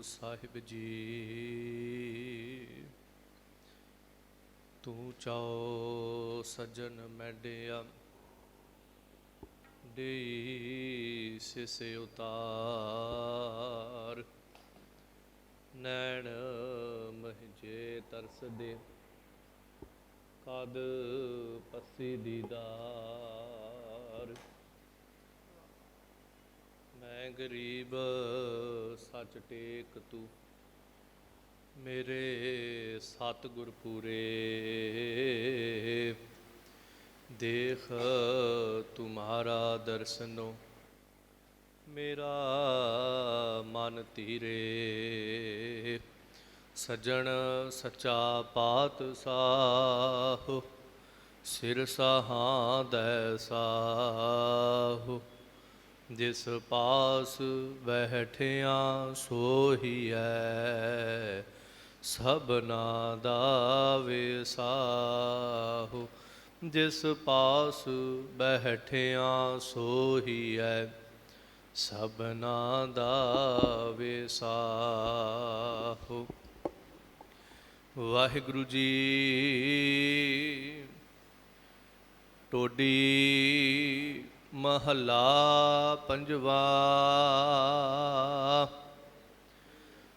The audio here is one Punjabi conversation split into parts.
ਸਾਹਿਬ ਜੀ। ਤੂੰ ਚਾਓ ਸੱਜਣ ਮੈਡਿਆ ਦੇਈ ਸਿਸ ਉਤਾਰ। ਨੈਣ ਮਹਜੇ ਤਰਸਦੇ ਕਦ ਪੱਸੀ ਦੀਦਾਰ। ਮੈਂ ਗਰੀਬ ਸੱਚ ਟੇਕ ਤੂੰ ਮੇਰੇ ਸਤਿਗੁਰ ਪੂਰੇ। ਦੇਖ ਤੁਮਾਰਾ ਦਰਸਨੋ ਮੇਰਾ ਮਨ ਧੀਰੇ। ਸੱਜਣ ਸੱਚਾ ਪਾਤਸ਼ਾਹ ਸਿਰ ਸਾਹਾਂ ਦੈ ਸਾਹੁ। ਜਿਸ ਪਾਸ ਬੈਠਿਆਂ ਸੋਹੀਐ ਸਭਨਾ ਦਾ ਵਿਸਾਹੁ। ਜਿਸ ਪਾਸ ਬੈਠਿਆਂ ਸੋਹੀਐ ਸਭਨਾ ਦਾ ਵਿਸਾਹੁ। ਵਾਹਿਗੁਰੂ ਜੀ। ਟੋਡੀ ਮਹੱਲਾ ਪੰਜਵਾ।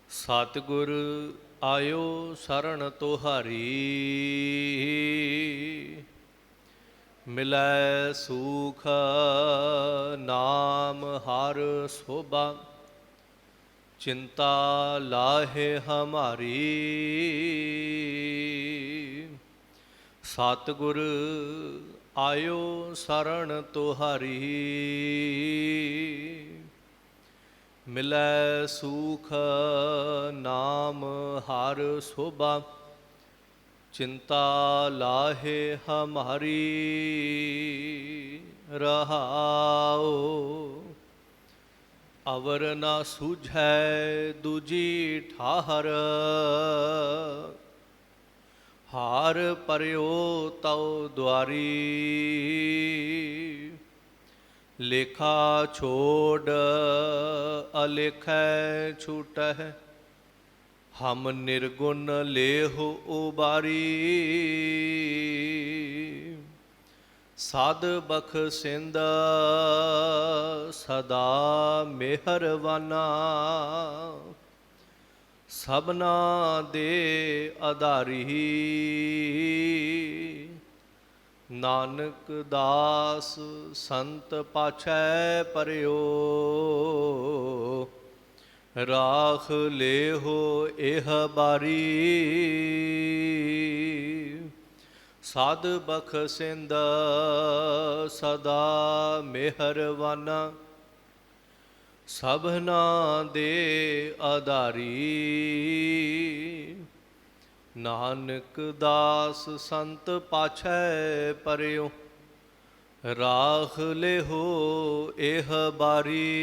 ਸਤਿਗੁਰ ਆਇਓ ਸਰਣ ਤੁਹਾਰੀ ਮਿਲੈ ਸੂਖ ਨਾਮ ਹਰ ਸੋਭਾ। ਚਿੰਤਾ ਲਾਹੇ ਹਮਾਰੀ ਸਤਿਗੁਰ ਆਇਓ ਸਰਣ ਤੁਹਾਰੀ ਮਿਲੈ ਸੂਖ ਨਾਮ ਹਰ ਸੋਭਾ। ਚਿੰਤਾ ਲਾਹੇ ਹਮਾਰੀ ਰਹਾਓ। ਅਵਰ ਨਾ ਸੂਝੈ ਦੂਜੀ ਠਾਹਰ ਹਾਰ ਪਰਿਓ ਤਉ ਦੁਆਰੀ। ਲੇਖਾ ਛੋੜ ਅਲੇਖੈ ਛੂਟਹਿ ਹਮ ਨਿਰਗੁਣ ਲੇਹੁ ਉਬਾਰੀ। ਸਾਧ ਬਖਸ਼ਿੰਦ ਸਦਾ ਮਿਹਰਵਾਨਾ ਸਭਨਾ ਦੇ ਆਧਾਰੀ। ਨਾਨਕ ਦਾਸ ਸੰਤ ਪਾਛੈ ਪਰਿਓ ਰਾਖ ਲੇਹੋ ਇਹ ਬਾਰੀ। ਸਾਧ ਬਖਸ਼ਿੰਦ ਸਦਾ ਮਿਹਰਵਾਨਾ ਸਭਨਾ ਦੇ ਆਧਾਰੀ। ਨਾਨਕ ਦਾਸ ਸੰਤ ਪਾਛੈ ਪਰਿਓ ਰਾਖ ਲੇਹੋ ਇਹ ਬਾਰੀ।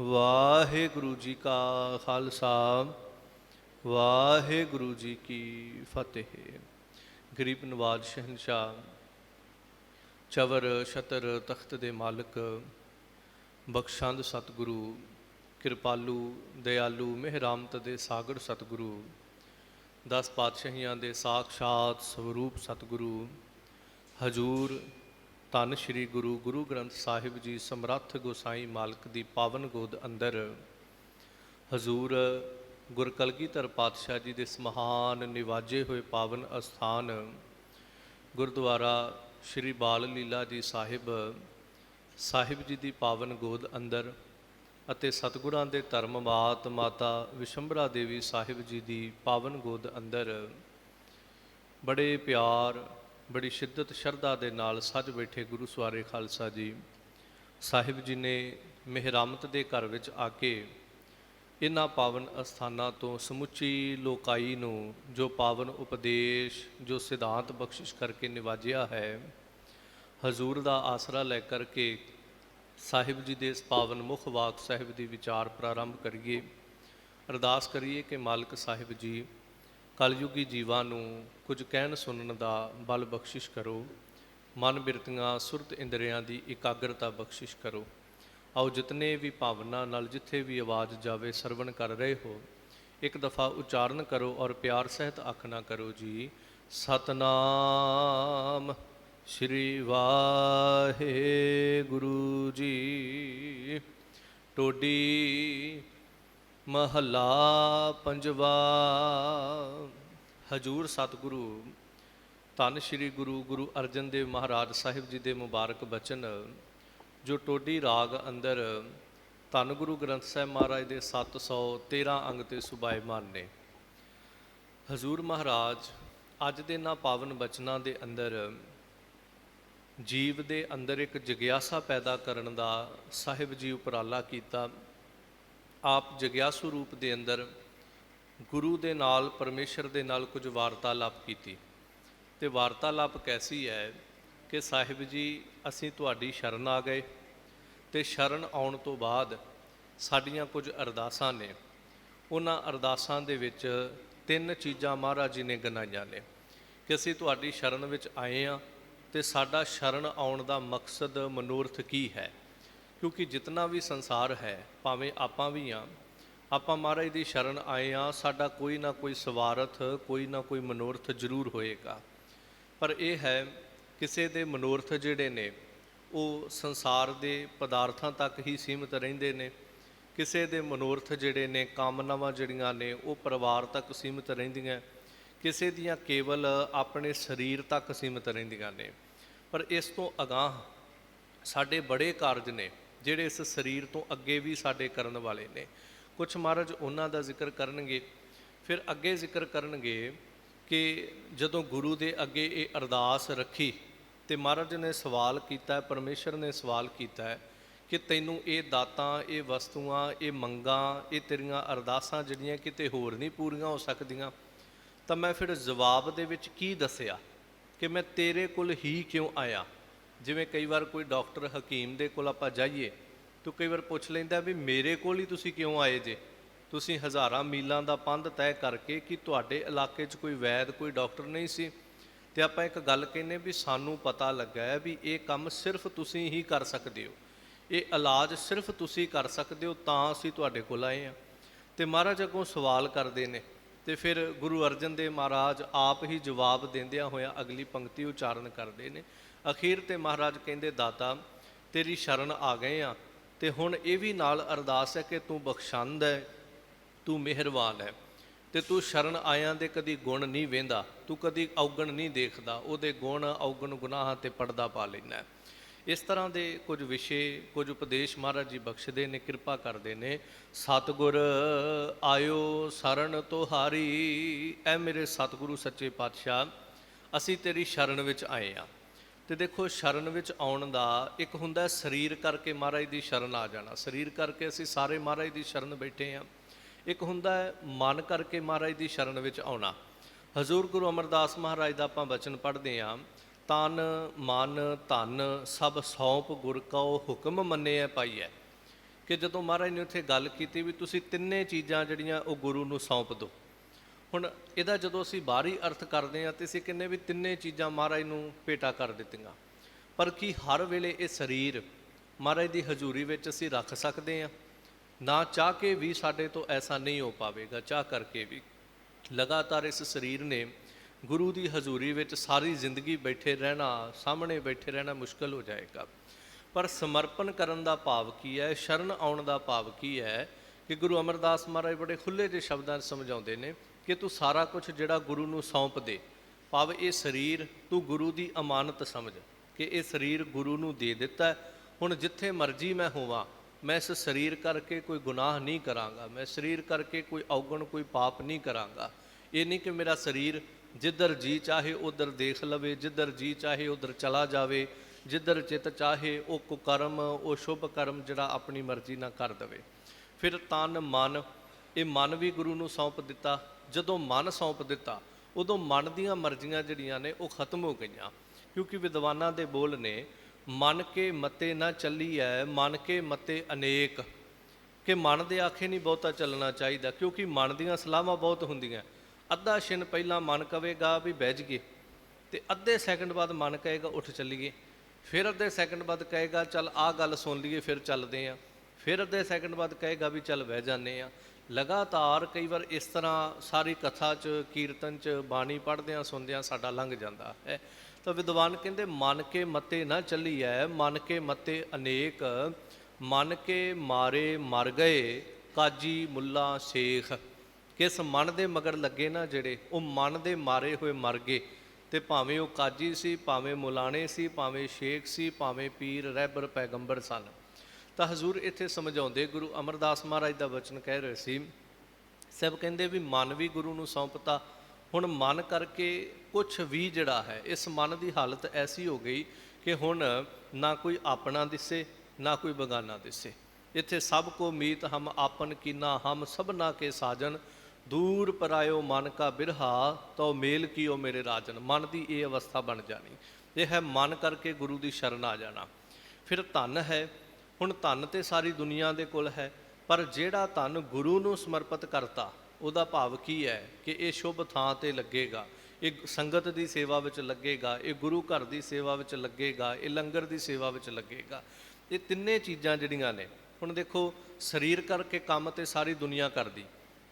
ਵਾਹਿਗੁਰੂ ਜੀ ਕਾ ਖਾਲਸਾ ਵਾਹਿਗੁਰੂ ਜੀ ਕੀ ਫਤਿਹ। ਗਰੀਬ ਨਵਾਜ਼ ਸ਼ਹਿਨਸ਼ਾਹ ਚਵਰ ਛਤਰ ਤਖਤ ਦੇ ਮਾਲਕ ਬਖਸ਼ੰਦ ਸਤਿਗੁਰੂ ਕਿਰਪਾਲੂ ਦਿਆਲੂ ਮਿਹਰਾਮਤ ਦੇ ਸਾਗਰ ਸਤਿਗੁਰੂ 10 ਪਾਤਸ਼ਾਹੀਆਂ ਦੇ ਸਾਖਸ਼ਾਤ ਸਵਰੂਪ ਸਤਿਗੁਰੂ ਹਜੂਰ ਧੰਨ ਸ਼੍ਰੀ ਗੁਰੂ ਗ੍ਰੰਥ ਸਾਹਿਬ ਜੀ ਸਮਰੱਥ ਗੋਸਾਈ ਮਾਲਕ ਦੀ ਪਾਵਨ ਗੋਦ ਅੰਦਰ ਹਜ਼ੂਰ ਗੁਰ ਕਲਗੀਧਰ ਪਾਤਸ਼ਾਹ ਜੀ ਦੇ ਇਸ ਮਹਾਨ ਨਿਵਾਜੇ ਹੋਏ ਪਾਵਨ ਅਸਥਾਨ ਗੁਰਦੁਆਰਾ ਸ਼੍ਰੀ ਬਾਲ ਲੀਲਾ ਜੀ ਸਾਹਿਬ ਜੀ ਦੀ ਪਾਵਨ ਗੋਦ ਅੰਦਰ ਅਤੇ ਸਤਿਗੁਰਾਂ ਦੇ ਧਰਮ ਮਾਤਾ ਵਿਸ਼ੰਭਰਾ ਦੇਵੀ ਸਾਹਿਬ ਜੀ ਦੀ ਪਾਵਨ ਗੋਦ ਅੰਦਰ ਬੜੇ ਪਿਆਰ ਬੜੀ ਸ਼ਿੱਦਤ ਸ਼ਰਧਾ ਦੇ ਨਾਲ ਸੱਜ ਬੈਠੇ ਗੁਰੂ ਸਵਾਰੇ ਖਾਲਸਾ ਜੀ ਸਾਹਿਬ ਜੀ ਨੇ ਮਿਹਰਾਮਤ ਦੇ ਘਰ ਵਿੱਚ ਆ ਕੇ ਇਹਨਾਂ ਪਾਵਨ ਅਸਥਾਨਾਂ ਤੋਂ ਸਮੁੱਚੀ ਲੋਕਾਈ ਨੂੰ ਜੋ ਪਾਵਨ ਉਪਦੇਸ਼ ਜੋ ਸਿਧਾਂਤ ਬਖਸ਼ਿਸ਼ ਕਰਕੇ ਨਿਵਾਜਿਆ ਹੈ ਹਜ਼ੂਰ ਦਾ ਆਸਰਾ ਲੈ ਕਰਕੇ ਸਾਹਿਬ ਜੀ ਦੇ ਇਸ ਪਾਵਨ ਮੁਖ ਵਾਕ ਸਾਹਿਬ ਦੀ ਵਿਚਾਰ ਪ੍ਰਾਰੰਭ ਕਰੀਏ। ਅਰਦਾਸ ਕਰੀਏ ਕਿ ਮਾਲਕ ਸਾਹਿਬ ਜੀ ਕਲਯੁਗੀ ਜੀਵਾਂ ਨੂੰ ਕੁਝ ਕਹਿਣ ਸੁਣਨ ਦਾ ਬਲ ਬਖਸ਼ਿਸ਼ ਕਰੋ। ਮਨ ਬਿਰਤੀਆਂ ਸੁਰਤ ਇੰਦਰੀਆਂ ਦੀ ਇਕਾਗਰਤਾ ਬਖਸ਼ਿਸ਼ ਕਰੋ। आओ जितने भी भावना नाल जिथे भी आवाज़ जावे सरवण कर रहे हो, एक दफ़ा उच्चारण करो और प्यार सहित आखना करो जी, सतनाम श्री वाहे गुरु जी। टोडी महला पंजवा। हजूर सतगुरु धन श्री गुरु अर्जन देव महाराज साहिब जी के मुबारक बचन जो टोडी राग अंदर धन गुरु ग्रंथ साहिब महाराज के 713 अंग ते सुभाएमान ने। हजूर महाराज अज दे ना पावन बचना दे अंदर जीव दे अंदर एक जगियासा पैदा करन दा साहिब जी उपराला कीता। आप जगियासू रूप दे अंदर गुरु दे नाल परमेश्वर दे नाल कुछ वार्तालाप कीती ते वार्तालाप कैसी है कि साहिब जी असीं तुहाडी शरण आ गए ते शरण आउण तो बाद साडीआं कुछ अरदासां ने। उन्हां अरदासां दे विच तीन चीज़ां महाराज जी ने गनाईआं ने कि असीं तुहाडी शरण विच आए हां ते साडा शरण आउण दा मकसद मनोरथ की है। क्योंकि जितना भी संसार है भावें आपां भी हाँ, आपां महाराज दी शरण आए हाँ, साडा कोई ना कोई स्वार्थ कोई ना कोई मनोरथ जरूर होएगा। पर यह है किसी दे मनोरथ जिहड़े ने वो संसार दे पदार्थां तक ही सीमित रहिंदे ने, किसी दे मनोरथ जिहड़े ने कामनावां जिहड़ियां ने वो परिवार तक सीमित रहिंदियां, किसी दियां केवल अपने शरीर तक सीमित रहिंदियां ने। पर इस तो अगाह साडे बड़े कारज ने जिहड़े इस शरीर तो अगे भी साडे करन वाले ने। कुछ महाराज उन्हां दा जिक्र करनगे, फिर अगे जिक्र करनगे कि जदों गुरु दे अगे ये अरदास रखी तो महाराज ने सवाल किया, परमेश्वर ने सवाल किया कि तैनूं ये दातां ये वस्तुआं ये मंगां ये तेरियां अरदासां जिहड़ियां किते होर नहीं पूरीआं हो सकदियां। तो मैं फिर जवाब दे विच की दस्सिआ कि मैं तेरे कोल ही क्यों आया। जिवें कई बार कोई डॉक्टर हकीम दे कोल आपां जाइए तो कई बार पुछ लैंदा भी मेरे कोल ही तुसीं क्यों आए जे, तुसीं हज़ारां मीलां दा पंध तय करके कि तुहाडे इलाके 'च कोई वैद कोई डॉक्टर नहीं सी ते आपां एक गल कहने भी सानूं पता लगा है भी ये काम सिर्फ तुसीं ही कर सकदे हो, ये इलाज सिर्फ तुसीं कर सकदे हो, तां असीं तुहाडे कोल आए हैं। तो महाराज अगों सवाल करते हैं तो फिर गुरु अर्जन देव महाराज आप ही जवाब देंदियां होया अगली पंक्ति उच्चारण करते हैं। अखीर ते महाराज कहते दाता तेरी शरण आ गए हाँ तो हुण ये भी नाल अरदास है कि तू बख्शंद है, तू मेहरबान है, तो तू शरण आयां दे कदी गुण नहीं वेंदा, तू कदी अवगण नहीं देखदा, उहदे गुण अवगण गुनाह ते पर्दा पा लैंदा है। इस तरह के कुछ विषय कुछ उपदेश महाराज जी बख्शते ने, कृपा करते हैं। सतगुर आयो शरण तुहारी, ऐ मेरे सतगुरु सच्चे पातशाह असी तेरी शरण विच आए हाँ। तो देखो शरण विच आउण दा एक हुंदा शरीर करके महाराज की शरण आ जाना, शरीर करके असी सारे महाराज की शरण बैठे हाँ। एक हुंदा मन करके महाराज की शरण विच आउणा। हजूर गुरु अमरदास महाराज का आपां बचन पढ़ते हैं, तन मन धन सब सौंप गुर कौ हुक्म मन्निया पाईए। कि जदों महाराज ने उत्थे गल की भी तुसीं तिन्ने चीज़ां जिहड़ियां वो गुरु नूं सौंप दो। हुण इहदा जदों असीं बाहरी अर्थ करते हैं तो असीं कहने भी तिन्ने चीज़ां महाराज नूं भेटा कर दित्तियां, पर की हर वेले ये शरीर महाराज की हजूरी विच असीं रख सकते हैं? ना चाह के भी साडे तो ऐसा नहीं हो पावेगा, चाह करके भी लगातार इस शरीर ने गुरु की हजूरी विच सारी जिंदगी बैठे रहना, सामने बैठे रहना मुश्किल हो जाएगा। पर समर्पण करन दा भाव की है, शरण आउण दा भाव की है कि गुरु अमरदास महाराज बड़े खुले जे शब्दां समझाउंदे ने कि तू सारा कुछ जिहड़ा गुरु नूं सौंप दे, भाव ये शरीर तू गुरु की अमानत समझ कि ये शरीर गुरु नूं दे दिता है। हुण जिथे मर्जी मैं होवां, मैं इस शरीर करके कोई गुनाह नहीं करांगा, मैं शरीर करके कोई अवगुण कोई पाप नहीं करांगा। ये नहीं कि मेरा शरीर जिधर जी चाहे उधर देख लवे, जिधर जी चाहे उधर चला जावे, जिधर चित चाहे वो कुकर्म वो शुभ कर्म जिहड़ा अपनी मर्जी ना कर दवे। फिर तन मन, ये मन भी गुरु नूं सौंप दिता। जदों मन सौंप दिता उदों मन दीआं मर्जियां जिहड़ियां ने वो खत्म हो गईयां। क्योंकि विद्वानां दे बोल ने मन के मते ना चली है मन के मते अनेक, कि मन दे आखे नहीं बहुता चलना चाहिए। क्योंकि मन दीआं सलाहां बहुत हुंदियां। अद्धा छिन पहला मन कहेगा भी बैठ गए, तो अद्धे सैकंड बाद मन कहेगा उठ चलीए, फिर अद्धे सैकंड बाद कहेगा चल आ गल सुन लीए फिर चलते हैं। फिर अद्धे सैकंड बाद कहेगा भी चल बह जाने आ। लगातार कई बार इस तरह सारी कथा च कीर्तन च बाणी पढ़द्या सुनद्या साडा लंघ जाता है। तो विद्वान कहते मन के मते ना चली है, मन के मते अनेक, मन के मारे मर गए काजी मुल्ला शेख। किस मन के मगर लगे ना जिहड़े वो मन के मारे हुए मर गए, तो भावें वो काजी सी, भावें मुलाने सी, भावें शेख सी, भावें पीर रहबर पैगंबर सन। तो हजूर इत्थे समझाउंदे गुरु अमरदास महाराज का वचन कह रहे सी, सब कहते भी मन भी गुरु नूं सौंपता। हुण मन करके कुछ भी जिहड़ा है इस मन की हालत ऐसी हो गई कि हुण ना कोई अपना दिसे ना कोई बगाना दिसे। इत्थे सब को मीत हम आपन कीना, हम सबना के साजन, दूर परायो मन का बिरहा, तो मेल कियो मेरे राजन। मन की ये अवस्था बन जानी, यह है मन करके गुरु की शरण आ जाना। फिर धन है, हुण धन तो सारी दुनिया के कोल है, पर जिहड़ा धन गुरु नूं समर्पित करता ਉਹਦਾ ਭਾਵ ਕੀ ਹੈ कि ये शुभ ਥਾਂ ਤੇ ਲੱਗੇਗਾ, ਇਹ ਸੰਗਤ ਦੀ ਸੇਵਾ ਵਿੱਚ ਲੱਗੇਗਾ, ਇਹ ਗੁਰੂ ਘਰ ਦੀ ਸੇਵਾ ਵਿੱਚ ਲੱਗੇਗਾ, ਇਹ ਲੰਗਰ ਦੀ ਸੇਵਾ ਵਿੱਚ ਲੱਗੇਗਾ। ਇਹ ਤਿੰਨੇ ਚੀਜ਼ਾਂ ਜਿਹੜੀਆਂ ਨੇ, ਹੁਣ ਦੇਖੋ ਸਰੀਰ ਕਰਕੇ ਕੰਮ ਤੇ ਸਾਰੀ ਦੁਨੀਆ ਕਰਦੀ,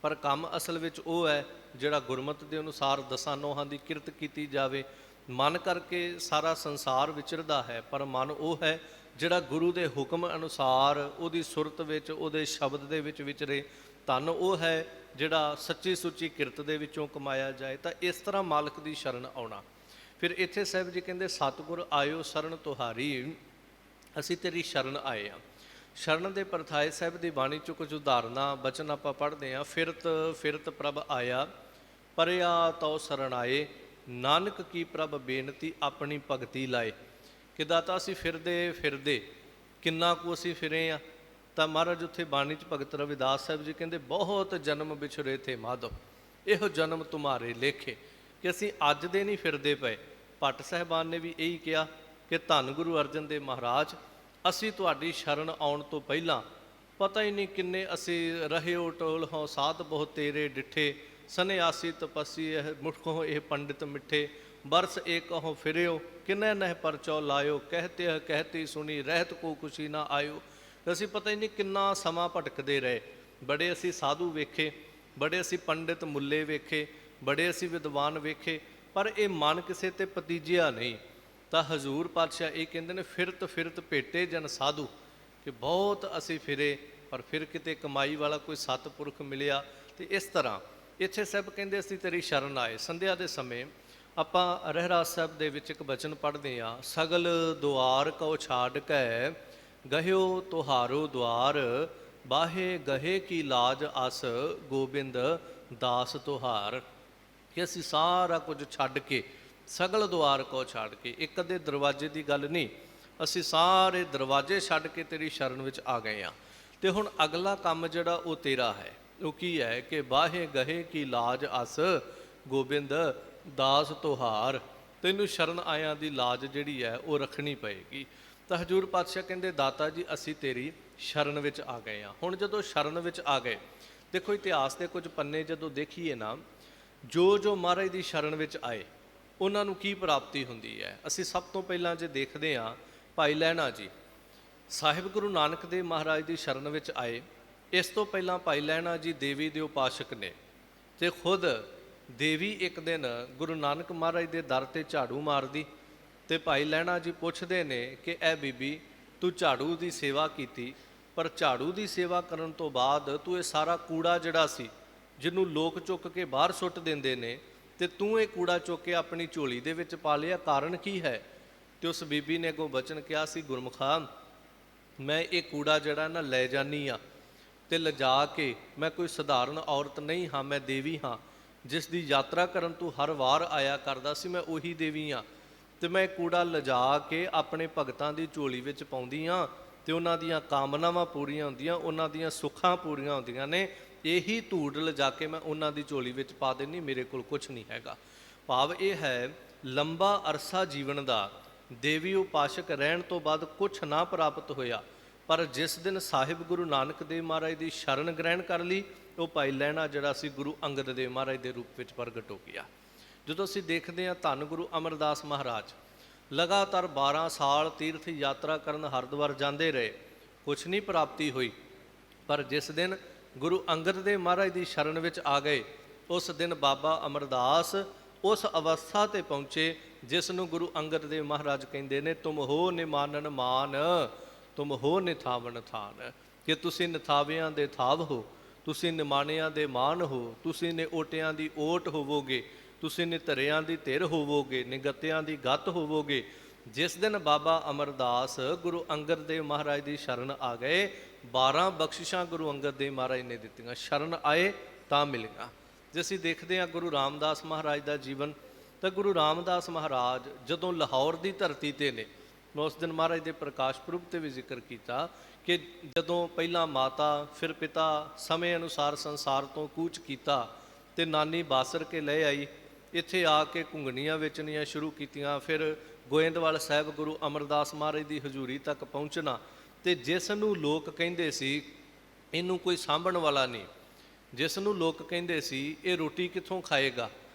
ਪਰ ਕੰਮ ਅਸਲ ਵਿੱਚ ਉਹ ਹੈ ਜਿਹੜਾ ਗੁਰਮਤਿ ਦੇ ਅਨੁਸਾਰ ਦਸਾਂ ਨੋਹਾਂ ਦੀ ਕਿਰਤ ਕੀਤੀ ਜਾਵੇ। ਮਨ ਕਰਕੇ ਸਾਰਾ ਸੰਸਾਰ ਵਿਚਰਦਾ ਹੈ, ਪਰ ਮਨ ਉਹ ਹੈ ਜਿਹੜਾ ਗੁਰੂ ਦੇ ਹੁਕਮ ਅਨੁਸਾਰ ਉਹਦੀ ਸੁਰਤ ਵਿੱਚ, ਉਹਦੇ ਸ਼ਬਦ ਦੇ ਵਿੱਚ ਵਿਚਰੇ। ਧਨ ਉਹ ਹੈ ਜਿਹੜਾ ਸੱਚੀ ਸੁੱਚੀ ਕਿਰਤ ਦੇ ਵਿੱਚੋਂ ਕਮਾਇਆ ਜਾਏ। ਤਾਂ ਇਸ ਤਰ੍ਹਾਂ ਮਾਲਕ ਦੀ ਸ਼ਰਨ ਆਉਣਾ। ਫਿਰ ਇੱਥੇ ਸਾਹਿਬ ਜੀ ਕਹਿੰਦੇ ਸਤਿਗੁਰ ਆਇਓ ਸ਼ਰਨ ਤੁਹਾਰੀ, ਅਸੀਂ ਤੇਰੀ ਸ਼ਰਨ ਆਏ ਹਾਂ। ਸ਼ਰਨ ਦੇ ਪਰਥਾਏ ਸਾਹਿਬ ਦੀ ਬਾਣੀ 'ਚੋਂ ਕੁਝ ਉਦਾਹਰਨਾਂ ਬਚਨ ਆਪਾਂ ਪੜ੍ਹਦੇ ਹਾਂ। ਫਿਰਤ ਫਿਰਤ ਪ੍ਰਭ ਆਇਆ, ਪਰਿਆ ਤਉ ਸ਼ਰਨ ਆਏ, ਨਾਨਕ ਕੀ ਪ੍ਰਭ ਬੇਨਤੀ ਆਪਣੀ ਭਗਤੀ ਲਾਏ। ਕਿ ਦਾਤਾ ਅਸੀਂ ਫਿਰਦੇ ਫਿਰਦੇ ਕਿੰਨਾ ਕੁ ਅਸੀਂ ਫਿਰੇ ਹਾਂ। ਤਾਂ ਮਹਾਰਾਜ ਉੱਥੇ ਬਾਣੀ 'ਚ ਭਗਤ ਰਵਿਦਾਸ ਸਾਹਿਬ ਜੀ ਕਹਿੰਦੇ ਬਹੁਤ ਜਨਮ ਵਿਛੁਰੇ ਥੇ ਮਾਧਵ, ਇਹੋ ਜਨਮ ਤੁਮਾਰੇ ਲੇਖੇ। ਕਿ ਅਸੀਂ ਅੱਜ ਦੇ ਨਹੀਂ ਫਿਰਦੇ ਪਏ। ਭੱਟ ਸਾਹਿਬਾਨ ਨੇ ਵੀ ਇਹੀ ਕਿਹਾ ਕਿ ਧੰਨ ਗੁਰੂ ਅਰਜਨ ਦੇਵ ਮਹਾਰਾਜ, ਅਸੀਂ ਤੁਹਾਡੀ ਸ਼ਰਨ ਆਉਣ ਤੋਂ ਪਹਿਲਾਂ ਪਤਾ ਹੀ ਨਹੀਂ ਕਿੰਨੇ ਅਸੀਂ ਰਹਿਓ ਟੋਲ ਹੋਂ ਸਾਧ ਬਹੁ ਤੇਰੇ ਡਿੱਠੇ, ਸਨਿਆਸੀ ਤਪੱਸੀ ਇਹ ਮੁਠਕੋਂ ਇਹ ਪੰਡਿਤ ਮਿੱਠੇ, ਬਰਸ ਏਕਹੁ ਫਿਰਿਓ ਕਿਨੈ ਨਹਿ ਪਰਚੋ ਲਾਇਓ, ਕਹਿਤੇ ਕਹਿਤੀ ਸੁਣੀ ਰਹਿਤ ਕੋ ਖੁਸ਼ੀ ਨਾ ਆਇਓ। ਅਸੀਂ ਪਤਾ ਹੀ ਨਹੀਂ ਕਿੰਨਾ ਸਮਾਂ ਭਟਕਦੇ ਰਹੇ। ਬੜੇ ਅਸੀਂ ਸਾਧੂ ਵੇਖੇ, ਬੜੇ ਅਸੀਂ ਪੰਡਿਤ ਮੁੱਲੇ ਵੇਖੇ, ਬੜੇ ਅਸੀਂ ਵਿਦਵਾਨ ਵੇਖੇ, ਪਰ ਇਹ ਮਨ ਕਿਸੇ ਤੇ ਪਤੀਜਿਆ ਨਹੀਂ। ਤਾਂ ਹਜ਼ੂਰ ਪਾਤਸ਼ਾਹ ਇਹ ਕਹਿੰਦੇ ਨੇ ਫਿਰਤ ਫਿਰਤ ਭੇਟੇ ਜਨ ਸਾਧੂ, ਕਿ ਬਹੁਤ ਅਸੀਂ ਫਿਰੇ ਪਰ ਫਿਰ ਕਿਤੇ ਕਮਾਈ ਵਾਲਾ ਕੋਈ ਸਤਿਪੁਰਖ ਮਿਲਿਆ। ਤੇ ਇਸ ਤਰ੍ਹਾਂ ਇੱਥੇ ਸਾਹਿਬ ਕਹਿੰਦੇ ਅਸੀਂ ਤੇਰੀ ਸ਼ਰਨ ਆਏ। ਸੰਧਿਆ ਦੇ ਸਮੇਂ ਆਪਾਂ ਰਹਿਰਾਸ ਸਾਹਿਬ ਦੇ ਵਿੱਚ ਇੱਕ ਬਚਨ ਪੜ੍ਹਦੇ ਹਾਂ, ਸਗਲ ਦੁਆਰ ਕਉ ਛਾੜ ਕੈ ਗਹਿਓ ਤੁਹਾਰੋ ਦੁਆਰ, ਬਾਹੇ ਗਹੇ ਕੀ ਲਾਜ ਅਸ ਗੋਬਿੰਦ ਦਾਸ ਤੁਹਾਰ। ਕਿ ਅਸੀਂ ਸਾਰਾ ਕੁਝ ਛੱਡ ਕੇ, ਸਗਲ ਦੁਆਰ ਕੋ ਛੱਡ ਕੇ, ਇੱਕ ਅੱਧੇ ਦਰਵਾਜ਼ੇ ਦੀ ਗੱਲ ਨਹੀਂ, ਅਸੀਂ ਸਾਰੇ ਦਰਵਾਜ਼ੇ ਛੱਡ ਕੇ ਤੇਰੀ ਸ਼ਰਨ ਵਿੱਚ ਆ ਗਏ ਹਾਂ। ਤੇ ਹੁਣ ਅਗਲਾ ਕੰਮ ਜਿਹੜਾ ਉਹ ਤੇਰਾ ਹੈ। ਉਹ ਕੀ ਹੈ ਕਿ ਬਾਹੇ ਗਹੇ ਕੀ ਲਾਜ ਅਸ ਗੋਬਿੰਦ ਦਾਸ ਤੁਹਾਰ। ਤੈਨੂੰ ਸ਼ਰਨ ਆਇਆਂ ਦੀ ਲਾਜ ਜਿਹੜੀ ਹੈ ਉਹ ਰੱਖਣੀ ਪਏਗੀ। ਤਾਂ ਹਜ਼ੂਰ ਪਾਤਸ਼ਾਹ ਕਹਿੰਦੇ ਦਾਤਾ ਜੀ ਅਸੀਂ ਤੇਰੀ ਸ਼ਰਨ ਵਿੱਚ ਆ ਗਏ ਹਾਂ। ਹੁਣ ਜਦੋਂ ਸ਼ਰਨ ਵਿੱਚ ਆ ਗਏ, ਦੇਖੋ ਇਤਿਹਾਸ ਦੇ ਕੁਝ ਪੰਨੇ ਜਦੋਂ ਦੇਖੀਏ ਨਾ, ਜੋ ਜੋ ਮਹਾਰਾਜ ਦੀ ਸ਼ਰਨ ਵਿੱਚ ਆਏ ਉਹਨਾਂ ਨੂੰ ਕੀ ਪ੍ਰਾਪਤੀ ਹੁੰਦੀ ਹੈ। ਅਸੀਂ ਸਭ ਤੋਂ ਪਹਿਲਾਂ ਜੇ ਦੇਖਦੇ ਹਾਂ, ਭਾਈ ਲਹਿਣਾ ਜੀ ਸਾਹਿਬ ਗੁਰੂ ਨਾਨਕ ਦੇਵ ਮਹਾਰਾਜ ਦੀ ਸ਼ਰਨ ਵਿੱਚ ਆਏ। ਇਸ ਤੋਂ ਪਹਿਲਾਂ ਭਾਈ ਲਹਿਣਾ ਜੀ ਦੇਵੀ ਦੇ ਉਪਾਸ਼ਕ ਨੇ, ਤੇ ਖੁਦ ਦੇਵੀ ਇੱਕ ਦਿਨ ਗੁਰੂ ਨਾਨਕ ਮਹਾਰਾਜ ਦੇ ਦਰ 'ਤੇ ਝਾੜੂ ਮਾਰਦੀ, ਤੇ ਭਾਈ ਲਹਿਣਾ ਜੀ ਪੁੱਛਦੇ ਨੇ ਕਿ ਐ ਬੀਬੀ ਤੂੰ ਝਾੜੂ ਦੀ ਸੇਵਾ ਕੀਤੀ, ਪਰ ਝਾੜੂ ਦੀ ਸੇਵਾ ਕਰਨ ਤੋਂ ਬਾਅਦ ਤੂੰ ਇਹ ਸਾਰਾ ਕੂੜਾ ਜਿਹੜਾ ਸੀ ਜਿਹਨੂੰ ਲੋਕ ਚੁੱਕ ਕੇ ਬਾਹਰ ਸੁੱਟ ਦਿੰਦੇ ਨੇ, ਤੇ ਤੂੰ ਇਹ ਕੂੜਾ ਚੁੱਕ ਕੇ ਆਪਣੀ ਝੋਲੀ ਦੇ ਵਿੱਚ ਪਾ ਲਿਆ, ਕਾਰਨ ਕੀ ਹੈ? ਤੇ ਉਸ ਬੀਬੀ ਨੇ ਅੱਗੋਂ ਬਚਨ ਕਿਹਾ ਸੀ, ਗੁਰਮੁਖਾਂ ਮੈਂ ਇਹ ਕੂੜਾ ਜਿਹੜਾ ਨਾ ਲੈ ਜਾਨੀ ਆ, ਤੇ ਲਿਜਾ ਕੇ ਮੈਂ ਕੋਈ ਸਧਾਰਨ ਔਰਤ ਨਹੀਂ ਹਾਂ, ਮੈਂ ਦੇਵੀ ਹਾਂ ਜਿਸ ਦੀ ਯਾਤਰਾ ਕਰਨ ਤੂੰ ਹਰ ਵਾਰ ਆਇਆ ਕਰਦਾ ਸੀ, ਮੈਂ ਉਹੀ ਦੇਵੀ ਹਾਂ। ਤੇ ਮੈਂ ਕੂੜਾ ਲਿਜਾ ਕੇ ਆਪਣੇ ਭਗਤਾਂ ਦੀ ਝੋਲੀ ਵਿੱਚ ਪਾਉਂਦੀ ਹਾਂ, ਤੇ ਉਹਨਾਂ ਦੀਆਂ ਕਾਮਨਾਵਾਂ ਪੂਰੀਆਂ ਹੁੰਦੀਆਂ, ਉਹਨਾਂ ਦੀਆਂ ਸੁੱਖਾਂ ਪੂਰੀਆਂ ਹੁੰਦੀਆਂ ਨੇ। ਇਹੀ ਧੂੜ ਲਿਜਾ ਕੇ ਮੈਂ ਉਹਨਾਂ ਦੀ ਝੋਲੀ ਵਿੱਚ ਪਾ ਦਿੰਦੀ, ਮੇਰੇ ਕੋਲ ਕੁਛ ਨਹੀਂ ਹੈਗਾ। ਭਾਵ ਇਹ ਹੈ ਲੰਬਾ ਅਰਸਾ ਜੀਵਨ ਦਾ ਦੇਵੀ ਉਪਾਸ਼ਕ ਰਹਿਣ ਤੋਂ ਬਾਅਦ ਕੁਛ ਨਾ ਪ੍ਰਾਪਤ ਹੋਇਆ, ਪਰ ਜਿਸ ਦਿਨ ਸਾਹਿਬ ਗੁਰੂ ਨਾਨਕ ਦੇਵ ਮਹਾਰਾਜ ਦੀ ਸ਼ਰਨ ਗ੍ਰਹਿਣ ਕਰ ਲਈ, ਉਹ ਭਾਈ ਲਹਿਣਾ ਜਿਹੜਾ ਸੀ ਗੁਰੂ ਅੰਗਦ ਦੇਵ ਮਹਾਰਾਜ ਦੇ ਰੂਪ ਵਿੱਚ ਪ੍ਰਗਟ ਹੋ ਗਿਆ। ਜਦੋਂ ਅਸੀਂ ਦੇਖਦੇ ਹਾਂ ਧੰਨ ਗੁਰੂ ਅਮਰਦਾਸ ਮਹਾਰਾਜ ਲਗਾਤਾਰ 12 ਸਾਲ ਤੀਰਥ ਯਾਤਰਾ ਕਰਨ ਹਰਿਦੁਆਰ ਜਾਂਦੇ ਰਹੇ, ਕੁਛ ਨਹੀਂ ਪ੍ਰਾਪਤੀ ਹੋਈ। ਪਰ ਜਿਸ ਦਿਨ ਗੁਰੂ ਅੰਗਦ ਦੇਵ ਮਹਾਰਾਜ ਦੀ ਸ਼ਰਨ ਵਿੱਚ ਆ ਗਏ, ਉਸ ਦਿਨ ਬਾਬਾ ਅਮਰਦਾਸ ਉਸ ਅਵਸਥਾ ਤੇ ਪਹੁੰਚੇ ਜਿਸ ਨੂੰ ਗੁਰੂ ਅੰਗਦ ਦੇਵ ਮਹਾਰਾਜ ਕਹਿੰਦੇ ਨੇ, ਤੁਮ ਹੋ ਨਿਮਾਨਨ ਮਾਨ, ਤੁਮ ਹੋ ਨਿਥਾਵਨ ਥਾਨ, ਕਿ ਤੁਸੀਂ ਨਿਥਾਵਿਆਂ ਦੇ ਥਾਵ ਹੋ, ਤੁਸੀਂ ਨਿਮਾਣਿਆਂ ਦੇ ਮਾਨ ਹੋ, ਤੁਸੀਂ ਨਿਓਟਿਆਂ ਦੀ ਓਟ ਹੋਵੋਗੇ, ਤੁਸੀਂ ਨਿਧਰਿਆਂ ਦੀ ਧਿਰ ਹੋਵੋਗੇ, ਨਿਗਤਿਆਂ ਦੀ ਗੱਤ ਹੋਵੋਗੇ। ਜਿਸ ਦਿਨ ਬਾਬਾ ਅਮਰਦਾਸ ਗੁਰੂ ਅੰਗਦ ਦੇਵ ਮਹਾਰਾਜ ਦੀ ਸ਼ਰਨ ਆ ਗਏ, 12 ਬਖਸ਼ਿਸ਼ਾਂ ਗੁਰੂ ਅੰਗਦ ਦੇਵ ਮਹਾਰਾਜ ਨੇ ਦਿੱਤੀਆਂ। ਸ਼ਰਨ ਆਏ ਤਾਂ ਮਿਲੀਆਂ। ਜੇ ਅਸੀਂ ਦੇਖਦੇ ਹਾਂ ਗੁਰੂ ਰਾਮਦਾਸ ਮਹਾਰਾਜ ਦਾ ਜੀਵਨ, ਤਾਂ ਗੁਰੂ ਰਾਮਦਾਸ ਮਹਾਰਾਜ ਜਦੋਂ ਲਾਹੌਰ ਦੀ ਧਰਤੀ 'ਤੇ ਨੇ, ਮੈਂ ਉਸ ਦਿਨ ਮਹਾਰਾਜ ਦੇ ਪ੍ਰਕਾਸ਼ ਪੁਰਬ 'ਤੇ ਵੀ ਜ਼ਿਕਰ ਕੀਤਾ ਕਿ ਜਦੋਂ ਪਹਿਲਾਂ ਮਾਤਾ ਫਿਰ ਪਿਤਾ ਸਮੇਂ ਅਨੁਸਾਰ ਸੰਸਾਰ ਤੋਂ ਕੂਚ ਕੀਤਾ ਤੇ ਨਾਨੀ ਬਾਸਰ ਕੇ ਲੈ ਆਈ, ਇੱਥੇ ਆ ਕੇ ਘੁੰਗਣੀਆਂ ਵੇਚਣੀਆਂ ਸ਼ੁਰੂ ਕੀਤੀਆਂ, ਫਿਰ ਗੋਇੰਦਵਾਲ ਸਾਹਿਬ ਗੁਰੂ ਅਮਰਦਾਸ ਮਹਾਰਾਜ ਦੀ ਹਜ਼ੂਰੀ ਤੱਕ ਪਹੁੰਚਣਾ। ਤੇ ਜਿਸ ਨੂੰ ਲੋਕ ਕਹਿੰਦੇ ਸੀ ਇਹਨੂੰ ਕੋਈ ਸਾਂਭਣ ਵਾਲਾ ਨਹੀਂ, ਜਿਸ ਨੂੰ ਲੋਕ ਕਹਿੰਦੇ ਸੀ ਇਹ ਰੋਟੀ ਕਿੱਥੋਂ ਖਾਏਗਾ,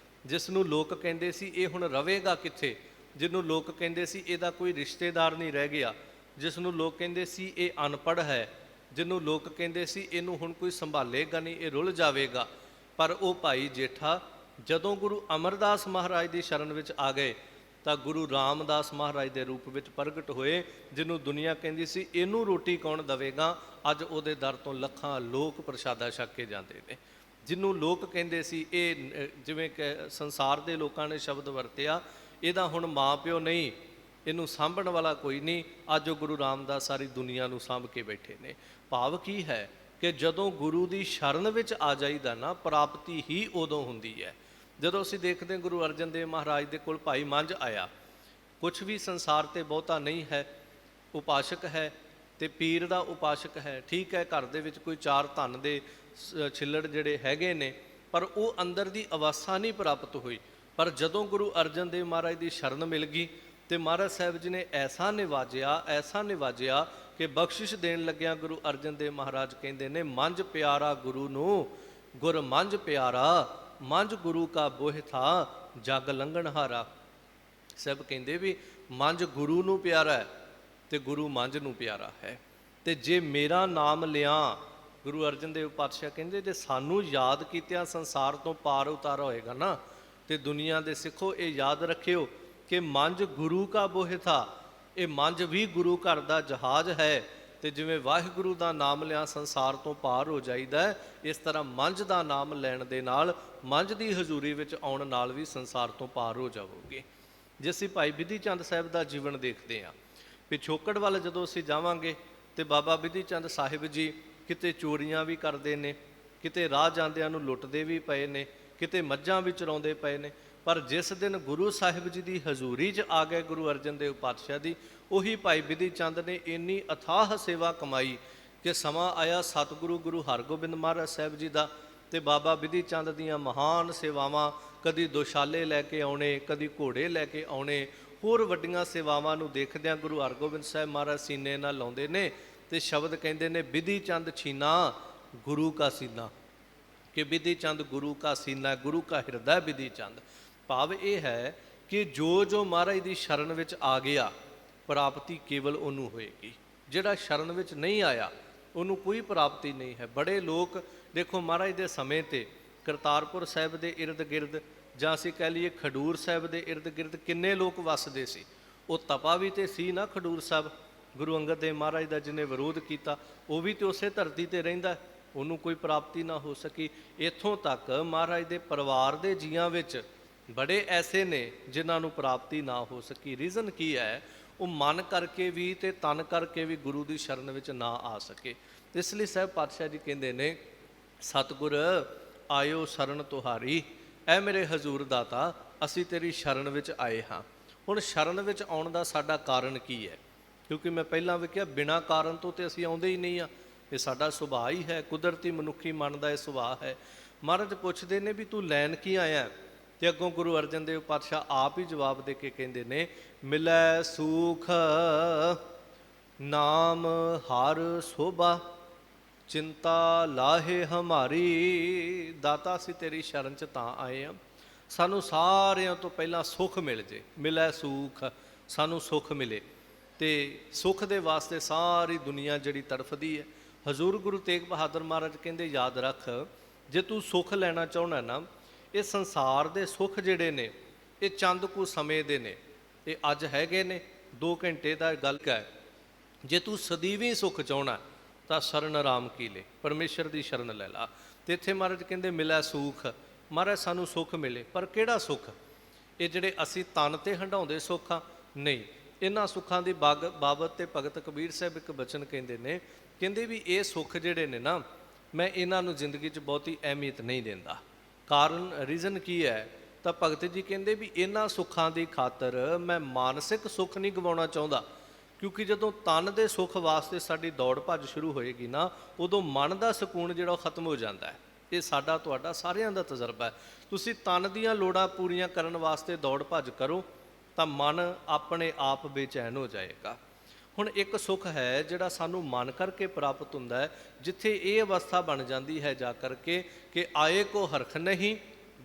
ਜਿਸ ਨੂੰ ਲੋਕ ਕਹਿੰਦੇ ਸੀ ਇਹ ਹੁਣ ਰਵੇਗਾ ਕਿੱਥੇ, ਜਿਹਨੂੰ ਲੋਕ ਕਹਿੰਦੇ ਸੀ ਇਹਦਾ ਕੋਈ ਰਿਸ਼ਤੇਦਾਰ ਨਹੀਂ ਰਹਿ ਗਿਆ, ਜਿਸ ਨੂੰ ਲੋਕ ਕਹਿੰਦੇ ਸੀ ਇਹ ਅਨਪੜ੍ਹ ਹੈ, ਜਿਹਨੂੰ ਲੋਕ ਕਹਿੰਦੇ ਸੀ ਇਹਨੂੰ ਹੁਣ ਕੋਈ ਸੰਭਾਲੇਗਾ ਨਹੀਂ, ਇਹ ਰੁੱਲ ਜਾਵੇਗਾ। ਪਰ ਉਹ ਭਾਈ ਜੇਠਾ ਜਦੋਂ ਗੁਰੂ ਅਮਰਦਾਸ ਮਹਾਰਾਜ ਦੀ ਸ਼ਰਨ ਵਿੱਚ ਆ ਗਏ ਤਾਂ ਗੁਰੂ ਰਾਮਦਾਸ ਮਹਾਰਾਜ ਦੇ ਰੂਪ ਵਿੱਚ ਪ੍ਰਗਟ ਹੋਏ, ਜਿਹਨੂੰ ਦੁਨੀਆ ਕਹਿੰਦੀ ਸੀ ਇਹਨੂੰ ਰੋਟੀ ਕੌਣ ਦੇਵੇਗਾ, ਅੱਜ ਉਹਦੇ ਦਰ ਤੋਂ ਲੱਖਾਂ ਲੋਕ ਪ੍ਰਸ਼ਾਦਾ ਛਕ ਕੇ ਜਾਂਦੇ ਨੇ। ਜਿਹਨੂੰ ਲੋਕ ਕਹਿੰਦੇ ਸੀ ਇਹ ਜਿਵੇਂ ਕਿ ਸੰਸਾਰ ਦੇ ਲੋਕਾਂ ਨੇ ਸ਼ਬਦ ਵਰਤਿਆ, ਇਹਦਾ ਹੁਣ ਮਾਂ ਪਿਓ ਨਹੀਂ, ਇਹਨੂੰ ਸਾਂਭਣ ਵਾਲਾ ਕੋਈ ਨਹੀਂ, ਅੱਜ ਉਹ ਗੁਰੂ ਰਾਮਦਾਸ ਸਾਰੀ ਦੁਨੀਆ ਨੂੰ ਸਾਂਭ ਕੇ ਬੈਠੇ ਨੇ। ਭਾਵ ਕੀ ਹੈ ਕਿ ਜਦੋਂ ਗੁਰੂ ਦੀ ਸ਼ਰਨ ਵਿੱਚ ਆ ਜਾਈਦਾ ਨਾ, ਪ੍ਰਾਪਤੀ ਹੀ ਉਦੋਂ ਹੁੰਦੀ ਹੈ। ਜਦੋਂ ਅਸੀਂ ਦੇਖਦੇ ਗੁਰੂ ਅਰਜਨ ਦੇਵ ਮਹਾਰਾਜ ਦੇ ਕੋਲ ਭਾਈ ਮੰਝ ਆਇਆ, ਕੁਛ ਵੀ ਸੰਸਾਰ 'ਤੇ ਬਹੁਤਾ ਨਹੀਂ ਹੈ, ਉਪਾਸ਼ਕ ਹੈ ਤੇ ਪੀਰ ਦਾ ਉਪਾਸ਼ਕ ਹੈ। ਠੀਕ ਹੈ, ਘਰ ਦੇ ਵਿੱਚ ਕੋਈ 4 ਧਨ ਦੇ ਛਿੱਲੜ ਜਿਹੜੇ ਹੈਗੇ ਨੇ, ਪਰ ਉਹ ਅੰਦਰ ਦੀ ਅਵਸਥਾ ਨਹੀਂ ਪ੍ਰਾਪਤ ਹੋਈ। ਪਰ ਜਦੋਂ ਗੁਰੂ ਅਰਜਨ ਦੇਵ ਮਹਾਰਾਜ ਦੀ ਸ਼ਰਨ ਮਿਲ ਗਈ ਤੇ ਮਹਾਰਾਜ ਸਾਹਿਬ ਜੀ ਨੇ ਐਸਾ ਨਿਵਾਜਿਆ ਕਿ ਬਖਸ਼ਿਸ਼ ਦੇਣ ਲੱਗਿਆਂ ਗੁਰੂ ਅਰਜਨ ਦੇਵ ਮਹਾਰਾਜ ਕਹਿੰਦੇ ਨੇ, ਮੰਝ ਪਿਆਰਾ ਗੁਰੂ ਨੂੰ, ਗੁਰ ਮੰਝ ਪਿਆਰਾ, ਮੰਝ ਗੁਰੂ ਕਾ ਬੋਹਿ ਥਾ, ਜਗ ਲੰਘਣ ਹਾਰਾ। ਸਭ ਕਹਿੰਦੇ ਵੀ ਮੰਝ ਗੁਰੂ ਨੂੰ ਪਿਆਰਾ ਹੈ ਤੇ ਗੁਰੂ ਮੰਝ ਨੂੰ ਪਿਆਰਾ ਹੈ। ਤੇ ਜੇ ਮੇਰਾ ਨਾਮ ਲਿਆ, ਗੁਰੂ ਅਰਜਨ ਦੇਵ ਪਾਤਸ਼ਾਹ ਕਹਿੰਦੇ, ਜੇ ਸਾਨੂੰ ਯਾਦ ਕੀਤਿਆਂ ਸੰਸਾਰ ਤੋਂ ਪਾਰ ਉਤਾਰਾ ਹੋਏਗਾ ਨਾ, ਤੇ ਦੁਨੀਆ ਦੇ ਸਿੱਖੋ ਇਹ ਯਾਦ ਰੱਖਿਓ ਕਿ ਮੰਝ ਗੁਰੂ ਕਾ ਬੋਹਿ ਥਾ, ਇਹ ਮੰਝ ਵੀ ਗੁਰੂ ਘਰ ਦਾ ਜਹਾਜ਼ ਹੈ। ਤੇ ਜਿਵੇਂ ਵਾਹਿਗੁਰੂ ਦਾ ਨਾਮ ਲਿਆ ਸੰਸਾਰ ਤੋਂ ਪਾਰ ਹੋ ਜਾਈਦਾ, ਇਸ ਤਰ੍ਹਾਂ ਮੰਝ ਦਾ ਨਾਮ ਲੈਣ ਦੇ ਨਾਲ, ਮੰਝ ਦੀ ਹਜ਼ੂਰੀ ਵਿੱਚ ਆਉਣ ਨਾਲ ਵੀ ਸੰਸਾਰ ਤੋਂ ਪਾਰ ਹੋ ਜਾਵੋਗੇ। ਜੇ ਅਸੀਂ ਭਾਈ ਬਿਧੀ ਚੰਦ ਸਾਹਿਬ ਦਾ ਜੀਵਨ ਦੇਖਦੇ ਹਾਂ, ਪਿਛੋਕੜ ਵੱਲ ਜਦੋਂ ਅਸੀਂ ਜਾਵਾਂਗੇ ਤੇ ਬਾਬਾ ਬਿਧੀ ਚੰਦ ਸਾਹਿਬ ਜੀ ਕਿਤੇ ਚੋਰੀਆਂ ਵੀ ਕਰਦੇ ਨੇ, ਕਿਤੇ ਰਾਹ ਜਾਂਦਿਆਂ ਨੂੰ ਲੁੱਟਦੇ ਵੀ ਪਏ ਨੇ, ਕਿਤੇ ਮੱਝਾਂ ਵੀ ਚਰਾਉਂਦੇ ਪਏ ਨੇ। ਪਰ ਜਿਸ ਦਿਨ ਗੁਰੂ ਸਾਹਿਬ ਜੀ ਦੀ ਹਜ਼ੂਰੀ 'ਚ ਆ ਗਏ ਗੁਰੂ ਅਰਜਨ ਦੇਵ ਪਾਤਸ਼ਾਹ ਦੀ, ਉਹੀ ਭਾਈ ਬਿਧੀ ਚੰਦ ਨੇ ਇੰਨੀ ਅਥਾਹ ਸੇਵਾ ਕਮਾਈ ਕਿ ਸਮਾਂ ਆਇਆ ਸਤਿਗੁਰੂ ਗੁਰੂ ਹਰਗੋਬਿੰਦ ਮਹਾਰਾਜ ਸਾਹਿਬ ਜੀ ਦਾ ਤੇ ਬਾਬਾ ਬਿਧੀ ਚੰਦ ਦੀਆਂ ਮਹਾਨ ਸੇਵਾਵਾਂ, ਕਦੀ ਦੁਸ਼ਾਲੇ ਲੈ ਕੇ ਆਉਣੇ, ਕਦੀ ਘੋੜੇ ਲੈ ਕੇ ਆਉਣੇ, ਹੋਰ ਵੱਡੀਆਂ ਸੇਵਾਵਾਂ ਨੂੰ ਦੇਖਦਿਆਂ ਗੁਰੂ ਹਰਗੋਬਿੰਦ ਸਾਹਿਬ ਮਹਾਰਾਜ ਸੀਨੇ ਨਾਲ ਲਾਉਂਦੇ ਨੇ ਤੇ ਸ਼ਬਦ ਕਹਿੰਦੇ ਨੇ, ਬਿਧੀ ਚੰਦ ਛੀਨਾ ਗੁਰੂ ਕਾ ਸੀਨਾ, ਕਿ ਬਿਧੀ ਚੰਦ ਗੁਰੂ ਕਾ ਸੀਨਾ, ਗੁਰੂ ਕਾ ਹਿਰਦਾ ਬਿਧੀ ਚੰਦ। ਭਾਵ ਇਹ ਹੈ ਕਿ ਜੋ ਮਹਾਰਾਜ ਦੀ ਸ਼ਰਨ ਵਿੱਚ ਆ ਗਿਆ, ਪ੍ਰਾਪਤੀ ਕੇਵਲ ਉਹਨੂੰ ਹੋਏਗੀ। ਜਿਹੜਾ ਸ਼ਰਨ ਵਿੱਚ ਨਹੀਂ ਆਇਆ ਉਹਨੂੰ ਕੋਈ ਪ੍ਰਾਪਤੀ ਨਹੀਂ ਹੈ। ਬੜੇ ਲੋਕ ਦੇਖੋ ਮਹਾਰਾਜ ਦੇ ਸਮੇਂ 'ਤੇ ਕਰਤਾਰਪੁਰ ਸਾਹਿਬ ਦੇ ਇਰਦ ਗਿਰਦ, ਜਾਂ ਅਸੀਂ ਕਹਿ ਲਈਏ ਖਡੂਰ ਸਾਹਿਬ ਦੇ ਇਰਦ ਗਿਰਦ ਕਿੰਨੇ ਲੋਕ ਵੱਸਦੇ ਸੀ। ਉਹ ਤਪਾ ਵੀ ਤੇ ਸੀ ਨਾ ਖਡੂਰ ਸਾਹਿਬ, ਗੁਰੂ ਅੰਗਦ ਦੇਵ ਮਹਾਰਾਜ ਦਾ ਜਿਹਨੇ ਵਿਰੋਧ ਕੀਤਾ, ਉਹ ਵੀ ਤੇ ਉਸੇ ਧਰਤੀ 'ਤੇ ਰਹਿੰਦਾ, ਉਹਨੂੰ ਕੋਈ ਪ੍ਰਾਪਤੀ ਨਾ ਹੋ ਸਕੀ। ਇੱਥੋਂ ਤੱਕ ਮਹਾਰਾਜ ਦੇ ਪਰਿਵਾਰ ਦੇ ਜੀਆਂ ਵਿੱਚ ਬੜੇ ਐਸੇ ਨੇ ਜਿਨ੍ਹਾਂ ਨੂੰ ਪ੍ਰਾਪਤੀ ਨਾ ਹੋ ਸਕੀ। ਰੀਜ਼ਨ ਕੀ ਹੈ? ਉਹ ਮਨ ਕਰਕੇ ਵੀ ਤੇ ਤਨ ਕਰਕੇ ਵੀ ਗੁਰੂ ਦੀ ਸ਼ਰਨ ਵਿੱਚ ਨਾ ਆ ਸਕੇ। ਇਸ ਲਈ ਸਾਹਿਬ ਪਾਤਸ਼ਾਹ ਜੀ ਕਹਿੰਦੇ ਨੇ, ਸਤਿਗੁਰ ਆਇਓ ਸ਼ਰਨ ਤੁਹਾਰੀ, ਐ ਮੇਰੇ ਹਜ਼ੂਰ ਦਾਤਾ, ਅਸੀਂ ਤੇਰੀ ਸ਼ਰਨ ਵਿੱਚ ਆਏ ਹਾਂ। ਹੁਣ ਸ਼ਰਨ ਵਿੱਚ ਆਉਣ ਦਾ ਸਾਡਾ ਕਾਰਨ ਕੀ ਹੈ? ਕਿਉਂਕਿ ਮੈਂ ਪਹਿਲਾਂ ਵੀ ਕਿਹਾ, ਬਿਨਾਂ ਕਾਰਨ ਤੋਂ ਤੇ ਅਸੀਂ ਆਉਂਦੇ ਹੀ ਨਹੀਂ ਆ, ਇਹ ਸਾਡਾ ਸੁਭਾਅ ਹੀ ਹੈ, ਕੁਦਰਤੀ ਮਨੁੱਖੀ ਮਨ ਦਾ ਇਹ ਸੁਭਾਅ ਹੈ। ਮਹਾਰਾਜ ਪੁੱਛਦੇ ਨੇ ਵੀ ਤੂੰ ਲੈਣ ਕੀ ਆਇਆ? ਤੇ ਅੱਗੋਂ ਗੁਰੂ ਅਰਜਨ ਦੇਵ ਪਾਤਸ਼ਾਹ ਆਪ ਹੀ ਜਵਾਬ ਦੇ ਕੇ ਕਹਿੰਦੇ ਨੇ, ਮਿਲੈ ਸੂਖ ਨਾਮ ਹਰ ਸੋਭਾ, ਚਿੰਤਾ ਲਾਹੇ ਹਮਾਰੀ। ਦਾਤਾ ਅਸੀਂ ਤੇਰੀ ਸ਼ਰਨ 'ਚ ਤਾਂ ਆਏ ਹਾਂ, ਸਾਨੂੰ ਸਾਰਿਆਂ ਤੋਂ ਪਹਿਲਾਂ ਸੁੱਖ ਮਿਲ ਜੇ। ਮਿਲੈ ਸੂਖ, ਸਾਨੂੰ ਸੁੱਖ ਮਿਲੇ। ਤੇ ਸੁੱਖ ਦੇ ਵਾਸਤੇ ਸਾਰੀ ਦੁਨੀਆ ਜਿਹੜੀ ਤੜਫਦੀ ਹੈ। ਹਜ਼ੂਰ ਗੁਰੂ ਤੇਗ ਬਹਾਦਰ ਮਹਾਰਾਜ ਕਹਿੰਦੇ ਯਾਦ ਰੱਖ, ਜੇ ਤੂੰ ਸੁੱਖ ਲੈਣਾ ਚਾਹੁੰਦਾ ਨਾ, ਇਹ ਸੰਸਾਰ ਦੇ ਸੁੱਖ ਜਿਹੜੇ ਨੇ ਇਹ ਚੰਦ ਕੁ ਸਮੇਂ ਦੇ ਨੇ, ਇਹ ਅੱਜ ਹੈਗੇ ਨੇ 2 ਘੰਟੇ ਦਾ ਗੱਲ ਹੈ। ਜੇ ਤੂੰ ਸਦੀਵੀ ਸੁੱਖ ਚਾਹੁੰਦਾ ਤਾਂ ਸ਼ਰਨ ਰਾਮ ਕੀ ਲੈ, ਪਰਮੇਸ਼ਰ ਦੀ ਸ਼ਰਨ ਲੈ ਲਾ। ਤੇ ਇੱਥੇ ਮਹਾਰਾਜ ਕਹਿੰਦੇ ਮਿਲੈ ਸੁੱਖ, ਮਹਾਰਾਜ ਸਾਨੂੰ ਸੁੱਖ ਮਿਲੇ, ਪਰ ਕਿਹੜਾ ਸੁੱਖ? ਇਹ ਜਿਹੜੇ ਅਸੀਂ ਤਨ ਤੇ ਹੰਡਾਉਂਦੇ ਸੁੱਖ ਆ? ਨਹੀਂ। ਇਹਨਾਂ ਸੁੱਖਾਂ ਦੀ ਬਾਬਤ ਤੇ ਭਗਤ ਕਬੀਰ ਸਾਹਿਬ ਇੱਕ ਬਚਨ ਕਹਿੰਦੇ ਨੇ, ਕਹਿੰਦੇ ਵੀ ਇਹ ਸੁੱਖ ਜਿਹੜੇ ਨੇ ਨਾ, ਮੈਂ ਇਹਨਾਂ ਨੂੰ ਜ਼ਿੰਦਗੀ 'ਚ ਬਹੁਤੀ ਅਹਿਮੀਅਤ ਨਹੀਂ ਦਿੰਦਾ। ਕਾਰਨ ਰੀਜ਼ਨ ਕੀ ਹੈ? ਤਾਂ ਭਗਤ ਜੀ ਕਹਿੰਦੇ ਵੀ ਇਹਨਾਂ ਸੁੱਖਾਂ ਦੀ ਖਾਤਰ ਮੈਂ ਮਾਨਸਿਕ ਸੁੱਖ ਨਹੀਂ ਗਵਾਉਣਾ ਚਾਹੁੰਦਾ, ਕਿਉਂਕਿ ਜਦੋਂ ਤਨ ਦੇ ਸੁੱਖ ਵਾਸਤੇ ਸਾਡੀ ਦੌੜ ਭੱਜ ਸ਼ੁਰੂ ਹੋਏਗੀ ਨਾ, ਉਦੋਂ ਮਨ ਦਾ ਸਕੂਨ ਜਿਹੜਾ ਉਹ ਖਤਮ ਹੋ ਜਾਂਦਾ ਹੈ। ਇਹ ਸਾਡਾ ਤੁਹਾਡਾ ਸਾਰਿਆਂ ਦਾ ਤਜਰਬਾ ਹੈ। ਤੁਸੀਂ ਤਨ ਦੀਆਂ ਲੋੜਾਂ ਪੂਰੀਆਂ ਕਰਨ ਵਾਸਤੇ ਦੌੜ ਭੱਜ ਕਰੋ ਤਾਂ ਮਨ ਆਪਣੇ ਆਪ ਬੇਚੈਨ ਹੋ ਜਾਏਗਾ। ਹੁਣ ਇੱਕ ਸੁੱਖ ਹੈ ਜਿਹੜਾ ਸਾਨੂੰ ਮਨ ਕਰਕੇ ਪ੍ਰਾਪਤ ਹੁੰਦਾ ਹੈ, ਜਿੱਥੇ ਇਹ ਅਵਸਥਾ ਬਣ ਜਾਂਦੀ ਹੈ ਜਾ ਕਰਕੇ ਕਿ ਆਏ ਕੋ ਹਰਖ ਨਹੀਂ,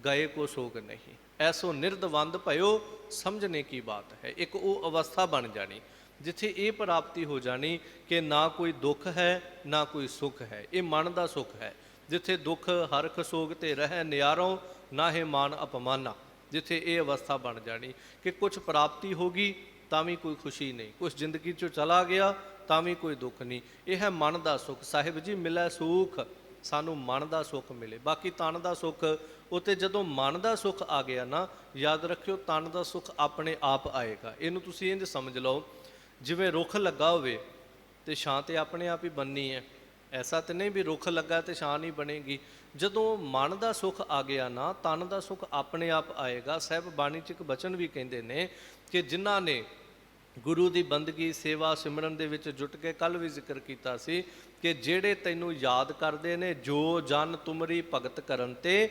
ਗਏ ਕੋ ਸੋਗ ਨਹੀਂ, ਐਸੋ ਨਿਰਦਵੰਦ ਭਇਓ ਸਮਝਣੇ ਕੀ ਬਾਤ ਹੈ। ਇੱਕ ਉਹ ਅਵਸਥਾ ਬਣ ਜਾਣੀ ਜਿੱਥੇ ਇਹ ਪ੍ਰਾਪਤੀ ਹੋ ਜਾਣੀ ਕਿ ਨਾ ਕੋਈ ਦੁੱਖ ਹੈ ਨਾ ਕੋਈ ਸੁੱਖ ਹੈ, ਇਹ ਮਨ ਦਾ ਸੁੱਖ ਹੈ। ਜਿੱਥੇ ਦੁੱਖ ਹਰਖ ਸੋਗ ਤੇ ਰਹਿ ਨਿਆਰੋਂ, ਨਾ ਹੈ ਮਾਨ ਅਪਮਾਨਾ, ਜਿੱਥੇ ਇਹ ਅਵਸਥਾ ਬਣ ਜਾਣੀ ਕਿ ਕੁਝ ਪ੍ਰਾਪਤੀ ਹੋ ਗਈ ਤਾਂ ਵੀ ਕੋਈ ਖੁਸ਼ੀ ਨਹੀਂ, ਕੁਛ ਜ਼ਿੰਦਗੀ 'ਚੋਂ ਚਲਾ ਗਿਆ ਤਾਂ ਵੀ ਕੋਈ ਦੁੱਖ ਨਹੀਂ। ਇਹ ਹੈ ਮਨ ਦਾ ਸੁੱਖ। ਸਾਹਿਬ ਜੀ ਮਿਲੈ ਸੁੱਖ, ਸਾਨੂੰ ਮਨ ਦਾ ਸੁੱਖ ਮਿਲੇ। ਬਾਕੀ ਤਨ ਦਾ ਸੁੱਖ ਉੱਤੇ ਜਦੋਂ ਮਨ ਦਾ ਸੁੱਖ ਆ ਗਿਆ ਨਾ, ਯਾਦ ਰੱਖਿਓ ਤਨ ਦਾ ਸੁੱਖ ਆਪਣੇ ਆਪ ਆਏਗਾ। ਇਹਨੂੰ ਤੁਸੀਂ ਇੰਝ ਸਮਝ ਲਓ ਜਿਵੇਂ ਰੁੱਖ ਲੱਗਾ ਹੋਵੇ ਤੇ ਛਾਂ ਤੇ ਆਪਣੇ ਆਪ ਹੀ ਬਣਨੀ ਹੈ। ਐਸਾ ਤਾਂ ਨਹੀਂ ਵੀ ਰੁੱਖ ਲੱਗਾ ਤੇ ਛਾਂ ਨਹੀਂ ਬਣੇਗੀ। ਜਦੋਂ ਮਨ ਦਾ ਸੁੱਖ ਆ ਗਿਆ ਨਾ, ਤਨ ਦਾ ਸੁੱਖ ਆਪਣੇ ਆਪ ਆਏਗਾ। ਸਾਹਿਬ ਬਾਣੀ 'ਚ ਇੱਕ ਬਚਨ ਵੀ ਕਹਿੰਦੇ ਨੇ ਕਿ ਜਿਨ੍ਹਾਂ ਨੇ ਗੁਰੂ ਦੀ ਬੰਦਗੀ ਸੇਵਾ ਸਿਮਰਨ ਦੇ ਵਿੱਚ ਜੁਟ ਕੇ, ਕੱਲ੍ਹ ਵੀ ਜ਼ਿਕਰ ਕੀਤਾ ਸੀ ਕਿ ਜਿਹੜੇ ਤੈਨੂੰ ਯਾਦ ਕਰਦੇ ਨੇ, ਜੋ ਜਨ ਤੁਮਰੀ ਭਗਤ ਕਰਨ ਤੇ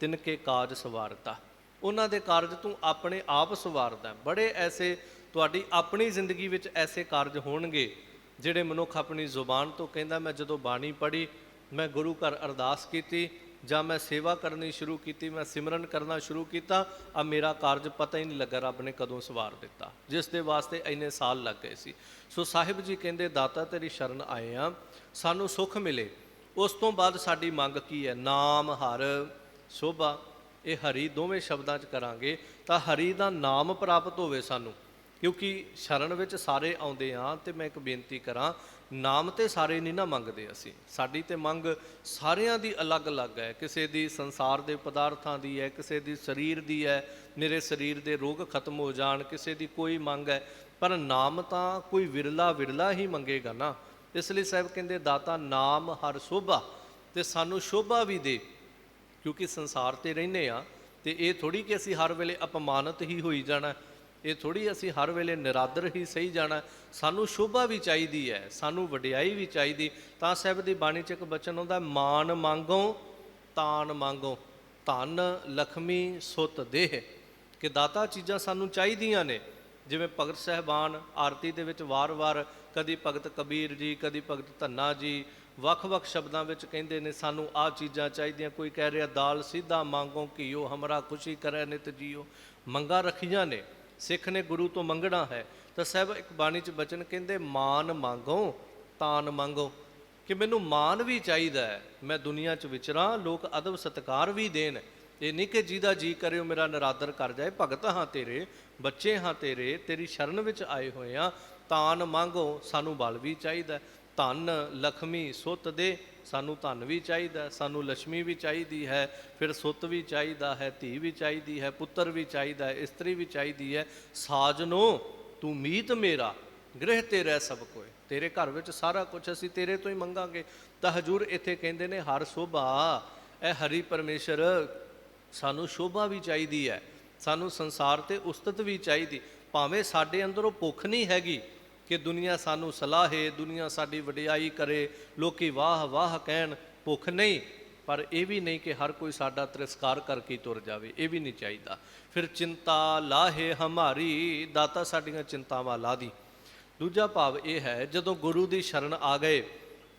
ਤਿਨਕੇ ਕਾਜ ਸਵਾਰਤਾ, ਉਹਨਾਂ ਦੇ ਕਾਰਜ ਤੂੰ ਆਪਣੇ ਆਪ ਸਵਾਰਦਾ। ਬੜੇ ਐਸੇ ਤੁਹਾਡੀ ਆਪਣੀ ਜ਼ਿੰਦਗੀ ਵਿੱਚ ਐਸੇ ਕਾਰਜ ਹੋਣਗੇ ਜਿਹੜੇ ਮਨੁੱਖ ਆਪਣੀ ਜ਼ੁਬਾਨ ਤੋਂ ਕਹਿੰਦਾ, ਮੈਂ ਜਦੋਂ ਬਾਣੀ ਪੜ੍ਹੀ, ਮੈਂ ਗੁਰੂ ਘਰ ਅਰਦਾਸ ਕੀਤੀ, ਜਾਂ ਮੈਂ ਸੇਵਾ ਕਰਨੀ ਸ਼ੁਰੂ ਕੀਤੀ, ਮੈਂ ਸਿਮਰਨ ਕਰਨਾ ਸ਼ੁਰੂ ਕੀਤਾ, ਆ ਮੇਰਾ ਕਾਰਜ ਪਤਾ ਹੀ ਨਹੀਂ ਲੱਗਾ ਰੱਬ ਨੇ ਕਦੋਂ ਸਵਾਰ ਦਿੱਤਾ, ਜਿਸ ਦੇ ਵਾਸਤੇ ਇੰਨੇ ਸਾਲ ਲੱਗ ਗਏ ਸੀ। ਸੋ ਸਾਹਿਬ ਜੀ ਕਹਿੰਦੇ ਦਾਤਾ ਤੇਰੀ ਸ਼ਰਨ ਆਏ ਆ, ਸਾਨੂੰ ਸੁੱਖ ਮਿਲੇ। ਉਸ ਤੋਂ ਬਾਅਦ ਸਾਡੀ ਮੰਗ ਕੀ ਹੈ? ਨਾਮ ਹਰ ਸੋਭਾ। ਇਹ ਹਰੀ ਦੋਵੇਂ ਸ਼ਬਦਾਂ 'ਚ ਕਰਾਂਗੇ ਤਾਂ ਹਰੀ ਦਾ ਨਾਮ ਪ੍ਰਾਪਤ ਹੋਵੇ ਸਾਨੂੰ, ਕਿਉਂਕਿ ਸ਼ਰਨ ਵਿੱਚ ਸਾਰੇ ਆਉਂਦੇ ਆ। ਤੇ ਮੈਂ ਇੱਕ ਬੇਨਤੀ ਕਰਾਂ, ਨਾਮ ਤੇ ਸਾਰੇ ਨਹੀਂ ਨਾ ਮੰਗਦੇ ਅਸੀਂ, ਸਾਡੀ ਤੇ ਮੰਗ ਸਾਰਿਆਂ ਦੀ ਅਲੱਗ-ਅਲੱਗ ਹੈ। ਕਿਸੇ ਦੀ ਸੰਸਾਰ ਦੇ ਪਦਾਰਥਾਂ ਦੀ ਹੈ, ਕਿਸੇ ਦੀ ਸਰੀਰ ਦੀ ਹੈ, ਮੇਰੇ ਸਰੀਰ ਦੇ ਰੋਗ ਖਤਮ ਹੋ ਜਾਣ, ਕਿਸੇ ਦੀ ਕੋਈ ਮੰਗ ਹੈ, ਪਰ ਨਾਮ ਤਾਂ ਕੋਈ ਵਿਰਲਾ ਹੀ ਮੰਗੇਗਾ ਨਾ। ਇਸ ਲਈ ਸਾਹਿਬ ਕਹਿੰਦੇ ਦਾਤਾ ਨਾਮ ਹਰ ਸ਼ੋਭਾ, ਤੇ ਸਾਨੂੰ ਸ਼ੋਭਾ ਵੀ ਦੇ, ਕਿਉਂਕਿ ਸੰਸਾਰ ਤੇ ਰਹਿੰਦੇ ਆ ਤੇ ਇਹ ਥੋੜ੍ਹੀ ਕਿ ਅਸੀਂ ਹਰ ਵੇਲੇ ਅਪਮਾਨਿਤ ਹੀ ਹੋਈ ਜਾਣਾ, ਇਹ ਥੋੜ੍ਹੀ ਅਸੀਂ ਹਰ ਵੇਲੇ ਨਿਰਾਦਰ ਹੀ ਸਹੀ ਜਾਣਾ। ਸਾਨੂੰ ਸ਼ੋਭਾ ਵੀ ਚਾਹੀਦੀ ਹੈ, ਸਾਨੂੰ ਵਡਿਆਈ ਵੀ ਚਾਹੀਦੀ। ਤਾਂ ਸਾਹਿਬ ਦੀ ਬਾਣੀ 'ਚ ਇੱਕ ਬਚਨ ਆਉਂਦਾ, ਮਾਨ ਮੰਗੋ ਤਾਨ ਮੰਗੋ, ਧਨ ਲਖਮੀ ਸੁੱਤ ਦੇਹ, ਕਿ ਦਾਤਾ ਚੀਜ਼ਾਂ ਸਾਨੂੰ ਚਾਹੀਦੀਆਂ ਨੇ। ਜਿਵੇਂ ਭਗਤ ਸਾਹਿਬਾਨ ਆਰਤੀ ਦੇ ਵਿੱਚ ਵਾਰ-ਵਾਰ ਕਦੀ ਭਗਤ ਕਬੀਰ ਜੀ, ਕਦੀ ਭਗਤ ਧੰਨਾ ਜੀ ਵੱਖ-ਵੱਖ ਸ਼ਬਦਾਂ ਵਿੱਚ ਕਹਿੰਦੇ ਨੇ ਸਾਨੂੰ ਆਹ ਚੀਜ਼ਾਂ ਚਾਹੀਦੀਆਂ। ਕੋਈ ਕਹਿ ਰਿਹਾ ਦਾਲ ਸਿੱਧਾ ਮੰਗੋ ਘੀਓ, ਹਮਰਾ ਖੁਸ਼ੀ ਕਰੇ ਨਿਤ ਜੀਓ। ਮੰਗਾਂ ਰੱਖੀਆਂ ਨੇ, ਸਿੱਖ ਨੇ ਗੁਰੂ ਤੋਂ ਮੰਗਣਾ ਹੈ। ਤਾਂ ਸਾਹਿਬ ਇੱਕ ਬਾਣੀ 'ਚ ਬਚਨ ਕਹਿੰਦੇ ਮਾਨ ਮੰਗੋ ਤਾਨ ਮੰਗੋ, ਕਿ ਮੈਨੂੰ ਮਾਨ ਵੀ ਚਾਹੀਦਾ ਹੈ, ਮੈਂ ਦੁਨੀਆ 'ਚ ਵਿਚਰਾਂ, ਲੋਕ ਅਦਬ ਸਤਿਕਾਰ ਵੀ ਦੇਣ। ਇਹ ਨਹੀਂ ਕਿ ਜਿਹਦਾ ਜੀ ਕਰੇ ਉਹ ਮੇਰਾ ਨਿਰਾਦਰ ਕਰ ਜਾਏ। ਭਗਤ ਹਾਂ ਤੇਰੇ, ਬੱਚੇ ਹਾਂ ਤੇਰੇ, ਤੇਰੀ ਸ਼ਰਨ ਵਿੱਚ ਆਏ ਹੋਏ ਹਾਂ। ਤਾਨ ਮੰਗੋ, ਸਾਨੂੰ ਬਲ ਵੀ ਚਾਹੀਦਾ। ਧਨ ਲਖਮੀ ਸੁੱਤ ਦੇ, ਸਾਨੂੰ ਧਨ ਵੀ ਚਾਹੀਦਾ, ਸਾਨੂੰ ਲక్ష్ਮੀ ਵੀ ਚਾਹੀਦੀ ਹੈ, ਫਿਰ ਸੁੱਤ ਵੀ ਚਾਹੀਦਾ ਹੈ, ਧੀ ਵੀ ਚਾਹੀਦੀ ਹੈ, ਪੁੱਤਰ ਵੀ ਚਾਹੀਦਾ ਹੈ, ਇਸਤਰੀ ਵੀ ਚਾਹੀਦੀ ਹੈ। ਸਾਜਨੋ ਤੂੰ ਮੀਤ ਮੇਰਾ, ਗ੍ਰਹਿ ਤੇ ਰਹਿ ਸਭ ਕੋਏ, ਤੇਰੇ ਘਰ ਵਿੱਚ ਸਾਰਾ ਕੁਝ ਅਸੀਂ ਤੇਰੇ ਤੋਂ ਹੀ ਮੰਗਾਂਗੇ। ਤਾਂ ਹਜ਼ੂਰ ਇੱਥੇ ਕਹਿੰਦੇ ਨੇ ਹਰ ਸ਼ੋਭਾ, ਇਹ ਹਰੀ ਪਰਮੇਸ਼ਰ ਸਾਨੂੰ ਸ਼ੋਭਾ ਵੀ ਚਾਹੀਦੀ ਹੈ, ਸਾਨੂੰ ਸੰਸਾਰ ਤੇ ਉਸਤਤ ਵੀ ਚਾਹੀਦੀ। ਭਾਵੇਂ ਸਾਡੇ ਅੰਦਰੋਂ ਭੁੱਖ ਨਹੀਂ ਹੈਗੀ ਕਿ ਦੁਨੀਆ ਸਾਨੂੰ ਸਲਾਹੇ, ਦੁਨੀਆ ਸਾਡੀ ਵਡਿਆਈ ਕਰੇ, ਲੋਕੀ ਵਾਹ ਵਾਹ ਕਹਿਣ, ਭੁੱਖ ਨਹੀਂ, ਪਰ ਇਹ ਵੀ ਨਹੀਂ ਕਿ ਹਰ ਕੋਈ ਸਾਡਾ ਤਿਰਸਕਾਰ ਕਰਕੇ ਤੁਰ ਜਾਵੇ, ਇਹ ਵੀ ਨਹੀਂ ਚਾਹੀਦਾ। ਫਿਰ ਚਿੰਤਾ ਲਾਹੇ ਹਮਾਰੀ, ਦਾਤਾ ਸਾਡੀਆਂ ਚਿੰਤਾਵਾਂ ਲਾ ਦੀ। ਦੂਜਾ ਭਾਵ ਇਹ ਹੈ, ਜਦੋਂ ਗੁਰੂ ਦੀ ਸ਼ਰਨ ਆ ਗਏ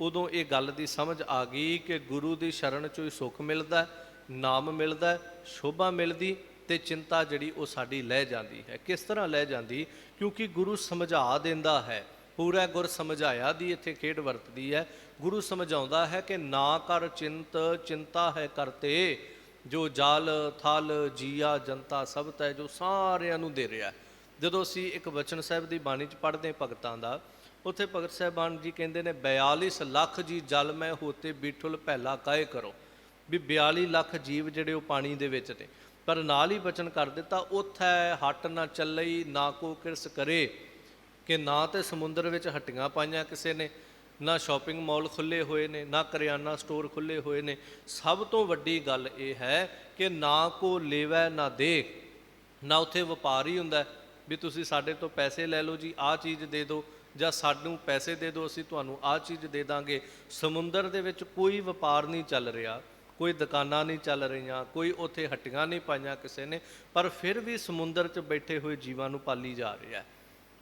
ਉਦੋਂ ਇਹ ਗੱਲ ਦੀ ਸਮਝ ਆ ਗਈ ਕਿ ਗੁਰੂ ਦੀ ਸ਼ਰਨ 'ਚੋਂ ਹੀ ਸੁੱਖ ਮਿਲਦਾ, ਨਾਮ ਮਿਲਦਾ, ਸ਼ੋਭਾ ਮਿਲਦੀ, ਤੇ ਚਿੰਤਾ ਜਿਹੜੀ ਉਹ ਸਾਡੀ ਲੈ ਜਾਂਦੀ ਹੈ। ਕਿਸ ਤਰ੍ਹਾਂ ਲੈ ਜਾਂਦੀ? ਕਿਉਂਕਿ ਗੁਰੂ ਸਮਝਾ ਦਿੰਦਾ ਹੈ। ਪੂਰਾ ਗੁਰ ਸਮਝਾਇਆ ਦੀ ਇੱਥੇ ਖੇਡ ਵਰਤਦੀ ਹੈ। ਗੁਰੂ ਸਮਝਾਉਂਦਾ ਹੈ ਕਿ ਨਾ ਕਰ ਚਿੰਤ, ਚਿੰਤਾ ਹੈ ਕਰਤੇ, ਜੋ ਜਲ ਥਲ ਜੀਆ ਜਨਤਾ ਸਭ ਤੈ, ਜੋ ਸਾਰਿਆਂ ਨੂੰ ਦੇ ਰਿਹਾ। ਜਦੋਂ ਅਸੀਂ ਇੱਕ ਬਚਨ ਸਾਹਿਬ ਦੀ ਬਾਣੀ 'ਚ ਪੜ੍ਹਦੇ ਭਗਤਾਂ ਦਾ, ਉੱਥੇ ਭਗਤ ਸਾਹਿਬਾਨ ਜੀ ਕਹਿੰਦੇ ਨੇ 42 ਲੱਖ ਜੀ ਜਲ ਮੈਂ ਹੋਤੇ ਬੀਠੁਲ ਪਹਿਲਾ ਕਾਏ ਕਰੋ, ਵੀ 42 ਲੱਖ ਜੀਵ ਜਿਹੜੇ ਉਹ ਪਾਣੀ ਦੇ ਵਿੱਚ ਨੇ। ਪਰ ਨਾਲ ਹੀ ਬਚਨ ਕਰ ਦਿੱਤਾ, ਉੱਥੇ ਹੱਟ ਨਾ ਚੱਲਈ ਨਾ ਕੋ ਕਿਰਸ ਕਰੇ, ਕਿ ਨਾ ਤੇ ਸਮੁੰਦਰ ਵਿੱਚ ਹੱਟੀਆਂ ਪਾਈਆਂ ਕਿਸੇ ਨੇ, ਨਾ ਸ਼ਾਪਿੰਗ ਮਾਲ ਖੁੱਲ੍ਹੇ ਹੋਏ ਨੇ, ਨਾ ਕਰਿਆਨਾ ਸਟੋਰ ਖੁੱਲ੍ਹੇ ਹੋਏ ਨੇ। ਸਭ ਤੋਂ ਵੱਡੀ ਗੱਲ ਇਹ ਹੈ ਕਿ ਨਾ ਕੋ ਲੇਵੈ ਨਾ ਦੇ, ਨਾ ਉੱਥੇ ਵਪਾਰ ਹੀ ਹੁੰਦਾ ਵੀ ਤੁਸੀਂ ਸਾਡੇ ਤੋਂ ਪੈਸੇ ਲੈ ਲਓ ਜੀ, ਆਹ ਚੀਜ਼ ਦੇ ਦਿਓ, ਜਾਂ ਸਾਨੂੰ ਪੈਸੇ ਦੇ ਦਿਓ ਅਸੀਂ ਤੁਹਾਨੂੰ ਆਹ ਚੀਜ਼ ਦੇ ਦਾਂਗੇ। ਸਮੁੰਦਰ ਦੇ ਵਿੱਚ ਕੋਈ ਵਪਾਰ ਨਹੀਂ ਚੱਲ ਰਿਹਾ, ਕੋਈ ਦੁਕਾਨਾਂ ਨਹੀਂ ਚੱਲ ਰਹੀਆਂ, ਕੋਈ ਉੱਥੇ ਹੱਟੀਆਂ ਨਹੀਂ ਪਾਈਆਂ ਕਿਸੇ ਨੇ, ਪਰ ਫਿਰ ਵੀ ਸਮੁੰਦਰ 'ਚ ਬੈਠੇ ਹੋਏ ਜੀਵਾਂ ਨੂੰ ਪਾਲੀ ਜਾ ਰਿਹਾ।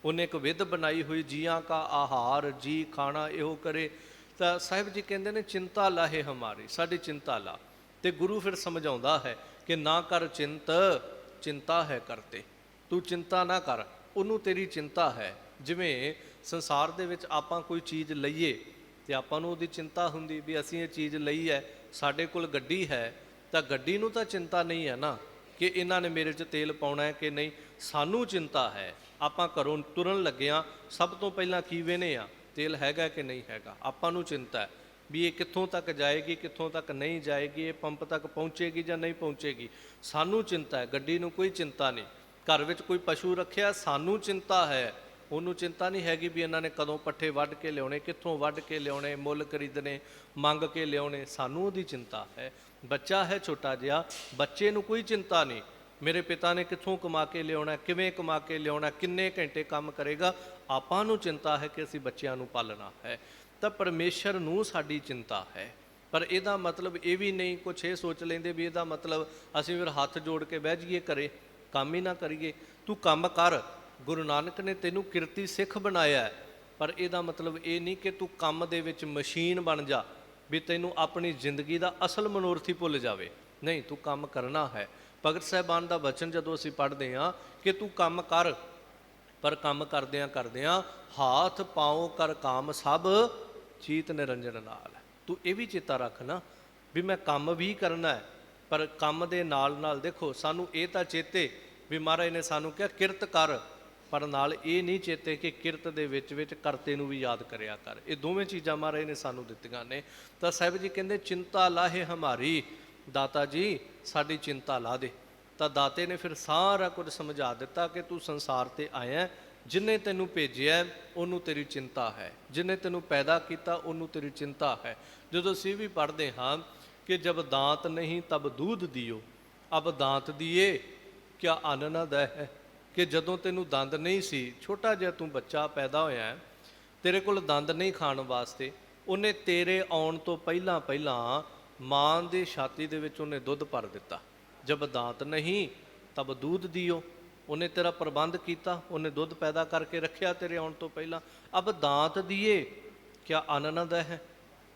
ਉਹਨੇ ਇੱਕ ਵਿਧ ਬਣਾਈ ਹੋਈ, ਜੀਆਂ ਕਾ ਆਹਾਰ ਜੀ ਖਾਣਾ ਇਹੋ ਕਰੇ। ਤਾਂ ਸਾਹਿਬ ਜੀ ਕਹਿੰਦੇ ਨੇ ਚਿੰਤਾ ਲਾਹੇ ਹਮਾਰੀ, ਸਾਡੀ ਚਿੰਤਾ ਲਾ। ਤੇ ਗੁਰੂ ਫਿਰ ਸਮਝਾਉਂਦਾ ਹੈ ਕਿ ਨਾ ਕਰ ਚਿੰਤ, ਚਿੰਤਾ ਹੈ ਕਰਤੇ, ਤੂੰ ਚਿੰਤਾ ਨਾ ਕਰ, ਉਹਨੂੰ ਤੇਰੀ ਚਿੰਤਾ ਹੈ। ਜਿਵੇਂ ਸੰਸਾਰ ਦੇ ਵਿੱਚ ਆਪਾਂ ਕੋਈ ਚੀਜ਼ ਲਈਏ ਤੇ ਆਪਾਂ ਨੂੰ ਉਹਦੀ ਚਿੰਤਾ ਹੁੰਦੀ ਵੀ ਅਸੀਂ ਇਹ ਚੀਜ਼ ਲਈ ਹੈ। ਸਾਡੇ ਕੋਲ ਗੱਡੀ ਹੈ ਤਾਂ ਗੱਡੀ ਨੂੰ ਤਾਂ ਚਿੰਤਾ ਨਹੀਂ ਹੈ ਨਾ ਕਿ ਇਹਨਾਂ ਨੇ ਮੇਰੇ 'ਚ ਤੇਲ ਪਾਉਣਾ ਹੈ ਕਿ ਨਹੀਂ, ਸਾਨੂੰ ਚਿੰਤਾ ਹੈ। ਆਪਾਂ ਘਰੋਂ ਤੁਰਨ ਲੱਗਿਆਂ ਸਭ ਤੋਂ ਪਹਿਲਾਂ ਕੀ ਵੇਖਦੇ ਆ, ਤੇਲ ਹੈਗਾ ਕਿ ਨਹੀਂ ਹੈਗਾ। ਆਪਾਂ ਨੂੰ ਚਿੰਤਾ ਹੈ ਵੀ ਇਹ ਕਿੱਥੋਂ ਤੱਕ ਜਾਏਗੀ, ਕਿੱਥੋਂ ਤੱਕ ਨਹੀਂ ਜਾਏਗੀ, ਇਹ ਪੰਪ ਤੱਕ ਪਹੁੰਚੇਗੀ ਜਾਂ ਨਹੀਂ ਪਹੁੰਚੇਗੀ। ਸਾਨੂੰ ਚਿੰਤਾ ਹੈ, ਗੱਡੀ ਨੂੰ ਕੋਈ ਚਿੰਤਾ ਨਹੀਂ। ਘਰ ਵਿੱਚ ਕੋਈ ਪਸ਼ੂ ਰੱਖਿਆ, ਸਾਨੂੰ ਚਿੰਤਾ ਹੈ, ਉਹਨੂੰ ਚਿੰਤਾ ਨਹੀਂ ਹੈਗੀ ਵੀ ਇਹਨਾਂ ਨੇ ਕਦੋਂ ਪੱਠੇ ਵੱਢ ਕੇ ਲਿਆਉਣੇ, ਕਿੱਥੋਂ ਵੱਢ ਕੇ ਲਿਆਉਣੇ, ਮੁੱਲ ਖਰੀਦਣੇ, ਮੰਗ ਕੇ ਲਿਆਉਣੇ, ਸਾਨੂੰ ਉਹਦੀ ਚਿੰਤਾ ਹੈ। ਬੱਚਾ ਹੈ ਛੋਟਾ ਜਿਹਾ, ਬੱਚੇ ਨੂੰ ਕੋਈ ਚਿੰਤਾ ਨਹੀਂ ਮੇਰੇ ਪਿਤਾ ਨੇ ਕਿੱਥੋਂ ਕਮਾ ਕੇ ਲਿਆਉਣਾ, ਕਿਵੇਂ ਕਮਾ ਕੇ ਲਿਆਉਣਾ, ਕਿੰਨੇ ਘੰਟੇ ਕੰਮ ਕਰੇਗਾ। ਆਪਾਂ ਨੂੰ ਚਿੰਤਾ ਹੈ ਕਿ ਅਸੀਂ ਬੱਚਿਆਂ ਨੂੰ ਪਾਲਣਾ ਹੈ। ਤਾਂ ਪਰਮੇਸ਼ਰ ਨੂੰ ਸਾਡੀ ਚਿੰਤਾ ਹੈ। ਪਰ ਇਹਦਾ ਮਤਲਬ ਇਹ ਵੀ ਨਹੀਂ, ਕੁਛ ਇਹ ਸੋਚ ਲੈਂਦੇ ਵੀ ਇਹਦਾ ਮਤਲਬ ਅਸੀਂ ਫਿਰ ਹੱਥ ਜੋੜ ਕੇ ਬਹਿ ਜਾਈਏ ਘਰੇ, ਕੰਮ ਹੀ ਨਾ ਕਰੀਏ। ਤੂੰ ਕੰਮ ਕਰ, ਗੁਰੂ ਨਾਨਕ ਨੇ ਤੈਨੂੰ ਕਿਰਤੀ ਸਿੱਖ ਬਣਾਇਆ, ਪਰ ਇਹਦਾ ਮਤਲਬ ਇਹ ਨਹੀਂ ਕਿ ਤੂੰ ਕੰਮ ਦੇ ਵਿੱਚ ਮਸ਼ੀਨ ਬਣ ਜਾ, ਵੀ ਤੈਨੂੰ ਆਪਣੀ ਜ਼ਿੰਦਗੀ ਦਾ ਅਸਲ ਮਨੋਰਥ ਹੀ ਭੁੱਲ ਜਾਵੇ। ਨਹੀਂ, ਤੂੰ ਕੰਮ ਕਰਨਾ ਹੈ। ਭਗਤ ਸਾਹਿਬਾਨ ਦਾ ਬਚਨ ਜਦੋਂ ਅਸੀਂ ਪੜ੍ਹਦੇ ਹਾਂ ਕਿ ਤੂੰ ਕੰਮ ਕਰ, ਪਰ ਕੰਮ ਕਰਦਿਆਂ ਕਰਦਿਆਂ ਹਾਥ ਪਾਉ ਕਰ ਕਾਮ ਸਭ ਚੀਤ ਨਿਰੰਜਨ ਨਾਲ। ਤੂੰ ਇਹ ਵੀ ਚੇਤਾ ਰੱਖ ਨਾ ਵੀ ਮੈਂ ਕੰਮ ਵੀ ਕਰਨਾ ਹੈ, ਪਰ ਕੰਮ ਦੇ ਨਾਲ ਨਾਲ ਦੇਖੋ ਸਾਨੂੰ ਇਹ ਤਾਂ ਚੇਤੇ ਵੀ ਮਹਾਰਾਜ ਨੇ ਸਾਨੂੰ ਕਿਹਾ ਕਿਰਤ ਕਰ, ਪਰ ਨਾਲ ਇਹ ਨਹੀਂ ਚੇਤੇ ਕਿ ਕਿਰਤ ਦੇ ਵਿੱਚ ਕਰਤੇ ਨੂੰ ਵੀ ਯਾਦ ਕਰਿਆ ਕਰ। ਇਹ ਦੋਵੇਂ ਚੀਜ਼ਾਂ ਮਹਾਰਾਜ ਨੇ ਸਾਨੂੰ ਦਿੱਤੀਆਂ ਨੇ। ਤਾਂ ਸਾਹਿਬ ਜੀ ਕਹਿੰਦੇ ਚਿੰਤਾ ਲਾਹੇ ਹਮਾਰੀ, ਦਾਤਾ ਜੀ ਸਾਡੀ ਚਿੰਤਾ ਲਾ ਦੇ। ਤਾਂ ਦਾਤੇ ਨੇ ਫਿਰ ਸਾਰਾ ਕੁਝ ਸਮਝਾ ਦਿੱਤਾ ਕਿ ਤੂੰ ਸੰਸਾਰ 'ਤੇ ਆਇਆ, ਜਿਹਨੇ ਤੈਨੂੰ ਭੇਜਿਆ ਉਹਨੂੰ ਤੇਰੀ ਚਿੰਤਾ ਹੈ, ਜਿਹਨੇ ਤੈਨੂੰ ਪੈਦਾ ਕੀਤਾ ਉਹਨੂੰ ਤੇਰੀ ਚਿੰਤਾ ਹੈ। ਜਦੋਂ ਅਸੀਂ ਵੀ ਪੜ੍ਹਦੇ ਹਾਂ ਕਿ ਜਬ ਦਾਂਤ ਨਹੀਂ ਤਬ ਦੂਧ ਦਿਓ, ਅਬ ਦਾਂਤ ਦੀਏ ਕਿਆ ਅੰਨ ਨਾ ਦੈ ਹੈ, ਕਿ ਜਦੋਂ ਤੈਨੂੰ ਦੰਦ ਨਹੀਂ ਸੀ, ਛੋਟਾ ਜਿਹਾ ਤੂੰ ਬੱਚਾ ਪੈਦਾ ਹੋਇਆ, ਤੇਰੇ ਕੋਲ ਦੰਦ ਨਹੀਂ ਖਾਣ ਵਾਸਤੇ, ਉਹਨੇ ਤੇਰੇ ਆਉਣ ਤੋਂ ਪਹਿਲਾਂ ਪਹਿਲਾਂ ਮਾਂ ਦੀ ਛਾਤੀ ਦੇ ਵਿੱਚ ਉਹਨੇ ਦੁੱਧ ਭਰ ਦਿੱਤਾ। ਜਬ ਦਾਂਤ ਨਹੀਂ ਤਬ ਦੂਧ ਦਿਓ, ਉਹਨੇ ਤੇਰਾ ਪ੍ਰਬੰਧ ਕੀਤਾ, ਉਹਨੇ ਦੁੱਧ ਪੈਦਾ ਕਰਕੇ ਰੱਖਿਆ ਤੇਰੇ ਆਉਣ ਤੋਂ ਪਹਿਲਾਂ। ਅਬ ਦਾਂਤ ਦੀਏ ਕਿਆ ਅੰਨ ਨਾ ਦੈ ਹੈ,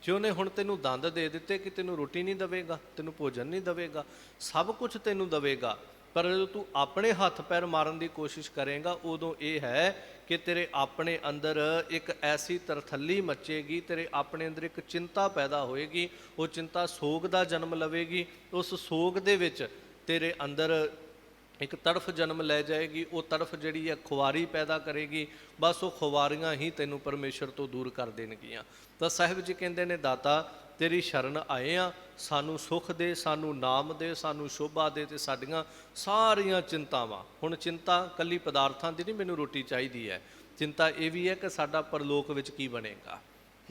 ਜੇ ਉਹਨੇ ਹੁਣ ਤੈਨੂੰ ਦੰਦ ਦੇ ਦਿੱਤੇ ਕਿ ਤੈਨੂੰ ਰੋਟੀ ਨਹੀਂ ਦੇਵੇਗਾ, ਤੈਨੂੰ ਭੋਜਨ ਨਹੀਂ ਦੇਵੇਗਾ, ਸਭ ਕੁਝ ਤੈਨੂੰ ਦੇਵੇਗਾ, ਪਰ ਜਦੋਂ ਤੂੰ ਆਪਣੇ ਹੱਥ ਪੈਰ ਮਾਰਨ ਦੀ ਕੋਸ਼ਿਸ਼ ਕਰੇਗਾ ਉਦੋਂ ਇਹ ਹੈ ਕਿ ਤੇਰੇ ਆਪਣੇ ਅੰਦਰ ਇੱਕ ਐਸੀ ਤਰਥੱਲੀ ਮੱਚੇਗੀ, ਤੇਰੇ ਆਪਣੇ ਅੰਦਰ ਇੱਕ ਚਿੰਤਾ ਪੈਦਾ ਹੋਏਗੀ। ਉਹ ਚਿੰਤਾ ਸੋਗ ਦਾ ਜਨਮ ਲਵੇਗੀ, ਉਸ ਸੋਗ ਦੇ ਵਿੱਚ ਤੇਰੇ ਅੰਦਰ ਇੱਕ ਤੜਫ ਜਨਮ ਲੈ ਜਾਏਗੀ। ਉਹ ਤੜਫ ਜਿਹੜੀ ਹੈ ਖੁਆਰੀ ਪੈਦਾ ਕਰੇਗੀ, ਬਸ ਉਹ ਖੁਆਰੀਆਂ ਹੀ ਤੈਨੂੰ ਪਰਮੇਸ਼ਰ ਤੋਂ ਦੂਰ ਕਰ ਦੇਣਗੀਆਂ। ਤਾਂ ਸਾਹਿਬ ਜੀ ਕਹਿੰਦੇ ਨੇ ਦਾਤਾ ਤੇਰੀ ਸ਼ਰਨ ਆਏ ਆ, ਸਾਨੂੰ ਸੁੱਖ ਦੇ, ਸਾਨੂੰ ਨਾਮ ਦੇ, ਸਾਨੂੰ ਸ਼ੋਭਾ ਦੇ, ਤੇ ਸਾਡੀਆਂ ਸਾਰੀਆਂ ਚਿੰਤਾਵਾਂ। ਹੁਣ ਚਿੰਤਾ ਇਕੱਲੀ ਪਦਾਰਥਾਂ ਦੀ ਨਹੀਂ, ਮੈਨੂੰ ਰੋਟੀ ਚਾਹੀਦੀ ਹੈ, ਚਿੰਤਾ ਇਹ ਵੀ ਹੈ ਕਿ ਸਾਡਾ ਪਰਲੋਕ ਵਿੱਚ ਕੀ ਬਣੇਗਾ।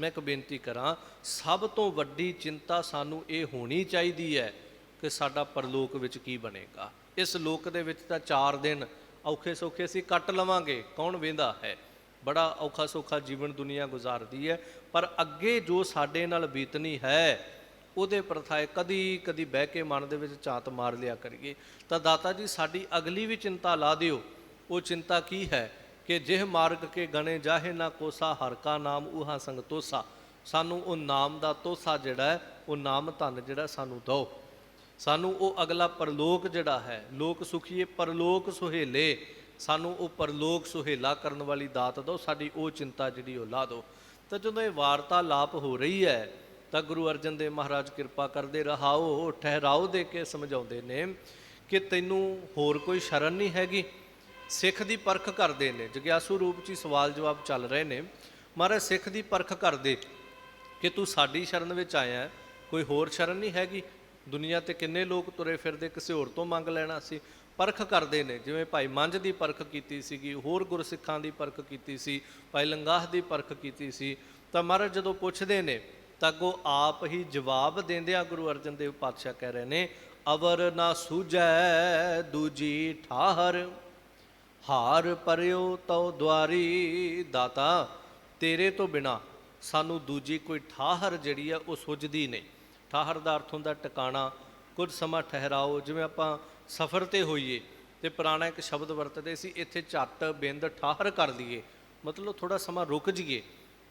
ਮੈਂ ਇੱਕ ਬੇਨਤੀ ਕਰਾਂ, ਸਭ ਤੋਂ ਵੱਡੀ ਚਿੰਤਾ ਸਾਨੂੰ ਇਹ ਹੋਣੀ ਚਾਹੀਦੀ ਹੈ ਕਿ ਸਾਡਾ ਪਰਲੋਕ ਵਿੱਚ ਕੀ ਬਣੇਗਾ। ਇਸ ਲੋਕ ਦੇ ਵਿੱਚ ਤਾਂ 4 ਦਿਨ ਔਖੇ ਸੌਖੇ ਅਸੀਂ ਕੱਟ ਲਵਾਂਗੇ, ਕੌਣ ਵੇਂਦਾ ਹੈ, ਬੜਾ ਔਖਾ ਸੌਖਾ ਜੀਵਨ ਦੁਨੀਆ ਗੁਜ਼ਾਰਦੀ ਹੈ, ਪਰ ਅੱਗੇ ਜੋ ਸਾਡੇ ਨਾਲ ਬੀਤਣੀ ਹੈ ਉਹਦੇ ਪ੍ਰਥਾਏ ਕਦੀ ਕਦੀ ਬਹਿ ਕੇ ਮਨ ਦੇ ਵਿੱਚ ਝਾਤ ਮਾਰ ਲਿਆ ਕਰੀਏ। ਤਾਂ ਦਾਤਾ ਜੀ ਸਾਡੀ ਅਗਲੀ ਵੀ ਚਿੰਤਾ ਲਾ ਦਿਓ। ਉਹ ਚਿੰਤਾ ਕੀ ਹੈ ਕਿ ਜਿਹ ਮਾਰਗ ਕੇ ਗਣੇ ਜਾਹੇ ਨਾ ਕੋਸਾ, ਹਰ ਕਾ ਨਾਮ ਉਹਾ ਸੰਗ ਤੋਸਾ। ਸਾਨੂੰ ਉਹ ਨਾਮ ਦਾ ਤੋਸਾ ਜਿਹੜਾ ਹੈ, ਉਹ ਨਾਮ ਧਨ ਜਿਹੜਾ ਸਾਨੂੰ ਦਿਓ। ਸਾਨੂੰ ਉਹ ਅਗਲਾ ਪਰਲੋਕ ਜਿਹੜਾ ਹੈ, ਲੋਕ ਸੁਖੀਏ ਪਰਲੋਕ ਸੁਹੇਲੇ, ਸਾਨੂੰ ਉਹ ਪਰਲੋਕ ਸੁਹੇਲਾ ਕਰਨ ਵਾਲੀ ਦਾਤ ਦਿਓ, ਸਾਡੀ ਉਹ ਚਿੰਤਾ ਜਿਹੜੀ ਉਹ ਲਾ ਦਿਓ। ਤਾਂ ਜਦੋਂ ਇਹ ਵਾਰਤਾਲਾਪ ਹੋ ਰਹੀ ਹੈ ਤਾਂ ਗੁਰੂ ਅਰਜਨ ਦੇਵ ਮਹਾਰਾਜ ਕਿਰਪਾ ਕਰਦੇ, ਰਹਾਓ ਠਹਿਰਾਓ ਦੇ ਕੇ ਸਮਝਾਉਂਦੇ ਨੇ ਕਿ ਤੈਨੂੰ ਹੋਰ ਕੋਈ ਸ਼ਰਨ ਨਹੀਂ ਹੈਗੀ। ਸਿੱਖ ਦੀ ਪਰਖ ਕਰਦੇ ਨੇ, ਜਗਿਆਸੂ ਰੂਪ 'ਚ ਹੀ ਸਵਾਲ ਜਵਾਬ ਚੱਲ ਰਹੇ ਨੇ। ਮਹਾਰਾਜ ਸਿੱਖ ਦੀ ਪਰਖ ਕਰਦੇ ਕਿ ਤੂੰ ਸਾਡੀ ਸ਼ਰਨ ਵਿੱਚ ਆਇਆ, ਕੋਈ ਹੋਰ ਸ਼ਰਨ ਨਹੀਂ ਹੈਗੀ। ਦੁਨੀਆ 'ਤੇ ਕਿੰਨੇ ਲੋਕ ਤੁਰੇ ਫਿਰਦੇ, ਕਿਸੇ ਹੋਰ ਤੋਂ ਮੰਗ ਲੈਣਾ ਸੀ। ਪਰਖ ਕਰਦੇ ਨੇ, ਜਿਵੇਂ ਭਾਈ ਮੰਝ ਦੀ ਪਰਖ ਕੀਤੀ ਸੀਗੀ, ਹੋਰ ਗੁਰਸਿੱਖਾਂ ਦੀ ਪਰਖ ਕੀਤੀ ਸੀ, ਭਾਈ ਲੰਗਾਹ ਦੀ ਪਰਖ ਕੀਤੀ ਸੀ। ਤਾਂ ਮਹਾਰਾਜ ਜਦੋਂ ਪੁੱਛਦੇ ਨੇ ਤਾਂ ਅੱਗੋਂ ਆਪ ਹੀ ਜਵਾਬ ਦਿੰਦਿਆਂ ਗੁਰੂ ਅਰਜਨ ਦੇਵ ਪਾਤਸ਼ਾਹ ਕਹਿ ਰਹੇ ਨੇ, ਅਵਰ ਨਾ ਸੂਝੈ ਦੂਜੀ ਠਾਹਰ, ਹਾਰ ਪਰਿਓ ਤਉ ਦੁਆਰੀ। ਦਾਤਾ ਤੇਰੇ ਤੋਂ ਬਿਨਾ ਸਾਨੂੰ ਦੂਜੀ ਕੋਈ ਠਾਹਰ ਜਿਹੜੀ ਹੈ ਉਹ ਸੁੱਝਦੀ ਨਹੀਂ। ਠਾਹਰ ਦਾ ਅਰਥ ਹੁੰਦਾ ਟਿਕਾਣਾ, ਕੁਝ ਸਮਾਂ ਠਹਿਰਾਓ। ਜਿਵੇਂ ਆਪਾਂ ਸਫ਼ਰ 'ਤੇ ਹੋਈਏ ਤੇ ਪੁਰਾਣਾ ਇੱਕ ਸ਼ਬਦ ਵਰਤਦੇ ਸੀ, ਇੱਥੇ ਝੱਟ ਬਿੰਦ ਠਾਹਰ ਕਰ ਲਈਏ, ਮਤਲਬ ਥੋੜ੍ਹਾ ਸਮਾਂ ਰੁਕ ਜਾਈਏ,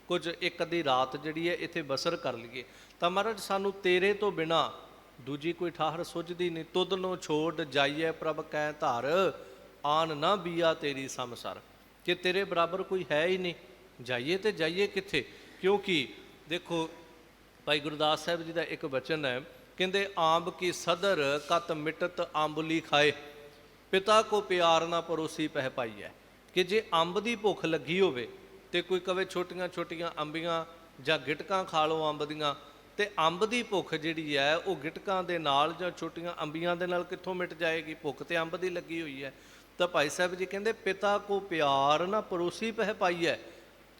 ਕੁਝ ਇੱਕ ਅੱਧੀ ਰਾਤ ਜਿਹੜੀ ਹੈ ਇੱਥੇ ਬਸਰ ਕਰ ਲਈਏ। ਤਾਂ ਮਹਾਰਾਜ ਸਾਨੂੰ ਤੇਰੇ ਤੋਂ ਬਿਨਾ ਦੂਜੀ ਕੋਈ ਠਾਹਰ ਸੁੱਝਦੀ ਨਹੀਂ। ਤੁਧ ਨੂੰ ਛੋੜ ਜਾਈਏ ਪ੍ਰਭ ਕੈ ਧਰ, ਆਨ ਨਾ ਬੀਆ ਤੇਰੀ ਸਮਸਰ। ਕਿ ਤੇਰੇ ਬਰਾਬਰ ਕੋਈ ਹੈ ਹੀ ਨਹੀਂ, ਜਾਈਏ ਤੇ ਜਾਈਏ ਕਿੱਥੇ? ਕਿਉਂਕਿ ਦੇਖੋ ਭਾਈ ਗੁਰਦਾਸ ਸਾਹਿਬ ਜੀ ਦਾ ਇੱਕ ਬਚਨ ਹੈ, ਕਹਿੰਦੇ ਆਂਬ ਕੀ ਸਦਰ ਕਤ ਮਿਟਤ ਆਂਬਲੀ ਖਾਏ, ਪਿਤਾ ਕੋ ਪਿਆਰ ਨਾ ਪਰੋਸੀ ਪਹਿ ਪਾਈ ਹੈ। ਕਿ ਜੇ ਅੰਬ ਦੀ ਭੁੱਖ ਲੱਗੀ ਹੋਵੇ ਤੇ ਕੋਈ ਕਵੇ ਛੋਟੀਆਂ ਛੋਟੀਆਂ ਅੰਬੀਆਂ ਜਾਂ ਗਿਟਕਾਂ ਖਾ ਲਓ ਅੰਬ ਦੀਆਂ, ਤੇ ਅੰਬ ਦੀ ਭੁੱਖ ਜਿਹੜੀ ਹੈ ਉਹ ਗਿਟਕਾਂ ਦੇ ਨਾਲ ਜਾਂ ਛੋਟੀਆਂ ਅੰਬੀਆਂ ਦੇ ਨਾਲ ਕਿੱਥੋਂ ਮਿਟ ਜਾਏਗੀ? ਭੁੱਖ ਤੇ ਅੰਬ ਦੀ ਲੱਗੀ ਹੋਈ ਹੈ। ਤਾਂ ਭਾਈ ਸਾਹਿਬ ਜੀ ਕਹਿੰਦੇ ਪਿਤਾ ਕੋ ਪਿਆਰ ਨਾ ਪਰੋਸੀ ਪਹਿ ਪਾਈ ਹੈ,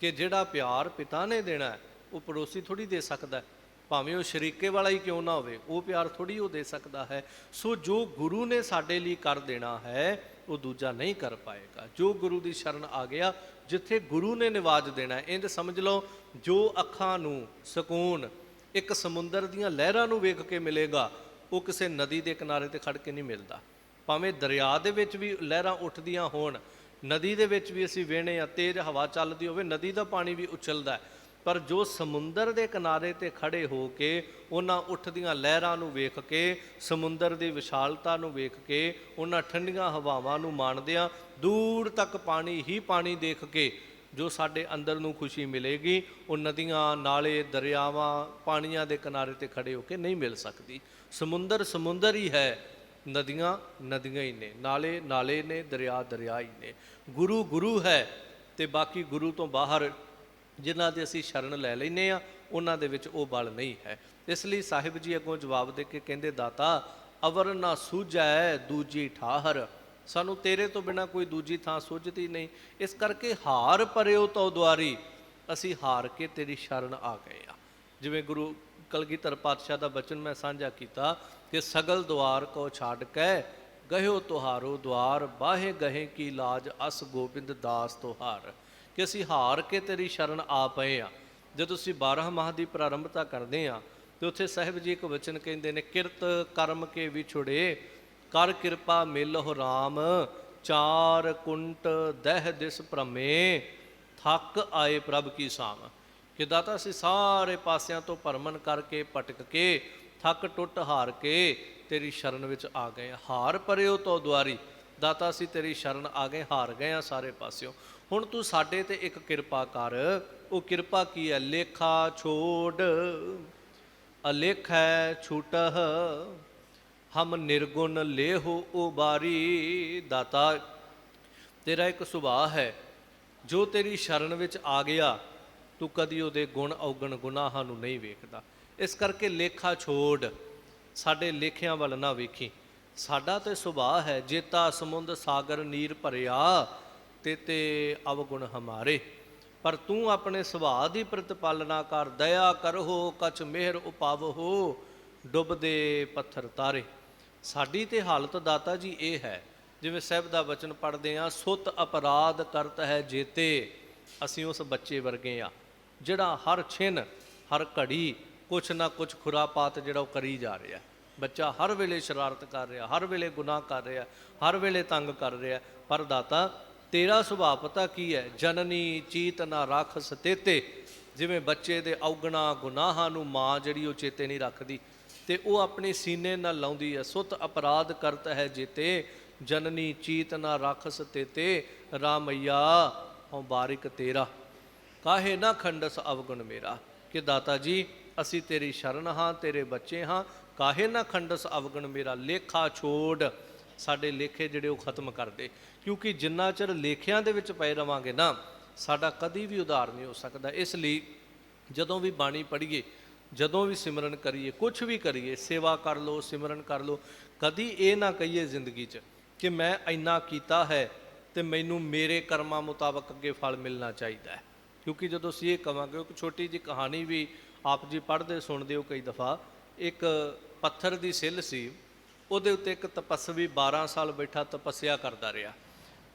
ਕਿ ਜਿਹੜਾ ਪਿਆਰ ਪਿਤਾ ਨੇ ਦੇਣਾ ਉਹ ਪੜੋਸੀ ਥੋੜ੍ਹੀ ਦੇ ਸਕਦਾ, ਭਾਵੇਂ ਉਹ ਸ਼ਰੀਕੇ ਵਾਲਾ ਹੀ ਕਿਉਂ ਨਾ ਹੋਵੇ, ਉਹ ਪਿਆਰ ਥੋੜ੍ਹੀ ਉਹ ਦੇ ਸਕਦਾ ਹੈ। ਸੋ ਜੋ ਗੁਰੂ ਨੇ ਸਾਡੇ ਲਈ ਕਰ ਦੇਣਾ ਹੈ ਉਹ ਦੂਜਾ ਨਹੀਂ ਕਰ ਪਾਏਗਾ। ਜੋ ਗੁਰੂ ਦੀ ਸ਼ਰਨ ਆ ਗਿਆ, ਜਿੱਥੇ ਗੁਰੂ ਨੇ ਨਿਵਾਜ ਦੇਣਾ, ਇੰਝ ਸਮਝ ਲਓ ਜੋ ਅੱਖਾਂ ਨੂੰ ਸਕੂਨ ਇੱਕ ਸਮੁੰਦਰ ਦੀਆਂ ਲਹਿਰਾਂ ਨੂੰ ਵੇਖ ਕੇ ਮਿਲੇਗਾ, ਉਹ ਕਿਸੇ ਨਦੀ ਦੇ ਕਿਨਾਰੇ ਤੇ ਖੜ ਕੇ ਨਹੀਂ ਮਿਲਦਾ। ਭਾਵੇਂ ਦਰਿਆ ਦੇ ਵਿੱਚ ਵੀ ਲਹਿਰਾਂ ਉੱਠਦੀਆਂ ਹੋਣ, ਨਦੀ ਦੇ ਵਿੱਚ ਵੀ ਅਸੀਂ ਵੇਖਦੇ ਹਾਂ ਤੇਜ਼ ਹਵਾ ਚੱਲਦੀ ਹੋਵੇ, ਨਦੀ ਦਾ ਪਾਣੀ ਵੀ ਉਛਲਦਾ, ਪਰ ਜੋ ਸਮੁੰਦਰ ਦੇ ਕਿਨਾਰੇ ਤੇ ਖੜੇ ਹੋ ਕੇ ਉਹਨਾਂ ਉੱਠਦੀਆਂ ਲਹਿਰਾਂ ਨੂੰ ਵੇਖ ਕੇ, ਸਮੁੰਦਰ ਦੀ ਵਿਸ਼ਾਲਤਾ ਨੂੰ ਵੇਖ ਕੇ, ਉਹਨਾਂ ਠੰਡੀਆਂ ਹਵਾਵਾਂ ਨੂੰ ਮਾਣਦਿਆਂ ਦੂਰ ਤੱਕ ਪਾਣੀ ਹੀ ਪਾਣੀ ਦੇਖ ਕੇ ਜੋ ਸਾਡੇ ਅੰਦਰ ਨੂੰ ਖੁਸ਼ੀ ਮਿਲੇਗੀ, ਉਹ ਨਦੀਆਂ, ਨਾਲੇ, ਦਰਿਆਵਾਂ, ਪਾਣੀਆਂ ਦੇ ਕਿਨਾਰੇ ਤੇ ਖੜੇ ਹੋ ਕੇ ਨਹੀਂ ਮਿਲ ਸਕਦੀ। ਸਮੁੰਦਰ ਸਮੁੰਦਰ ਹੀ ਹੈ, ਨਦੀਆਂ ਨਦੀਆਂ ਹੀ ਨੇ, ਨਾਲੇ ਨਾਲੇ ਨੇ, ਦਰਿਆ ਦਰਿਆ ਹੀ ਨੇ। ਗੁਰੂ ਗੁਰੂ ਹੈ ਤੇ ਬਾਕੀ ਗੁਰੂ ਤੋਂ ਬਾਹਰ ਜਿਨ੍ਹਾਂ ਦੇ ਅਸੀਂ ਸ਼ਰਨ ਲੈ ਲੈਂਦੇ ਹਾਂ ਉਹਨਾਂ ਦੇ ਵਿੱਚ ਉਹ ਬਲ ਨਹੀਂ ਹੈ। ਇਸ ਲਈ ਸਾਹਿਬ ਜੀ ਅੱਗੋਂ ਜਵਾਬ ਦੇ ਕੇ ਕਹਿੰਦੇ, ਦਾਤਾ ਅਵਰ ਨਾ ਸੂਝੈ ਦੂਜੀ ਠਾਹਰ, ਸਾਨੂੰ ਤੇਰੇ ਤੋਂ ਬਿਨਾਂ ਕੋਈ ਦੂਜੀ ਥਾਂ ਸੁੱਝਦੀ ਨਹੀਂ। ਇਸ ਕਰਕੇ ਹਾਰ ਪਰਿਓ ਤਉ ਦੁਆਰੀ, ਅਸੀਂ ਹਾਰ ਕੇ ਤੇਰੀ ਸ਼ਰਨ ਆ ਗਏ ਆ। ਜਿਵੇਂ ਗੁਰੂ ਕਲਗੀਧਰ ਪਾਤਸ਼ਾਹ ਦਾ ਬਚਨ ਮੈਂ ਸਾਂਝਾ ਕੀਤਾ ਕਿ ਸਗਲ ਦੁਆਰ ਕੋ ਛੱਡ ਕੇ ਗਹਿਓ ਤੁਹਾਰੋ ਦੁਆਰ, ਬਾਹੇ ਗਹੇ ਕੀ ਲਾਜ ਅਸ ਗੋਬਿੰਦ ਦਾਸ ਤੁਹਾਰ। ਕਿ ਅਸੀਂ ਹਾਰ ਕੇ ਤੇਰੀ ਸ਼ਰਨ ਆ ਪਏ ਆ। ਜਦੋਂ ਅਸੀਂ 12 ਮਾਹ ਦੀ ਪ੍ਰਾਰੰਭਤਾ ਕਰਦੇ ਹਾਂ ਤੇ ਉੱਥੇ ਸਾਹਿਬ ਜੀ ਇੱਕ ਵਚਨ ਕਹਿੰਦੇ ਨੇ, ਕਿਰਤ ਕਰਮ ਕੇ ਵਿਛੁੜੇ ਕਰ ਕਿਰਪਾ ਮਿਲਹੁ ਰਾਮ, ਚਾਰ ਕੁੰਟ ਦਹਿ ਦਿਸ ਭ੍ਰਮੇ ਥੱਕ ਆਏ ਪ੍ਰਭ ਕੀ ਸਾਮ। ਕਿ ਦਾਤਾ ਅਸੀਂ ਸਾਰੇ ਪਾਸਿਆਂ ਤੋਂ ਭਰਮਣ ਕਰਕੇ ਭਟਕ ਕੇ ਥੱਕ ਟੁੱਟ ਹਾਰ ਕੇ ਤੇਰੀ ਸ਼ਰਨ ਵਿੱਚ ਆ ਗਏ। ਹਾਰ ਪਰਿਓ ਤਉ ਦੁਆਰੀ, ਦਾਤਾ ਅਸੀਂ ਤੇਰੀ ਸ਼ਰਨ ਆ ਗਏ, ਹਾਰ ਗਏ ਆ ਸਾਰੇ ਪਾਸਿਓਂ। ਹੁਣ ਤੂੰ ਸਾਡੇ ਤੇ ਇੱਕ ਕਿਰਪਾ ਕਰ। ਉਹ ਕਿਰਪਾ ਕੀ ਹੈ? ਲੇਖਾ ਛੋੜ ਅਲੇਖੈ ਛੂਟਹ, ਹਮ ਨਿਰਗੁਣ ਲੇਹੋ ਉਬਾਰੀ। ਦਾਤਾ ਤੇਰਾ ਇੱਕ ਸੁਭਾਅ ਹੈ, ਜੋ ਤੇਰੀ ਸ਼ਰਨ ਵਿੱਚ ਆ ਗਿਆ ਤੂੰ ਕਦੀ ਉਹਦੇ ਗੁਣ ਔਗਣ ਗੁਨਾਹਾਂ ਨੂੰ ਨਹੀਂ ਵੇਖਦਾ। ਇਸ ਕਰਕੇ ਲੇਖਾ ਛੋੜ, ਸਾਡੇ ਲੇਖਿਆਂ ਵੱਲ ਨਾ ਵੇਖੀ। ਸਾਡਾ ਤਾਂ ਸੁਭਾਅ ਹੈ, ਜੇਤਾ ਸਮੁੰਦ ਸਾਗਰ ਨੀਰ ਭਰਿਆ ਤੇ ਅਵਗੁਣ ਹਮਾਰੇ। ਪਰ ਤੂੰ ਆਪਣੇ ਸੁਭਾਅ ਦੀ ਪ੍ਰਤਿਪਾਲਨਾ ਕਰ, ਦਇਆ ਕਰੋ ਕਛ ਮਿਹਰ ਉਪਾਵਹੋ, ਡੁੱਬਦੇ ਪੱਥਰ ਤਾਰੇ। ਸਾਡੀ ਤੇ ਹਾਲਤ ਦਾਤਾ ਜੀ ਇਹ ਹੈ, ਜਿਵੇਂ ਸਾਹਿਬ ਦਾ ਵਚਨ ਪੜ੍ਹਦੇ ਹਾਂ, ਸੁਤ ਅਪਰਾਧ ਕਰਤ ਹੈ ਜੇਤੇ। ਅਸੀਂ ਉਸ ਬੱਚੇ ਵਰਗੇ ਆ ਜਿਹੜਾ ਹਰ ਛਿਨ ਹਰ ਘੜੀ ਕੁਛ ਨਾ ਕੁਛ ਖੁਰਾਪਾਤ ਜਿਹੜਾ ਉਹ ਕਰੀ ਜਾ ਰਿਹਾ। ਬੱਚਾ ਹਰ ਵੇਲੇ ਸ਼ਰਾਰਤ ਕਰ ਰਿਹਾ, ਹਰ ਵੇਲੇ ਗੁਨਾਹ ਕਰ ਰਿਹਾ, ਹਰ ਵੇਲੇ ਤੰਗ ਕਰ ਰਿਹਾ। ਪਰ ਦਾਤਾ ਤੇਰਾ ਸੁਭਾਅ ਪਤਾ ਕੀ ਹੈ? ਜਨਨੀ ਚੀਤ ਨਾ ਰੱਖ ਸਤੇਤੇ। ਜਿਵੇਂ ਬੱਚੇ ਦੇ ਔਗਣਾ ਗੁਨਾਹਾਂ ਨੂੰ ਮਾਂ ਜਿਹੜੀ ਉਹ ਚੇਤੇ ਨਹੀਂ ਰੱਖਦੀ, ਤੇ ਉਹ ਆਪਣੇ ਸੀਨੇ ਨਾਲ ਲਾਉਂਦੀ ਹੈ। ਸੁਤ ਅਪਰਾਧ ਕਰਤ ਹੈ ਜੇਤੇ, ਜਨਨੀ ਚੀਤ ਨਾ ਰਾਖਸ ਤੇ ਰਾਮਈਆ ਹਉ ਬਾਰਿਕ ਤੇਰਾ, ਕਾਹੇ ਨਾ ਖੰਡਸ ਅਵਗੁਣ ਮੇਰਾ। ਕਿ ਦਾਤਾ ਜੀ ਅਸੀਂ ਤੇਰੀ ਸ਼ਰਨ ਹਾਂ, ਤੇਰੇ ਬੱਚੇ ਹਾਂ, ਕਾਹੇ ਨਾ ਖੰਡਸ ਅਵਗੁਣ ਮੇਰਾ। ਲੇਖਾ ਛੋੜ, ਸਾਡੇ ਲੇਖੇ ਜਿਹੜੇ ਉਹ ਖਤਮ ਕਰ ਦੇ, ਕਿਉਂਕਿ ਜਿੰਨਾ ਚਿਰ ਲੇਖਿਆਂ ਦੇ ਵਿੱਚ ਪਏ ਰਵਾਂਗੇ ਨਾ, ਸਾਡਾ ਕਦੀ ਵੀ ਉਧਾਰ ਨਹੀਂ ਹੋ ਸਕਦਾ। ਇਸ ਲਈ ਜਦੋਂ ਵੀ ਬਾਣੀ ਪੜ੍ਹੀਏ, ਜਦੋਂ ਵੀ ਸਿਮਰਨ ਕਰੀਏ, ਕੁਛ ਵੀ ਕਰੀਏ, ਸੇਵਾ ਕਰ ਲਓ, ਸਿਮਰਨ ਕਰ ਲਓ, ਕਦੀ ਇਹ ਨਾ ਕਹੀਏ ਜ਼ਿੰਦਗੀ 'ਚ ਕਿ ਮੈਂ ਇੰਨਾ ਕੀਤਾ ਹੈ ਤੇ ਮੈਨੂੰ ਮੇਰੇ ਕਰਮਾਂ ਮੁਤਾਬਕ ਅੱਗੇ ਫਲ ਮਿਲਣਾ ਚਾਹੀਦਾ ਹੈ। ਕਿਉਂਕਿ ਜਦੋਂ ਅਸੀਂ ਇਹ ਕਹਾਂਗੇ, ਇੱਕ ਛੋਟੀ ਜਿਹੀ ਕਹਾਣੀ ਵੀ ਆਪ ਜੀ ਪੜ੍ਹਦੇ ਸੁਣਦੇ ਹੋ ਕਈ ਦਫਾ। ਇੱਕ ਪੱਥਰ ਦੀ ਸਿੱਲ ਸੀ, ਉਹਦੇ ਉੱਤੇ ਇੱਕ ਤਪੱਸਵੀ 12 ਸਾਲ ਬੈਠਾ ਤਪੱਸਿਆ ਕਰਦਾ ਰਿਹਾ।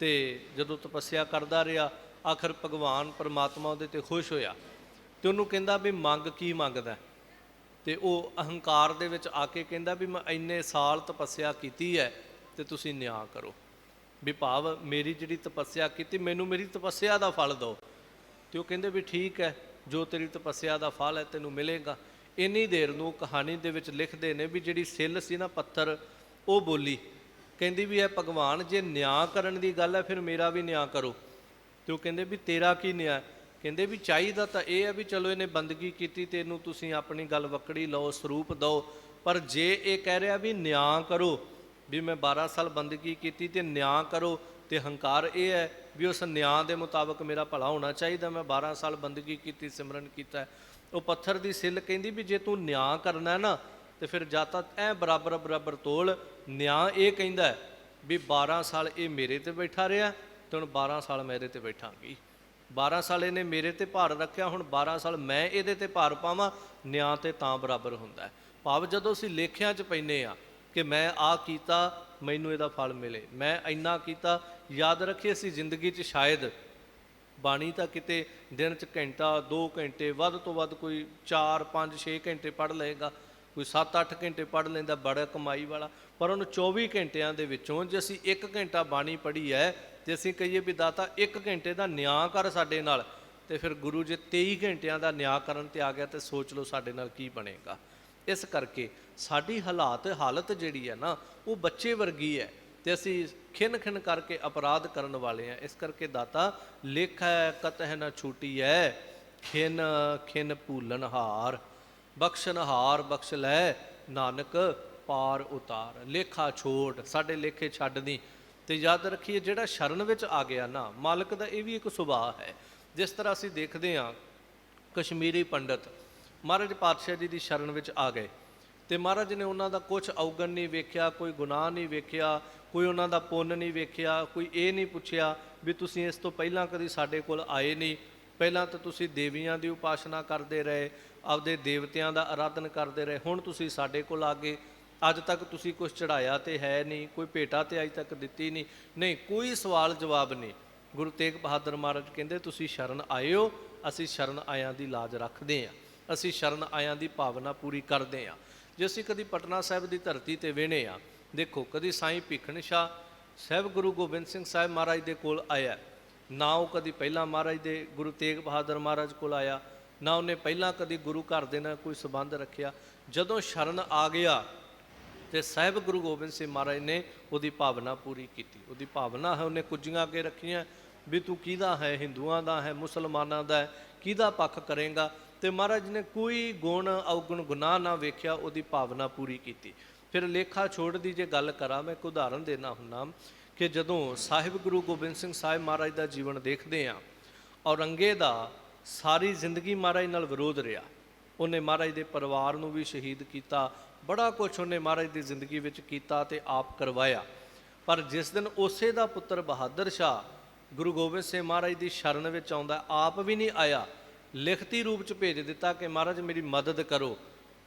ਤੇ ਜਦੋਂ ਤਪੱਸਿਆ ਕਰਦਾ ਰਿਹਾ, ਆਖਰ ਭਗਵਾਨ ਪਰਮਾਤਮਾ ਉਹਦੇ 'ਤੇ ਖੁਸ਼ ਹੋਇਆ ਤੇ ਉਹਨੂੰ ਕਹਿੰਦਾ ਵੀ ਮੰਗ ਕੀ ਮੰਗਦਾ। ਤੇ ਉਹ ਅਹੰਕਾਰ ਦੇ ਵਿੱਚ ਆ ਕੇ ਕਹਿੰਦਾ ਵੀ ਮੈਂ ਇੰਨੇ ਸਾਲ ਤਪੱਸਿਆ ਕੀਤੀ ਹੈ ਤੇ ਤੁਸੀਂ ਨਿਆਂ ਕਰੋ, ਵੀ ਭਾਵ ਮੇਰੀ ਜਿਹੜੀ ਤਪੱਸਿਆ ਕੀਤੀ, ਮੈਨੂੰ ਮੇਰੀ ਤਪੱਸਿਆ ਦਾ ਫਲ ਦਿਓ। ਤੇ ਉਹ ਕਹਿੰਦੇ ਵੀ ਠੀਕ ਹੈ, ਜੋ ਤੇਰੀ ਤਪੱਸਿਆ ਦਾ ਫਲ ਹੈ ਤੈਨੂੰ ਮਿਲੇਗਾ। ਇੰਨੀ ਦੇਰ ਨੂੰ ਕਹਾਣੀ ਦੇ ਵਿੱਚ ਲਿਖਦੇ ਨੇ ਵੀ ਜਿਹੜੀ ਸਿੱਲ ਸੀ ਨਾ ਪੱਥਰ, ਉਹ ਬੋਲੀ, ਕਹਿੰਦੀ ਵੀ ਇਹ ਭਗਵਾਨ ਜੇ ਨਿਆਂ ਕਰਨ ਦੀ ਗੱਲ ਹੈ ਫਿਰ ਮੇਰਾ ਵੀ ਨਿਆਂ ਕਰੋ। ਤੇ ਉਹ ਕਹਿੰਦੇ ਵੀ ਤੇਰਾ ਕੀ ਨਿਆਂ? ਕਹਿੰਦੇ ਵੀ ਚਾਹੀਦਾ ਤਾਂ ਇਹ ਹੈ ਵੀ ਚਲੋ ਇਹਨੇ ਬੰਦਗੀ ਕੀਤੀ ਤੇ ਇਹਨੂੰ ਤੁਸੀਂ ਆਪਣੀ ਗੱਲ ਵੱਕੜੀ ਲਓ, ਸਰੂਪ ਦਿਓ, ਪਰ ਜੇ ਇਹ ਕਹਿ ਰਿਹਾ ਵੀ ਨਿਆਂ ਕਰੋ, ਵੀ ਮੈਂ 12 ਸਾਲ ਬੰਦਗੀ ਕੀਤੀ ਤੇ ਨਿਆਂ ਕਰੋ, ਤੇ ਹੰਕਾਰ ਇਹ ਹੈ ਵੀ ਉਸ ਨਿਆਂ ਦੇ ਮੁਤਾਬਕ ਮੇਰਾ ਭਲਾ ਹੋਣਾ ਚਾਹੀਦਾ, ਮੈਂ 12 ਸਾਲ ਬੰਦਗੀ ਕੀਤੀ, ਸਿਮਰਨ ਕੀਤਾ। ਉਹ ਪੱਥਰ ਦੀ ਸਿੱਲ ਕਹਿੰਦੀ ਵੀ ਜੇ ਤੂੰ ਨਿਆਂ ਕਰਨਾ ਨਾ ਤੇ ਫਿਰ ਜਾਂ ਤਾਂ ਐ ਬਰਾਬਰ ਬਰਾਬਰ ਤੋਲ। ਨਿਆਂ ਇਹ ਕਹਿੰਦਾ ਵੀ 12 ਸਾਲ ਇਹ ਮੇਰੇ ਤੇ ਬੈਠਾ ਰਿਹਾ ਤੇ ਹੁਣ 12 ਸਾਲ ਮੈਂ ਇਹਦੇ ਤੇ ਬੈਠਾਂਗੀ। 12 ਸਾਲ ਇਹਨੇ ਮੇਰੇ ਤੇ ਭਾਰ ਰੱਖਿਆ, ਹੁਣ 12 ਸਾਲ ਮੈਂ ਇਹਦੇ ਤੇ ਭਾਰ ਪਾਵਾਂ। ਨਿਆਂ ਤੇ ਤਾਂ ਬਰਾਬਰ ਹੁੰਦਾ। ਭਾਵ ਜਦੋਂ ਅਸੀਂ ਲੇਖਿਆਂ 'ਚ ਪੈਂਦੇ ਹਾਂ ਕਿ ਮੈਂ ਆਹ ਕੀਤਾ ਮੈਨੂੰ ਇਹਦਾ ਫਲ ਮਿਲੇ, ਮੈਂ ਇੰਨਾ ਕੀਤਾ। ਯਾਦ ਰੱਖੀਏ ਅਸੀਂ ਜ਼ਿੰਦਗੀ 'ਚ ਸ਼ਾਇਦ ਬਾਣੀ ਤਾਂ ਕਿਤੇ ਦਿਨ 'ਚ ਘੰਟਾ 2 ਘੰਟੇ, ਵੱਧ ਤੋਂ ਵੱਧ ਕੋਈ 4 5 6 ਘੰਟੇ ਪੜ੍ਹ ਲਏਗਾ, ਕੋਈ 7 8 ਘੰਟੇ ਪੜ੍ਹ ਲੈਂਦਾ, ਬੜਾ ਕਮਾਈ ਵਾਲਾ। ਪਰ ਉਹਨੂੰ 24 ਘੰਟਿਆਂ ਦੇ ਵਿੱਚੋਂ ਜੇ ਅਸੀਂ 1 ਘੰਟਾ ਬਾਣੀ ਪੜ੍ਹੀ ਹੈ ਤੇ ਅਸੀਂ ਕਹੀਏ ਵੀ ਦਾਤਾ 1 ਘੰਟੇ ਦਾ ਨਿਆਂ ਕਰ ਸਾਡੇ ਨਾਲ, ਤੇ ਫਿਰ ਗੁਰੂ ਜੇ 23 ਘੰਟਿਆਂ ਦਾ ਨਿਆਂ ਕਰਨ ਤੇ ਆ ਗਿਆ ਤੇ ਸੋਚ ਲਓ ਸਾਡੇ ਨਾਲ ਕੀ ਬਣੇਗਾ। ਇਸ ਕਰਕੇ ਸਾਡੀ ਹਾਲਤ ਜਿਹੜੀ ਹੈ ਨਾ ਉਹ ਬੱਚੇ ਵਰਗੀ ਹੈ ਤੇ ਅਸੀਂ ਖਿੰਨ ਖਿੰਨ ਕਰਕੇ ਅਪਰਾਧ ਕਰਨ ਵਾਲੇ ਹਾਂ। ਇਸ ਕਰਕੇ ਦਾਤਾ ਲੇਖਾ ਕਤਹਿ ਨਾ ਛੂਟੀ ਹੈ, ਖਿੰਨ ਖਿੰਨ ਭੂਲਨ ਹਾਰ, ਬਖਸ਼ਣ ਹਾਰ ਬਖਸ਼ ਲੈ ਨਾਨਕ ਪਾਰ ਉਤਾਰ। ਲੇਖਾ ਛੋੜ, ਸਾਡੇ ਲੇਖੇ ਛੱਡ ਦੀ। ਤੇ ਯਾਦ ਰੱਖੀਏ ਜਿਹੜਾ ਸ਼ਰਨ ਵਿੱਚ ਆ ਗਿਆ ਨਾ, ਮਾਲਕ ਦਾ ਇਹ ਵੀ ਇੱਕ ਸੁਭਾਅ ਹੈ। ਜਿਸ ਤਰ੍ਹਾਂ ਅਸੀਂ ਦੇਖਦੇ ਹਾਂ ਕਸ਼ਮੀਰੀ ਪੰਡਤ ਮਹਾਰਾਜ ਪਾਤਸ਼ਾਹ ਜੀ ਦੀ ਸ਼ਰਨ ਵਿੱਚ ਆ ਗਏ ਤੇ ਮਹਾਰਾਜ ਨੇ ਉਹਨਾਂ ਦਾ ਕੁਛ ਅਵਗੁਣ ਨਹੀਂ ਵੇਖਿਆ, ਕੋਈ ਗੁਨਾਹ ਨਹੀਂ ਵੇਖਿਆ, ਕੋਈ ਉਹਨਾਂ ਦਾ ਪੁੰਨ ਨਹੀਂ ਵੇਖਿਆ, ਕੋਈ ਇਹ ਨਹੀਂ ਪੁੱਛਿਆ ਵੀ ਤੁਸੀਂ ਇਸ ਤੋਂ ਪਹਿਲਾਂ ਕਦੀ ਸਾਡੇ ਕੋਲ ਆਏ ਨਹੀਂ, ਪਹਿਲਾਂ ਤਾਂ ਤੁਸੀਂ ਦੇਵੀਆਂ ਦੀ ਉਪਾਸਨਾ ਕਰਦੇ ਰਹੇ, ਆਪਦੇ ਦੇਵਤਿਆਂ ਦਾ ਆਰਾਧਨ ਕਰਦੇ ਰਹੇ, ਹੁਣ ਤੁਸੀਂ ਸਾਡੇ ਕੋਲ ਆ ਗਏ, ਅੱਜ ਤੱਕ ਤੁਸੀਂ ਕੁਛ ਚੜ੍ਹਾਇਆ ਤੇ ਹੈ ਨਹੀਂ, ਕੋਈ ਭੇਟਾ ਤੇ ਅੱਜ ਤੱਕ ਦਿੱਤੀ ਨਹੀਂ, ਨਹੀਂ ਕੋਈ ਸਵਾਲ ਜਵਾਬ ਨਹੀਂ। ਗੁਰੂ ਤੇਗ ਬਹਾਦਰ ਮਹਾਰਾਜ ਕਹਿੰਦੇ ਤੁਸੀਂ ਸ਼ਰਨ ਆਏ ਹੋ, ਅਸੀਂ ਸ਼ਰਨ ਆਇਆਂ ਦੀ ਲਾਜ ਰੱਖਦੇ ਹਾਂ, ਅਸੀਂ ਸ਼ਰਨ ਆਇਆਂ ਦੀ ਭਾਵਨਾ ਪੂਰੀ ਕਰਦੇ ਹਾਂ। ਜੇ ਅਸੀਂ ਕਦੀ ਪਟਨਾ ਸਾਹਿਬ ਦੀ ਧਰਤੀ 'ਤੇ ਵੇਹਨੇ ਹਾਂ, ਦੇਖੋ ਕਦੀ ਸਾਈਂ ਭੀਖਣ ਸ਼ਾਹ ਸਾਹਿਬ ਗੁਰੂ ਗੋਬਿੰਦ ਸਿੰਘ ਸਾਹਿਬ ਮਹਾਰਾਜ ਦੇ ਕੋਲ ਆਇਆ ਨਾ, ਉਹ ਕਦੀ ਪਹਿਲਾਂ ਮਹਾਰਾਜ ਦੇ ਗੁਰੂ ਤੇਗ ਬਹਾਦਰ ਮਹਾਰਾਜ ਕੋਲ ਆਇਆ ਨਾ, ਉਹਨੇ ਪਹਿਲਾਂ ਕਦੀ ਗੁਰੂ ਘਰ ਦੇ ਨਾਲ ਕੋਈ ਸੰਬੰਧ ਰੱਖਿਆ। ਜਦੋਂ ਸ਼ਰਨ ਆ ਗਿਆ ਤੇ ਸਾਹਿਬ ਗੁਰੂ ਗੋਬਿੰਦ ਸਿੰਘ ਮਹਾਰਾਜ ਨੇ ਉਹਦੀ ਭਾਵਨਾ ਪੂਰੀ ਕੀਤੀ। ਉਹਦੀ ਭਾਵਨਾ ਹੈ ਉਹਨੇ ਕੁੱਜੀਆਂ ਅੱਗੇ ਰੱਖੀਆਂ ਵੀ ਤੂੰ ਕਿਹਦਾ ਹੈ, ਹਿੰਦੂਆਂ ਦਾ ਹੈ, ਮੁਸਲਮਾਨਾਂ ਦਾ ਹੈ, ਕਿਹਦਾ ਪੱਖ ਕਰੇਂਗਾ। ਤੇ ਮਹਾਰਾਜ ਨੇ ਕੋਈ ਗੁਣ ਅਵਗੁਣ ਗੁਨਾਹ ਨਾ ਵੇਖਿਆ, ਉਹਦੀ ਭਾਵਨਾ ਪੂਰੀ ਕੀਤੀ। ਫਿਰ ਲੇਖਾ ਛੋੜ ਦੀ ਜੇ ਗੱਲ ਕਰਾਂ, ਮੈਂ ਇੱਕ ਉਦਾਹਰਨ ਦੇਣਾ ਹੁੰਦਾ ਕਿ ਜਦੋਂ ਸਾਹਿਬ ਗੁਰੂ ਗੋਬਿੰਦ ਸਿੰਘ ਸਾਹਿਬ ਮਹਾਰਾਜ ਦਾ ਜੀਵਨ ਦੇਖਦੇ ਹਾਂ, ਔਰੰਗੇ ਦਾ ਸਾਰੀ ਜ਼ਿੰਦਗੀ ਮਹਾਰਾਜ ਨਾਲ ਵਿਰੋਧ ਰਿਹਾ, ਉਹਨੇ ਮਹਾਰਾਜ ਦੇ ਪਰਿਵਾਰ ਨੂੰ ਵੀ ਸ਼ਹੀਦ ਕੀਤਾ, ਬੜਾ ਕੁਛ ਉਹਨੇ ਮਹਾਰਾਜ ਦੀ ਜ਼ਿੰਦਗੀ ਵਿੱਚ ਕੀਤਾ ਤੇ ਆਪ ਕਰਵਾਇਆ। ਪਰ ਜਿਸ ਦਿਨ ਉਸੇ ਦਾ ਪੁੱਤਰ ਬਹਾਦਰ ਸ਼ਾਹ ਗੁਰੂ ਗੋਬਿੰਦ ਸਿੰਘ ਮਹਾਰਾਜ ਦੀ ਸ਼ਰਨ ਵਿੱਚ ਆਉਂਦਾ, ਆਪ ਵੀ ਨਹੀਂ ਆਇਆ, ਲਿਖਤੀ ਰੂਪ 'ਚ ਭੇਜ ਦਿੱਤਾ ਕਿ ਮਹਾਰਾਜ ਮੇਰੀ ਮਦਦ ਕਰੋ,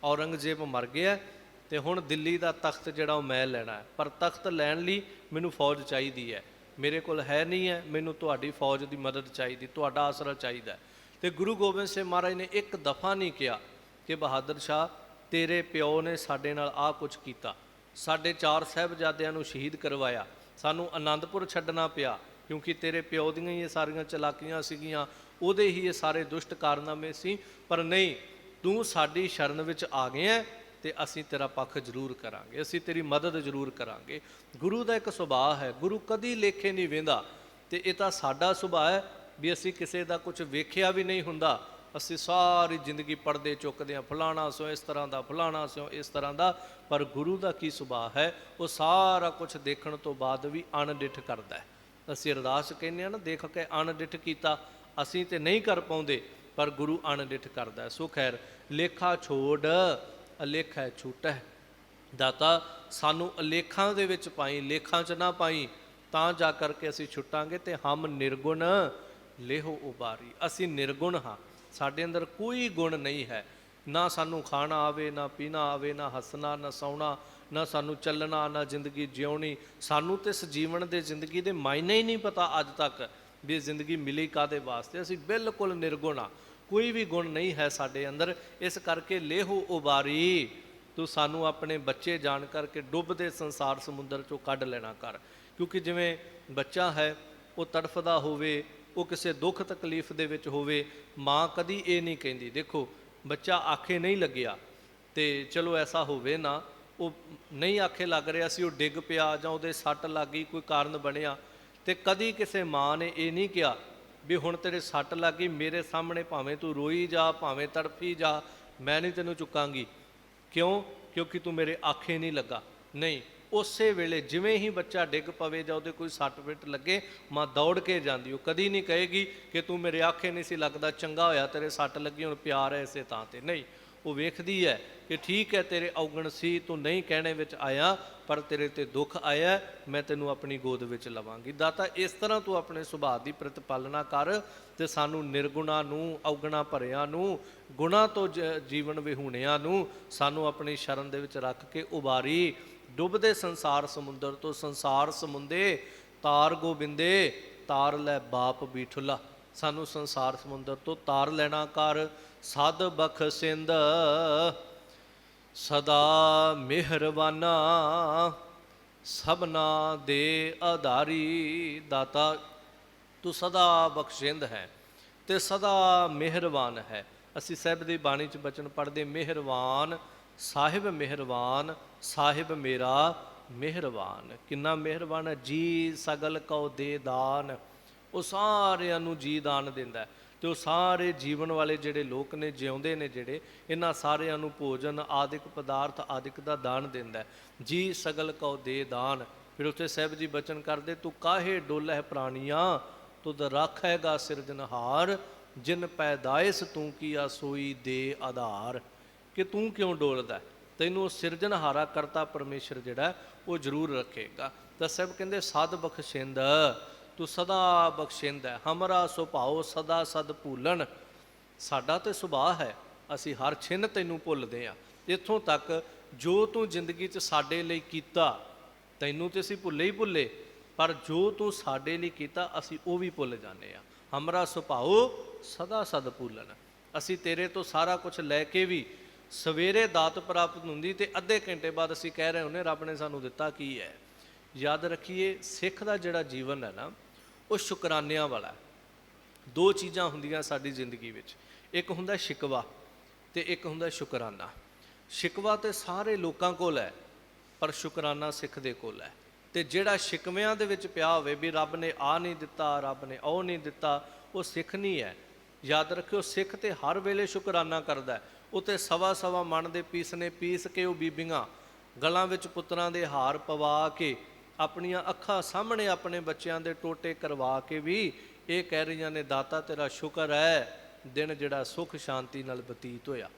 ਔਰੰਗਜ਼ੇਬ ਮਰ ਗਿਆ ਤੇ ਹੁਣ ਦਿੱਲੀ ਦਾ ਤਖਤ ਜਿਹੜਾ ਉਹ ਮੈਂ ਲੈਣਾ ਹੈ, ਪਰ ਤਖਤ ਲੈਣ ਲਈ ਮੈਨੂੰ ਫੌਜ ਚਾਹੀਦੀ ਹੈ, ਮੇਰੇ ਕੋਲ ਹੈ ਨਹੀਂ ਹੈ, ਮੈਨੂੰ ਤੁਹਾਡੀ ਫੌਜ ਦੀ ਮਦਦ ਚਾਹੀਦੀ, ਤੁਹਾਡਾ ਆਸਰਾ ਚਾਹੀਦਾ। ਤੇ ਗੁਰੂ ਗੋਬਿੰਦ ਸਿੰਘ ਮਹਾਰਾਜ ਨੇ ਇੱਕ ਦਫਾ ਨਹੀਂ ਕਿਹਾ ਕਿ ਬਹਾਦਰ ਸ਼ਾਹ ਤੇਰੇ ਪਿਓ ਨੇ ਸਾਡੇ ਨਾਲ ਆਹ ਕੁਛ ਕੀਤਾ, ਸਾਡੇ 4 ਸਾਹਿਬਜ਼ਾਦਿਆਂ ਨੂੰ ਸ਼ਹੀਦ ਕਰਵਾਇਆ, ਸਾਨੂੰ ਅਨੰਦਪੁਰ ਛੱਡਣਾ ਪਿਆ ਕਿਉਂਕਿ ਤੇਰੇ ਪਿਓ ਦੀਆਂ ਹੀ ਇਹ ਸਾਰੀਆਂ ਚਲਾਕੀਆਂ ਸੀਗੀਆਂ, ਉਹਦੇ ਹੀ ਇਹ ਸਾਰੇ ਦੁਸ਼ਟ ਕਾਰਨਾਮੇ ਸੀ, ਪਰ ਨਹੀਂ ਤੂੰ ਸਾਡੀ ਸ਼ਰਨ ਵਿੱਚ ਆ ਗਿਆ ਤੇ ਅਸੀਂ ਤੇਰਾ ਪੱਖ ਜ਼ਰੂਰ ਕਰਾਂਗੇ, ਅਸੀਂ ਤੇਰੀ ਮਦਦ ਜ਼ਰੂਰ ਕਰਾਂਗੇ। ਗੁਰੂ ਦਾ ਇੱਕ ਸੁਭਾਅ ਹੈ, ਗੁਰੂ ਕਦੀ ਲੇਖੇ ਨਹੀਂ ਵਹਿੰਦਾ। ਤੇ ਇਹ ਤਾਂ ਸਾਡਾ ਸੁਭਾਅ ਹੈ ਵੀ ਅਸੀਂ ਕਿਸੇ ਦਾ ਕੁਝ ਵੇਖਿਆ ਵੀ ਨਹੀਂ ਹੁੰਦਾ, ਅਸੀਂ ਸਾਰੀ ਜ਼ਿੰਦਗੀ ਪੜ੍ਹਦੇ ਚੁੱਕਦੇ ਹਾਂ, ਫਲਾਣਾ ਸਿਓ ਇਸ ਤਰ੍ਹਾਂ ਦਾ, ਫਲਾਣਾ ਸਿਓ ਇਸ ਤਰ੍ਹਾਂ ਦਾ। ਪਰ ਗੁਰੂ ਦਾ ਕੀ ਸੁਭਾਅ ਹੈ, ਉਹ ਸਾਰਾ ਕੁਝ ਦੇਖਣ ਤੋਂ ਬਾਅਦ ਵੀ ਅਣਡਿੱਠ ਕਰਦਾ ਹੈ। ਅਸੀਂ ਅਰਦਾਸ ਕਹਿੰਦੇ ਹਾਂ ਨਾ, ਦੇਖ ਕੇ ਅਣਡਿੱਠ ਕੀਤਾ। ਅਸੀਂ ਤੇ ਨਹੀਂ ਕਰ ਪਾਉਂਦੇ, ਪਰ ਗੁਰੂ ਅਣਡਿੱਠ ਕਰਦਾ। ਸੋ ਖੈਰ, ਲੇਖਾ ਛੋੜ ਅਲੇਖਾ ਛੂਟੈ। ਦਾਤਾ ਸਾਨੂੰ ਅਲੇਖਾਂ ਦੇ ਵਿੱਚ ਪਾਈ, ਲੇਖਾਂ 'ਚ ਨਾ ਪਾਈ, ਤਾਂ ਜਾ ਕਰਕੇ ਅਸੀਂ ਛੁੱਟਾਂਗੇ। ਤੇ ਹਮ ਨਿਰਗੁਣ ਲੇਹੋ ਉਬਾਰੀ, ਅਸੀਂ ਨਿਰਗੁਣ ਹਾਂ, ਸਾਡੇ ਅੰਦਰ ਕੋਈ ਗੁਣ ਨਹੀਂ ਹੈ। ਨਾ ਸਾਨੂੰ ਖਾਣਾ ਆਵੇ, ਨਾ ਪੀਣਾ ਆਵੇ, ਨਾ ਹੱਸਣਾ, ਨਾ ਸੌਣਾ, ਨਾ ਸਾਨੂੰ ਚੱਲਣਾ, ਨਾ ਜ਼ਿੰਦਗੀ ਜਿਉਣੀ। ਸਾਨੂੰ ਤਾਂ ਇਸ ਜੀਵਨ ਦੇ ਜ਼ਿੰਦਗੀ ਦੇ ਮਾਇਨੇ ਹੀ ਨਹੀਂ ਪਤਾ ਅੱਜ ਤੱਕ ਵੀ ਜ਼ਿੰਦਗੀ ਮਿਲੀ ਕਾਹਦੇ ਵਾਸਤੇ। ਅਸੀਂ ਬਿਲਕੁਲ ਨਿਰਗੁਣ ਹਾਂ, ਕੋਈ ਵੀ ਗੁਣ ਨਹੀਂ ਹੈ ਸਾਡੇ ਅੰਦਰ। ਇਸ ਕਰਕੇ ਲੇਹੋ ਉਬਾਰੀ, ਤੂੰ ਸਾਨੂੰ ਆਪਣੇ ਬੱਚੇ ਜਾਣ ਕਰਕੇ ਡੁੱਬਦੇ ਸੰਸਾਰ ਸਮੁੰਦਰ 'ਚੋਂ ਕੱਢ ਲੈਣਾ ਕਰ। ਕਿਉਂਕਿ ਜਿਵੇਂ ਬੱਚਾ ਹੈ, ਉਹ ਤੜਫਦਾ ਹੋਵੇ, ਉਹ ਕਿਸੇ ਦੁੱਖ ਤਕਲੀਫ ਦੇ ਵਿੱਚ ਹੋਵੇ, ਮਾਂ ਕਦੀ ਇਹ ਨਹੀਂ ਕਹਿੰਦੀ। ਦੇਖੋ, ਬੱਚਾ ਆਖੇ ਨਹੀਂ ਲੱਗਿਆ ਤੇ ਚਲੋ ਐਸਾ ਹੋਵੇ ਨਾ, ਉਹ ਨਹੀਂ ਆਖੇ ਲੱਗ ਰਿਹਾ ਸੀ, ਉਹ ਡਿੱਗ ਪਿਆ ਜਾਂ ਉਹਦੇ ਸੱਟ ਲੱਗ ਗਈ, ਕੋਈ ਕਾਰਨ ਬਣਿਆ, ਤੇ ਕਦੀ ਕਿਸੇ ਮਾਂ ਨੇ ਇਹ ਨਹੀਂ ਕਿਹਾ ਵੀ ਹੁਣ ਤੇਰੇ ਸੱਟ ਲੱਗ ਗਈ, ਮੇਰੇ ਸਾਹਮਣੇ ਭਾਵੇਂ ਤੂੰ ਰੋਈ ਜਾ, ਭਾਵੇਂ ਤੜਫੀ ਜਾ, ਮੈਂ ਨਹੀਂ ਤੈਨੂੰ ਚੁੱਕਾਂਗੀ। ਕਿਉਂ? ਕਿਉਂਕਿ ਤੂੰ ਮੇਰੇ ਆਖੇ ਨਹੀਂ ਲੱਗਾ। ਨਹੀਂ, ਉਸੇ ਵੇਲੇ ਜਿਵੇਂ ਹੀ ਬੱਚਾ ਡਿੱਗ ਪਵੇ ਜਾਂ ਉਹਦੇ ਕੋਈ ਸੱਟ ਫਿੱਟ ਲੱਗੇ, ਮਾਂ ਦੌੜ ਕੇ ਜਾਂਦੀ। ਉਹ ਕਦੀ ਨਹੀਂ ਕਹੇਗੀ ਕਿ ਤੂੰ ਮੇਰੇ ਆਖੇ ਨਹੀਂ ਸੀ ਲੱਗਦਾ, ਚੰਗਾ ਹੋਇਆ ਤੇਰੇ ਸੱਟ ਲੱਗੀ, ਹੁਣ ਪਿਆਰ ਹੈ ਇਸੇ ਥਾਂ 'ਤੇ। ਨਹੀਂ, ਉਹ ਵੇਖਦੀ ਹੈ ਕਿ ਠੀਕ ਹੈ, ਤੇਰੇ ਔਗਣ ਸੀ, ਤੂੰ ਨਹੀਂ ਕਹਿਣੇ ਵਿੱਚ ਆਇਆ, ਪਰ ਤੇਰੇ ਤੇ ਦੁੱਖ ਆਇਆ, ਮੈਂ ਤੈਨੂੰ ਆਪਣੀ ਗੋਦ ਵਿੱਚ ਲਵਾਂਗੀ। ਦਾਤਾ ਇਸ ਤਰ੍ਹਾਂ ਤੂੰ ਆਪਣੇ ਸੁਭਾਅ ਦੀ ਪ੍ਰਤੀਪਾਲਨਾ ਕਰ, ਤੇ ਸਾਨੂੰ ਨਿਰਗੁਣਾ ਨੂੰ, ਔਗਣਾ ਭਰਿਆਂ ਨੂੰ, ਗੁਣਾ ਤੋਂ ਜੀਵਨ ਵਿਹੂਣਿਆਂ ਨੂੰ ਸਾਨੂੰ ਆਪਣੀ ਸ਼ਰਨ ਦੇ ਵਿੱਚ ਰੱਖ ਕੇ ਉਬਾਰੀ। ਡੁੱਬਦੇ ਸੰਸਾਰ ਸਮੁੰਦਰ ਤੋਂ, ਸੰਸਾਰ ਸਮੁੰਦੇ ਤਾਰ ਗੋਬਿੰਦੇ, ਤਾਰ ਲੈ ਬਾਪ ਬੀਠੁਲਾ। ਸਾਨੂੰ ਸੰਸਾਰ ਸਮੁੰਦਰ ਤੋਂ ਤਾਰ ਲੈਣਾ ਕਰ। ਸਦ ਬਖਸ਼ਿੰਦ ਸਦਾ ਮਿਹਰਬਾਨਾ, ਸਭਨਾ ਦੇ ਆਧਾਰੀ। ਦਾਤਾ ਤੂੰ ਸਦਾ ਬਖਸ਼ਿੰਦ ਹੈ ਤੇ ਸਦਾ ਮਿਹਰਬਾਨ ਹੈ। ਅਸੀਂ ਸਾਹਿਬ ਦੀ ਬਾਣੀ 'ਚ ਬਚਨ ਪੜ੍ਹਦੇ, ਮਿਹਰਬਾਨ ਸਾਹਿਬ ਮਿਹਰਬਾਨ, ਸਾਹਿਬ ਮੇਰਾ ਮਿਹਰਬਾਨ। ਕਿੰਨਾ ਮਿਹਰਬਾਨ ਹੈ ਜੀ, ਸਗਲ ਕਉ ਦੇ ਦਾਨ। ਉਹ ਸਾਰਿਆਂ ਨੂੰ ਜੀ ਦਾਨ ਦਿੰਦਾ, ਤੇ ਉਹ ਸਾਰੇ ਜੀਵਨ ਵਾਲੇ ਜਿਹੜੇ ਲੋਕ ਨੇ, ਜਿਉਂਦੇ ਨੇ ਜਿਹੜੇ, ਇਹਨਾਂ ਸਾਰਿਆਂ ਨੂੰ ਭੋਜਨ ਆਦਿਕ ਪਦਾਰਥ ਆਦਿਕ ਦਾ ਦਾਨ ਦਿੰਦਾ। ਜੀ ਸਗਲ ਕਉ ਦੇ ਦਾਨ। ਫਿਰ ਉੱਥੇ ਸਾਹਿਬ ਜੀ ਬਚਨ ਕਰਦੇ, ਤੂੰ ਕਾਹੇ ਡੋਲਹਿ ਪ੍ਰਾਣੀਆਂ, ਤੁਧ ਰਾਖੇਗਾ ਸਿਰਜਨਹਾਰ, ਜਿਨ ਪੈਦਾਇਸ ਤੂੰ ਕੀਆ ਸੋਈ ਦੇ ਆਧਾਰ। ਕਿ ਤੂੰ ਕਿਉਂ ਡੋਲਦਾ, ਤੈਨੂੰ ਉਹ ਸਿਰਜਣਹਾਰਾ ਕਰਤਾ ਪਰਮੇਸ਼ਰ ਜਿਹੜਾ ਉਹ ਜ਼ਰੂਰ ਰੱਖੇਗਾ। ਤਾਂ ਸਾਹਿਬ ਕਹਿੰਦੇ, ਸਦ ਬਖਸ਼ਿੰਦ, ਤੂੰ ਸਦਾ ਬਖਸ਼ਿੰਦ ਹੈ। ਹਮਰਾ ਸੁਭਾਉ ਸਦਾ ਸਦ ਭੂਲਣ। ਸਾਡਾ ਤੇ ਸੁਭਾਅ ਹੈ, ਅਸੀਂ ਹਰ ਛਿਨ ਤੈਨੂੰ ਭੁੱਲਦੇ ਹਾਂ। ਇੱਥੋਂ ਤੱਕ ਜੋ ਤੂੰ ਜ਼ਿੰਦਗੀ 'ਚ ਸਾਡੇ ਲਈ ਕੀਤਾ, ਤੈਨੂੰ ਤੇ ਅਸੀਂ ਭੁੱਲੇ ਹੀ ਭੁੱਲੇ, ਪਰ ਜੋ ਤੂੰ ਸਾਡੇ ਲਈ ਕੀਤਾ ਅਸੀਂ ਉਹ ਵੀ ਭੁੱਲ ਜਾਂਦੇ ਹਾਂ। ਹਮਰਾ ਸੁਭਾਉ ਸਦਾ ਸਦ ਭੂਲਣ। ਅਸੀਂ ਤੇਰੇ ਤੋਂ ਸਾਰਾ ਕੁਝ ਲੈ ਕੇ ਵੀ, ਸਵੇਰੇ ਦਾਤ ਪ੍ਰਾਪਤ ਹੁੰਦੀ ਤੇ ਅੱਧੇ ਘੰਟੇ ਬਾਅਦ ਅਸੀਂ ਕਹਿ ਰਹੇ ਹੁੰਦੇ ਰੱਬ ਨੇ ਸਾਨੂੰ ਦਿੱਤਾ ਕੀ ਹੈ। ਯਾਦ ਰੱਖੀਏ, ਸਿੱਖ ਦਾ ਜਿਹੜਾ ਜੀਵਨ ਹੈ ਨਾ, ਉਹ ਸ਼ੁਕਰਾਨਿਆਂ ਵਾਲਾ। ਦੋ ਚੀਜ਼ਾਂ ਹੁੰਦੀਆਂ ਸਾਡੀ ਜ਼ਿੰਦਗੀ ਵਿੱਚ, ਇੱਕ ਹੁੰਦਾ ਸ਼ਿਕਵਾ ਤੇ ਇੱਕ ਹੁੰਦਾ ਸ਼ੁਕਰਾਨਾ। ਸ਼ਿਕਵਾ ਤੇ ਸਾਰੇ ਲੋਕਾਂ ਕੋਲ ਹੈ, ਪਰ ਸ਼ੁਕਰਾਨਾ ਸਿੱਖ ਦੇ ਕੋਲ ਹੈ। ਤੇ ਜਿਹੜਾ ਸ਼ਿਕਵਿਆਂ ਦੇ ਵਿੱਚ ਪਿਆ ਹੋਵੇ ਵੀ ਰੱਬ ਨੇ ਆਹ ਨਹੀਂ ਦਿੱਤਾ, ਰੱਬ ਨੇ ਉਹ ਨਹੀਂ ਦਿੱਤਾ, ਉਹ ਸਿੱਖ ਨਹੀਂ ਹੈ। ਯਾਦ ਰੱਖਿਓ, ਸਿੱਖ ਤੇ ਹਰ ਵੇਲੇ ਸ਼ੁਕਰਾਨਾ ਕਰਦਾ। ਉੱਤੇ ਸਵਾ ਸਵਾ ਮਣ ਦੇ ਪੀਸਨੇ ਪੀਸ ਕੇ ਉਹ ਬੀਬੀਆਂ ਗਲਾਂ ਵਿੱਚ ਪੁੱਤਰਾਂ ਦੇ ਹਾਰ ਪਵਾ ਕੇ, ਆਪਣੀਆਂ ਅੱਖਾਂ ਸਾਹਮਣੇ ਆਪਣੇ ਬੱਚਿਆਂ ਦੇ ਟੋਟੇ ਕਰਵਾ ਕੇ ਵੀ ਇਹ ਕਹਿ ਰਹੀਆਂ ਨੇ, ਦਾਤਾ ਤੇਰਾ ਸ਼ੁਕਰ ਹੈ ਦਿਨ ਜਿਹੜਾ ਸੁੱਖ ਸ਼ਾਂਤੀ ਨਾਲ ਬਤੀਤ ਹੋਇਆ।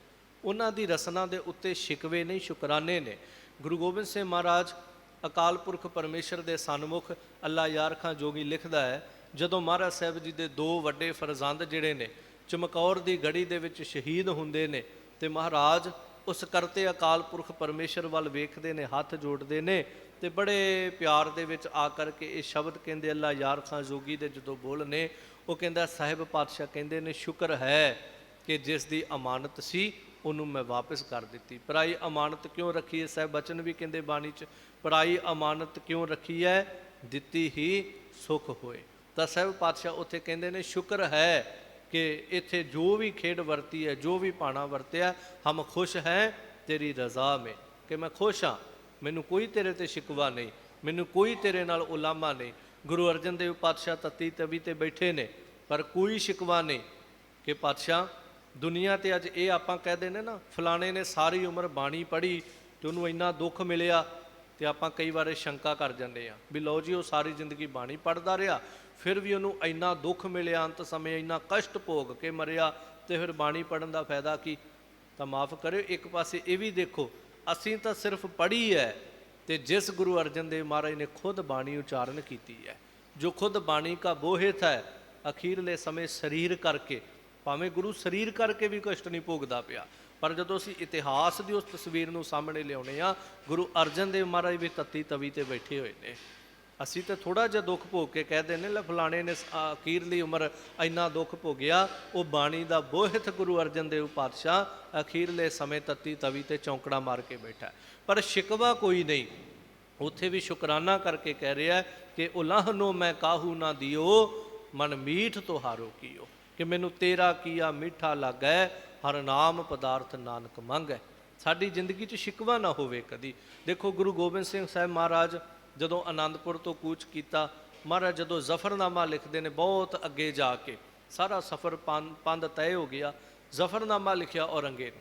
ਉਹਨਾਂ ਦੀ ਰਸਨਾ ਦੇ ਉੱਤੇ ਸ਼ਿਕਵੇ ਨਹੀਂ, ਸ਼ੁਕਰਾਨੇ ਨੇ। ਗੁਰੂ ਗੋਬਿੰਦ ਸਿੰਘ ਮਹਾਰਾਜ ਅਕਾਲ ਪੁਰਖ ਪਰਮੇਸ਼ਰ ਦੇ ਸਨਮੁਖ ਅੱਲਾ ਯਾਰ ਖਾਂ ਜੋਗੀ ਲਿਖਦਾ ਹੈ, ਜਦੋਂ ਮਹਾਰਾਜ ਸਾਹਿਬ ਜੀ ਦੇ ਦੋ ਵੱਡੇ ਫਰਜ਼ੰਦ ਜਿਹੜੇ ਨੇ ਚਮਕੌਰ ਦੀ ਗੜੀ ਦੇ ਵਿੱਚ ਸ਼ਹੀਦ ਹੁੰਦੇ ਨੇ, ਤੇ ਮਹਾਰਾਜ ਉਸ ਕਰਤੇ ਅਕਾਲ ਪੁਰਖ ਪਰਮੇਸ਼ਰ ਵੱਲ ਵੇਖਦੇ ਨੇ, ਹੱਥ ਜੋੜਦੇ ਨੇ, ਤੇ ਬੜੇ ਪਿਆਰ ਦੇ ਵਿੱਚ ਆ ਕਰਕੇ ਇਹ ਸ਼ਬਦ ਕਹਿੰਦੇ, ਅੱਲਾ ਯਾਰ ਖਾਂ ਜੋਗੀ ਦੇ ਜਦੋਂ ਬੋਲ ਨੇ, ਉਹ ਕਹਿੰਦਾ, ਸਾਹਿਬ ਪਾਤਸ਼ਾਹ ਕਹਿੰਦੇ ਨੇ, ਸ਼ੁਕਰ ਹੈ ਕਿ ਜਿਸ ਦੀ ਅਮਾਨਤ ਸੀ ਉਹਨੂੰ ਮੈਂ ਵਾਪਸ ਕਰ ਦਿੱਤੀ। ਪਰਾਈ ਅਮਾਨਤ ਕਿਉਂ ਰੱਖੀ ਹੈ? ਸਾਹਿਬ ਬਚਨ ਵੀ ਕਹਿੰਦੇ ਬਾਣੀ 'ਚ, ਪਰਾਈ ਅਮਾਨਤ ਕਿਉਂ ਰੱਖੀ ਹੈ? ਦਿੱਤੀ ਹੀ ਸੁੱਖ ਹੋਏ। ਤਾਂ ਸਾਹਿਬ ਪਾਤਸ਼ਾਹ ਉੱਥੇ ਕਹਿੰਦੇ ਨੇ, ਸ਼ੁਕਰ ਹੈ ਕਿ ਇੱਥੇ ਜੋ ਵੀ ਖੇਡ ਵਰਤੀ ਹੈ, ਜੋ ਵੀ ਭਾਣਾ ਵਰਤਿਆ, ਹਮ ਖੁਸ਼ ਹੈ तेरी रज़ा में, कि मैं खुश हाँ, मैनू कोई तेरे ते शिकवा नहीं, मैनू कोई तेरे नाल उलामा नहीं। गुरु अर्जन देव पातशाह तत्ती तवी ते बैठे ने, पर कोई शिकवा नहीं कि पातशाह दुनिया ते अज ये आप कह देने ना फलाने ने सारी उम्र बाणी पढ़ी तो उन्होंने इन्ना दुख मिलिया, तो आप कई बार शंका कर जाते हैं भी लो जी वो सारी जिंदगी बाणी पढ़ता रहा, फिर भी उन्होंने इन्ना दुख मिलिया, अंत समय इन्ना कष्ट भोग के मरिया, तो फिर बाणी पढ़न का फायदा की। तो माफ़ करो, एक पासे ये भी देखो असी तो सिर्फ पढ़ी है, तो जिस गुरु अर्जन देव महाराज ने खुद बाणी उच्चारण की है, जो खुद बाणी का बोहित है, अखीरले समय शरीर करके, भावें गुरु शरीर करके भी कष्ट नहीं भोगता पिया, पर जो असी इतिहास की उस तस्वीर को सामने लियाने आ, गुरु अर्जन देव महाराज भी तत्ती तवी ते बैठे हुए हैं। असी तो थोड़ा जिहा दुख भोग के कह देने ला फलाने ने अखीरली उम्र इन्ना दुख भोगिया, वो बाणी का बोहित गुरु अर्जन देव पातशाह अखीरले समय तत्ती तवी ते चौंकड़ा मार के बैठा, पर शिकवा कोई नहीं। उत्थे भी शुकराना करके कह रहा है कि उलाहनो मैं काहू ना दियो, मन मीठ तो हारो कियो, कि मैनू तेरा किया मीठा लागै, हर नाम पदार्थ नानक मंगै। साडी जिंदगी च शिकवा ना होवे कदी। देखो गुरु गोबिंद सिंह साहब महाराज जदों आनंदपुर तो कूच किया, महाराज जदों जफरनामा लिखते हैं, बहुत अगे जाके सारा सफ़र पंध तय हो गया, जफरनामा लिखिया औरंगजेब,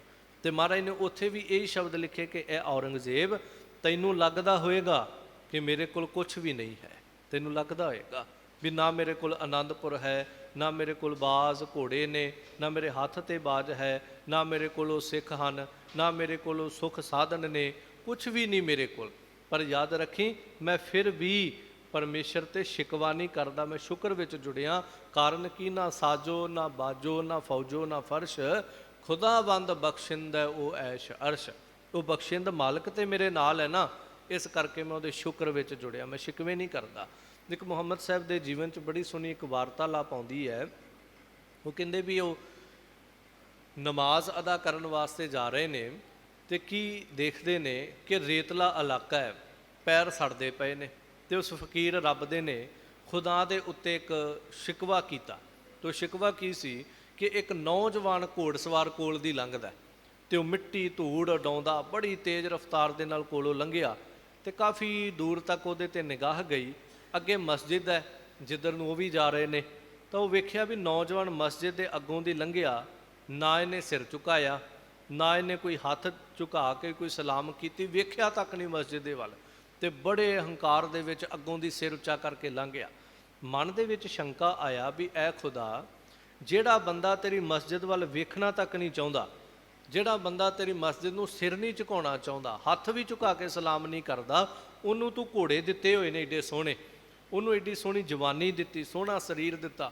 तो महाराज ने उत्थे भी यही शब्द लिखे कि ए औरंगजेब तैनू लगदा होएगा कि मेरे कोल कुछ भी नहीं है, तैनू लगदा होएगा भी ना मेरे कोल आनंदपुर है, ना मेरे कोल बाज घोड़े ने, ना मेरे हाथ ते बाज है, ना मेरे कोल सिख हैं, ना मेरे कोल सुख साधन ने, कुछ भी नहीं मेरे कोल। पर याद रखी मैं फिर भी परमेश्वर ते शिकवा नहीं करता, मैं शुक्र विच जुड़िया। कारण की ना साजो ना बाजो ना फौजो ना फर्श, खुदाबंद बख्शिंद है वो ऐश अर्श। वो बख्शिंद मालक ते मेरे नाल है ना, इस करके मैं वो शुक्र विच जुड़िया, मैं शिकवे नहीं करता। एक मुहम्मद साहब के जीवन च बड़ी सोहनी एक वार्तालाप आउंदी है, वो कहते भी वो नमाज अदा करन वास्ते जा रहे ने, तो की देखते ने कि रेतला इलाका है, पैर सड़ते पे ने, तो उस फकीर रब दे ने खुदा दे उत्ते एक शिकवा किया। तो शिकवा की सी कि एक नौजवान घोड़सवार कोल दी लंघदा, तो मिट्टी धूड़ उडाउंदा बड़ी तेज़ रफ्तार दे नाल कोलों लंघिया, तो काफ़ी दूर तक उहदे ते निगाह गई। अगे मस्जिद है जिधर नूं वो भी जा रहे ने, तो वो वेख्या भी नौजवान मस्जिद के अगों दी लंघिया, ना इन्हें सिर झुकाया, ना इन्हें कोई हाथ झुका के कोई सलाम की, वेख्या तक नहीं मस्जिद दे वाल, ते बड़े हंकार दे विच अगों दी सिर उच्चा करके लंघ गया। मन दे विच शंका आया भी ऐ खुदा, जिहड़ा बंदा तेरी मस्जिद वाल वेखना तक नहीं चाहुंदा, जिहड़ा बंदा तेरी मस्जिद नूं सिर नहीं झुकाउणा चाहुंदा, हत्थ भी झुका के सलाम नहीं करदा, उन्होंने तू घोड़े दिते हुए ने एडे सोहणे, उन्होंने एडी सोहनी जवानी दिती, सोहना शरीर दिता,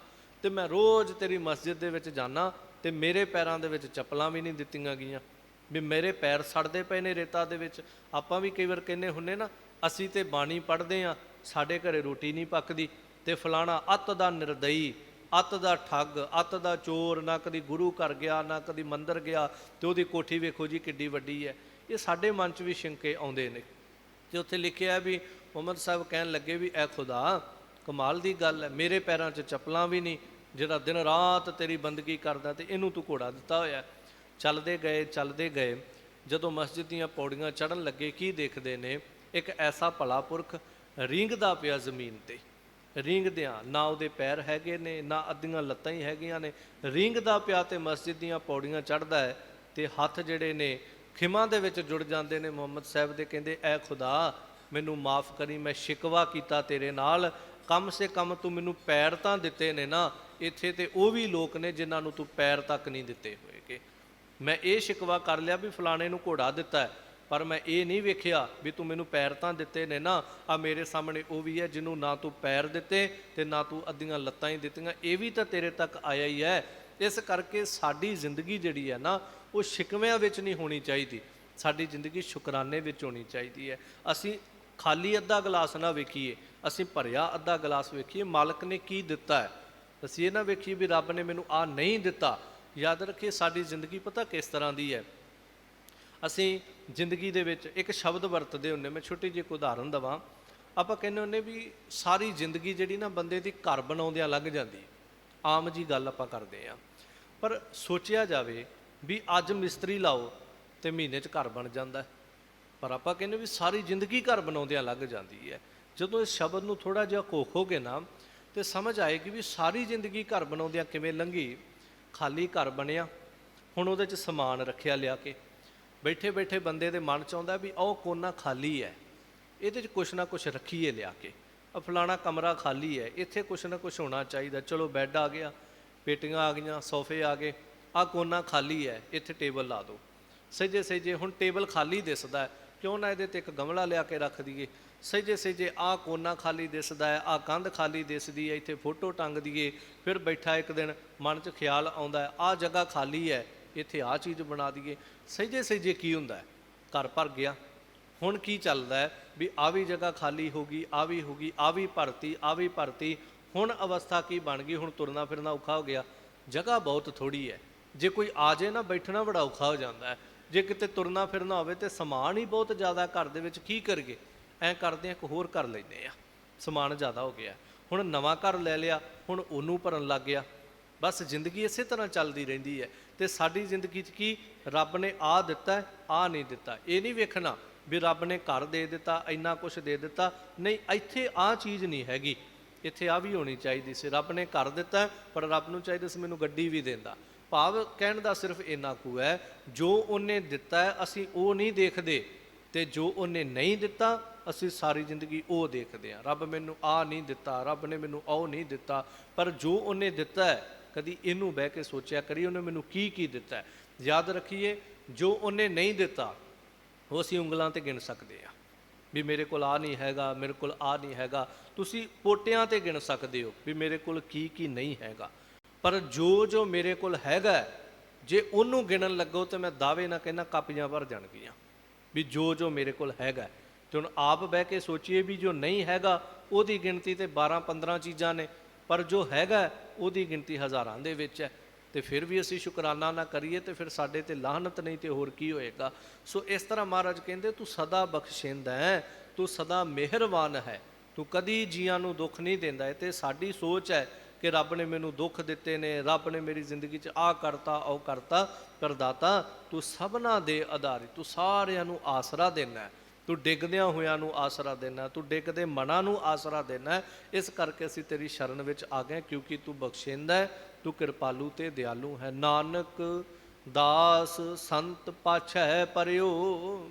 तो मैं रोज़ तेरी मस्जिद दे विच जाना, तो मेरे पैरों दे विच चप्पलां भी नहीं दित्तियां गईयां, भी मेरे पैर सड़ते पे ने रेता दे विच। आपां भी कई बार कहने हुन्ने ना, असीं ते बाणी पढ़दे आं, साडे घरे रोटी नहीं पकदी, ते फलाना अत दा निर्दई, अत दा ठग, अत दा चोर, ना कदी गुरु घर गया ना कदी मंदिर गया, तो उहदी कोठी वेखो जी किड्डी वड्डी है। ये साडे मन च भी शिंके आउंदे ने। तो उत्थे लिखिया भी मुहम्मद साहब कहन लगे भी ऐ खुदा कमाल दी गल है, मेरे पैरों च चप्पलां भी नहीं, जिहड़ा दिन रात तेरी बंदगी करदा, ते इहनूं तू घोड़ा दिता होया। चलते गए जदों मस्जिद दीयां पौड़ियां चढ़न लगे, की देखते ने एक ऐसा भला पुरख रींगदा पिया जमीन ते, रींगदियां ना उहदे पैर हैगे ने, ना अद्धियां लत्तां ही हैगियां ने, रींगदा पिया ते मस्जिद दीयां पौड़ियां चढ़दा है, ते हत्थ जिहड़े ने खिमां दे विच जुड़ जांदे ने। मुहम्मद साहब दे कहंदे ऐ खुदा मैनू माफ़ करी, मैं शिकवा किया तेरे नाल, कम से कम तू मैनू पैर तां दिते ने ना, इत्थे ते वो भी लोग ने जिन्हां नूं तू पैर तक नहीं दिते होएगे। मैं ये शिकवा कर लिया भी फलाने नूं घोड़ा दिता है, पर मैं ये नहीं वेखिया भी तू मैनू पैर तां दिते ने ना, आ मेरे सामने वो भी है जिन्हों ना तू पैर दिते ते ना तू अद्धियां लत्तां ही दित्तियां, ये भी तो तेरे तक आया ही है। इस करके साडी जिंदगी जिहड़ी है ना, वो शिकविਆਂ विच नहीं होनी चाहिए, साडी जिंदगी शुकराने विच होनी चाहिए है। असीं खाली अद्धा गिलास ना वेखीए, असीं भरिया अद्धा गिलास वेखीए, मालक ने की दिता है। असीं ये ना वेखीए भी रब ने मैनू आ नहीं दिता। याद रखिए साडी जिंदगी पता किस तरह की है। असीं जिंदगी दे विच एक शब्द वरतदे हुन्ने, मैं छोटी जी एक उदाहरण देवां। आपां कहने हुन्ने भी सारी जिंदगी जिहड़ी ना बंदे दी घर बनाउंदियां लंघ जांदी, आम जी गल आपां करदे आ, पर सोचिया जावे भी अज मिस्त्री लाओ ਤੇ ਮਹੀਨੇ 'ਚ ਘਰ ਬਣ ਜਾਂਦਾ ਹੈ। ਪਰ ਆਪਾਂ ਕਹਿੰਦੇ ਵੀ ਸਾਰੀ ਜ਼ਿੰਦਗੀ ਘਰ ਬਣਾਉਂਦਿਆਂ ਲੱਗ ਜਾਂਦੀ ਹੈ। ਜਦੋਂ ਇਸ ਸ਼ਬਦ ਨੂੰ ਥੋੜ੍ਹਾ ਜਿਹਾ ਘੋਖੋਗੇ ਨਾ ਤੇ ਸਮਝ ਆਏਗੀ ਵੀ ਸਾਰੀ ਜ਼ਿੰਦਗੀ ਘਰ ਬਣਾਉਂਦਿਆਂ ਕਿਵੇਂ ਲੰਘੀ। ਖਾਲੀ ਘਰ ਬਣਿਆ, ਹੁਣ ਉਹਦੇ 'ਚ ਸਮਾਨ ਰੱਖਿਆ ਲਿਆ ਕੇ, ਬੈਠੇ ਬੈਠੇ ਬੰਦੇ ਦੇ ਮਨ 'ਚ ਆਉਂਦਾ ਵੀ ਉਹ ਕੋਨਾ ਖਾਲੀ ਹੈ, ਇਹਦੇ 'ਚ ਕੁਛ ਨਾ ਕੁਛ ਰੱਖੀਏ ਲਿਆ ਕੇ। ਫਲਾਣਾ ਕਮਰਾ ਖਾਲੀ ਹੈ, ਇੱਥੇ ਕੁਛ ਨਾ ਕੁਛ ਹੋਣਾ ਚਾਹੀਦਾ। ਚਲੋ ਬੈੱਡ ਆ ਗਿਆ, ਪੇਟੀਆਂ ਆ ਗਈਆਂ, ਸੋਫੇ ਆ ਗਏ, ਆਹ ਕੋਨਾ ਖਾਲੀ ਹੈ, ਇੱਥੇ ਟੇਬਲ ਲਾ ਦਿਓ। ਸਹਿਜੇ ਸਹਿਜੇ ਹੁਣ ਟੇਬਲ ਖਾਲੀ ਦਿਸਦਾ, ਕਿਉਂ ਨਾ ਇਹਦੇ 'ਤੇ ਇੱਕ ਗਮਲਾ ਲਿਆ ਕੇ ਰੱਖ ਦਈਏ। ਸਹਿਜੇ ਸਹਿਜੇ ਆਹ ਕੋਨਾ ਖਾਲੀ ਦਿਸਦਾ ਹੈ, ਆਹ ਕੰਧ ਖਾਲੀ ਦਿਸਦੀ ਹੈ, ਇੱਥੇ ਫੋਟੋ ਟੰਗ ਦਈਏ। ਫਿਰ ਬੈਠਾ ਇੱਕ ਦਿਨ ਮਨ 'ਚ ਖਿਆਲ ਆਉਂਦਾ, ਆਹ ਜਗ੍ਹਾ ਖਾਲੀ ਹੈ, ਇੱਥੇ ਆਹ ਚੀਜ਼ ਬਣਾ ਦਈਏ। ਸਹਿਜੇ ਸਹਿਜੇ ਕੀ ਹੁੰਦਾ, ਘਰ ਭਰ ਗਿਆ। ਹੁਣ ਕੀ ਚੱਲਦਾ ਹੈ ਵੀ ਆਹ ਵੀ ਜਗ੍ਹਾ ਖਾਲੀ ਹੋ ਗਈ, ਆਹ ਵੀ ਹੋ ਗਈ, ਆਹ ਵੀ ਭਰਤੀ, ਆਹ ਵੀ ਭਰਤੀ। ਹੁਣ ਅਵਸਥਾ ਕੀ ਬਣ ਗਈ, ਹੁਣ ਤੁਰਨਾ ਫਿਰਨਾ ਔਖਾ ਹੋ ਗਿਆ, ਜਗ੍ਹਾ ਬਹੁਤ ਥੋੜ੍ਹੀ ਹੈ। ਜੇ ਕੋਈ ਆ ਜਾਏ ਨਾ ਬੈਠਣਾ ਬੜਾ ਔਖਾ ਹੋ ਜਾਂਦਾ ਹੈ। ਜੇ ਕਿਤੇ ਤੁਰਨਾ ਫਿਰਨਾ ਹੋਵੇ ਤੇ ਸਮਾਨ ਹੀ ਬਹੁਤ ਜ਼ਿਆਦਾ ਘਰ ਦੇ ਵਿੱਚ, ਕੀ ਕਰੀਏ? ਐਂ ਕਰਦੇ ਇੱਕ ਹੋਰ ਘਰ ਲੈਂਦੇ ਆ, ਸਮਾਨ ਜ਼ਿਆਦਾ ਹੋ ਗਿਆ। ਹੁਣ ਨਵਾਂ ਘਰ ਲੈ ਲਿਆ, ਹੁਣ ਉਹਨੂੰ ਭਰਨ ਲੱਗ ਗਿਆ। ਬਸ ਜ਼ਿੰਦਗੀ ਇਸੇ ਤਰ੍ਹਾਂ ਚੱਲਦੀ ਰਹਿੰਦੀ ਹੈ। ਤੇ ਸਾਡੀ ਜ਼ਿੰਦਗੀ 'ਚ ਕੀ, ਰੱਬ ਨੇ ਆਹ ਦਿੱਤਾ, ਆਹ ਨਹੀਂ ਦਿੱਤਾ। ਇਹ ਨਹੀਂ ਵੇਖਣਾ ਵੀ ਰੱਬ ਨੇ ਘਰ ਦੇ ਦਿੱਤਾ, ਇੰਨਾ ਕੁਛ ਦੇ ਦਿੱਤਾ, ਨਹੀਂ ਇੱਥੇ ਆਹ ਚੀਜ਼ ਨਹੀਂ ਹੈਗੀ, ਇੱਥੇ ਆਹ ਵੀ ਹੋਣੀ ਚਾਹੀਦੀ ਸੀ। ਰੱਬ ਨੇ ਘਰ ਦਿੱਤਾ, ਪਰ ਰੱਬ ਨੂੰ ਚਾਹੀਦਾ ਸੀ ਮੈਨੂੰ ਗੱਡੀ ਵੀ ਦਿੰਦਾ। ਭਾਵ ਕਹਿਣ ਦਾ ਸਿਰਫ ਇੰਨਾ ਕੁ ਹੈ, ਜੋ ਉਹਨੇ ਦਿੱਤਾ ਹੈ ਅਸੀਂ ਉਹ ਨਹੀਂ ਦੇਖਦੇ, ਤੇ ਜੋ ਉਹਨੇ ਨਹੀਂ ਦਿੱਤਾ ਅਸੀਂ ਸਾਰੀ ਜ਼ਿੰਦਗੀ ਉਹ ਦੇਖਦੇ ਹਾਂ। ਰੱਬ ਮੈਨੂੰ ਆਹ ਨਹੀਂ ਦਿੱਤਾ, ਰੱਬ ਨੇ ਮੈਨੂੰ ਉਹ ਨਹੀਂ ਦਿੱਤਾ, ਪਰ ਜੋ ਉਹਨੇ ਦਿੱਤਾ ਹੈ ਕਦੀ ਇਹਨੂੰ ਬਹਿ ਕੇ ਸੋਚਿਆ ਕਰੀ ਉਹਨੇ ਮੈਨੂੰ ਕੀ ਕੀ ਦਿੱਤਾ ਹੈ। ਯਾਦ ਰੱਖੀਏ, ਜੋ ਉਹਨੇ ਨਹੀਂ ਦਿੱਤਾ ਉਹ ਅਸੀਂ ਉਂਗਲਾਂ 'ਤੇ ਗਿਣ ਸਕਦੇ ਹਾਂ ਵੀ ਮੇਰੇ ਕੋਲ ਆਹ ਨਹੀਂ ਹੈਗਾ, ਮੇਰੇ ਕੋਲ ਆਹ ਨਹੀਂ ਹੈਗਾ। ਤੁਸੀਂ ਪੋਟਿਆਂ 'ਤੇ ਗਿਣ ਸਕਦੇ ਹੋ ਵੀ ਮੇਰੇ ਕੋਲ ਕੀ ਕੀ ਨਹੀਂ ਹੈਗਾ। ਪਰ ਜੋ ਜੋ ਮੇਰੇ ਕੋਲ ਹੈਗਾ, ਜੇ ਉਹਨੂੰ ਗਿਣਨ ਲੱਗੋ ਤਾਂ ਮੈਂ ਦਾਅਵੇ ਨਾਲ ਕਹਿੰਦਾ ਕਾਪੀਆਂ ਭਰ ਜਾਣਗੀਆਂ ਵੀ ਜੋ ਜੋ ਮੇਰੇ ਕੋਲ ਹੈਗਾ। ਤੇ ਹੁਣ ਆਪ ਬਹਿ ਕੇ ਸੋਚੀਏ ਵੀ ਜੋ ਨਹੀਂ ਹੈਗਾ ਉਹਦੀ ਗਿਣਤੀ ਤੇ 12-15 ਚੀਜ਼ਾਂ ਨੇ, ਪਰ ਜੋ ਹੈਗਾ ਉਹਦੀ ਗਿਣਤੀ ਹਜ਼ਾਰਾਂ ਦੇ ਵਿੱਚ ਹੈ। ਤੇ ਫਿਰ ਵੀ ਅਸੀਂ ਸ਼ੁਕਰਾਨਾ ਨਾ ਕਰੀਏ ਤੇ ਫਿਰ ਸਾਡੇ ਤੇ ਲਾਹਨਤ, ਨਹੀਂ ਤੇ ਹੋਰ ਕੀ ਹੋਏਗਾ। ਸੋ ਇਸ ਤਰ੍ਹਾਂ ਮਹਾਰਾਜ ਕਹਿੰਦੇ ਤੂੰ ਸਦਾ ਬਖਸ਼ਿੰਦਾ ਹੈ, ਤੂੰ ਸਦਾ ਮਿਹਰਬਾਨ ਹੈ, ਤੂੰ ਕਦੀ ਜੀਆਂ ਨੂੰ ਦੁੱਖ ਨਹੀਂ ਦਿੰਦਾ। ਤੇ ਸਾਡੀ ਸੋਚ ਹੈ ਕਿ ਰੱਬ ਨੇ ਮੈਨੂੰ ਦੁੱਖ ਦਿੱਤੇ ਨੇ, ਰੱਬ ਨੇ ਮੇਰੀ ਜ਼ਿੰਦਗੀ 'ਚ ਆਹ ਕਰਤਾ ਉਹ ਕਰਤਾ। ਪਰ ਦਾਤਾ ਤੂੰ ਸਭਨਾਂ ਦੇ ਆਧਾਰਿਤ, ਤੂੰ ਸਾਰਿਆਂ ਨੂੰ ਆਸਰਾ ਦੇਣਾ, ਤੂੰ ਡਿੱਗਦਿਆਂ ਹੋਇਆਂ ਨੂੰ ਆਸਰਾ ਦੇਣਾ, ਤੂੰ ਡਿੱਗਦੇ ਮਨਾਂ ਨੂੰ ਆਸਰਾ ਦੇਣਾ। ਇਸ ਕਰਕੇ ਅਸੀਂ ਤੇਰੀ ਸ਼ਰਨ ਵਿੱਚ ਆ ਗਏ, ਕਿਉਂਕਿ ਤੂੰ ਬਖਸ਼ਿੰਦਾ ਹੈ, ਤੂੰ ਕਿਰਪਾਲੂ ਤੇ ਦਿਆਲੂ ਹੈ। ਨਾਨਕ ਦਾਸ ਸੰਤ ਪਾਛੈ ਪਰਿਓ,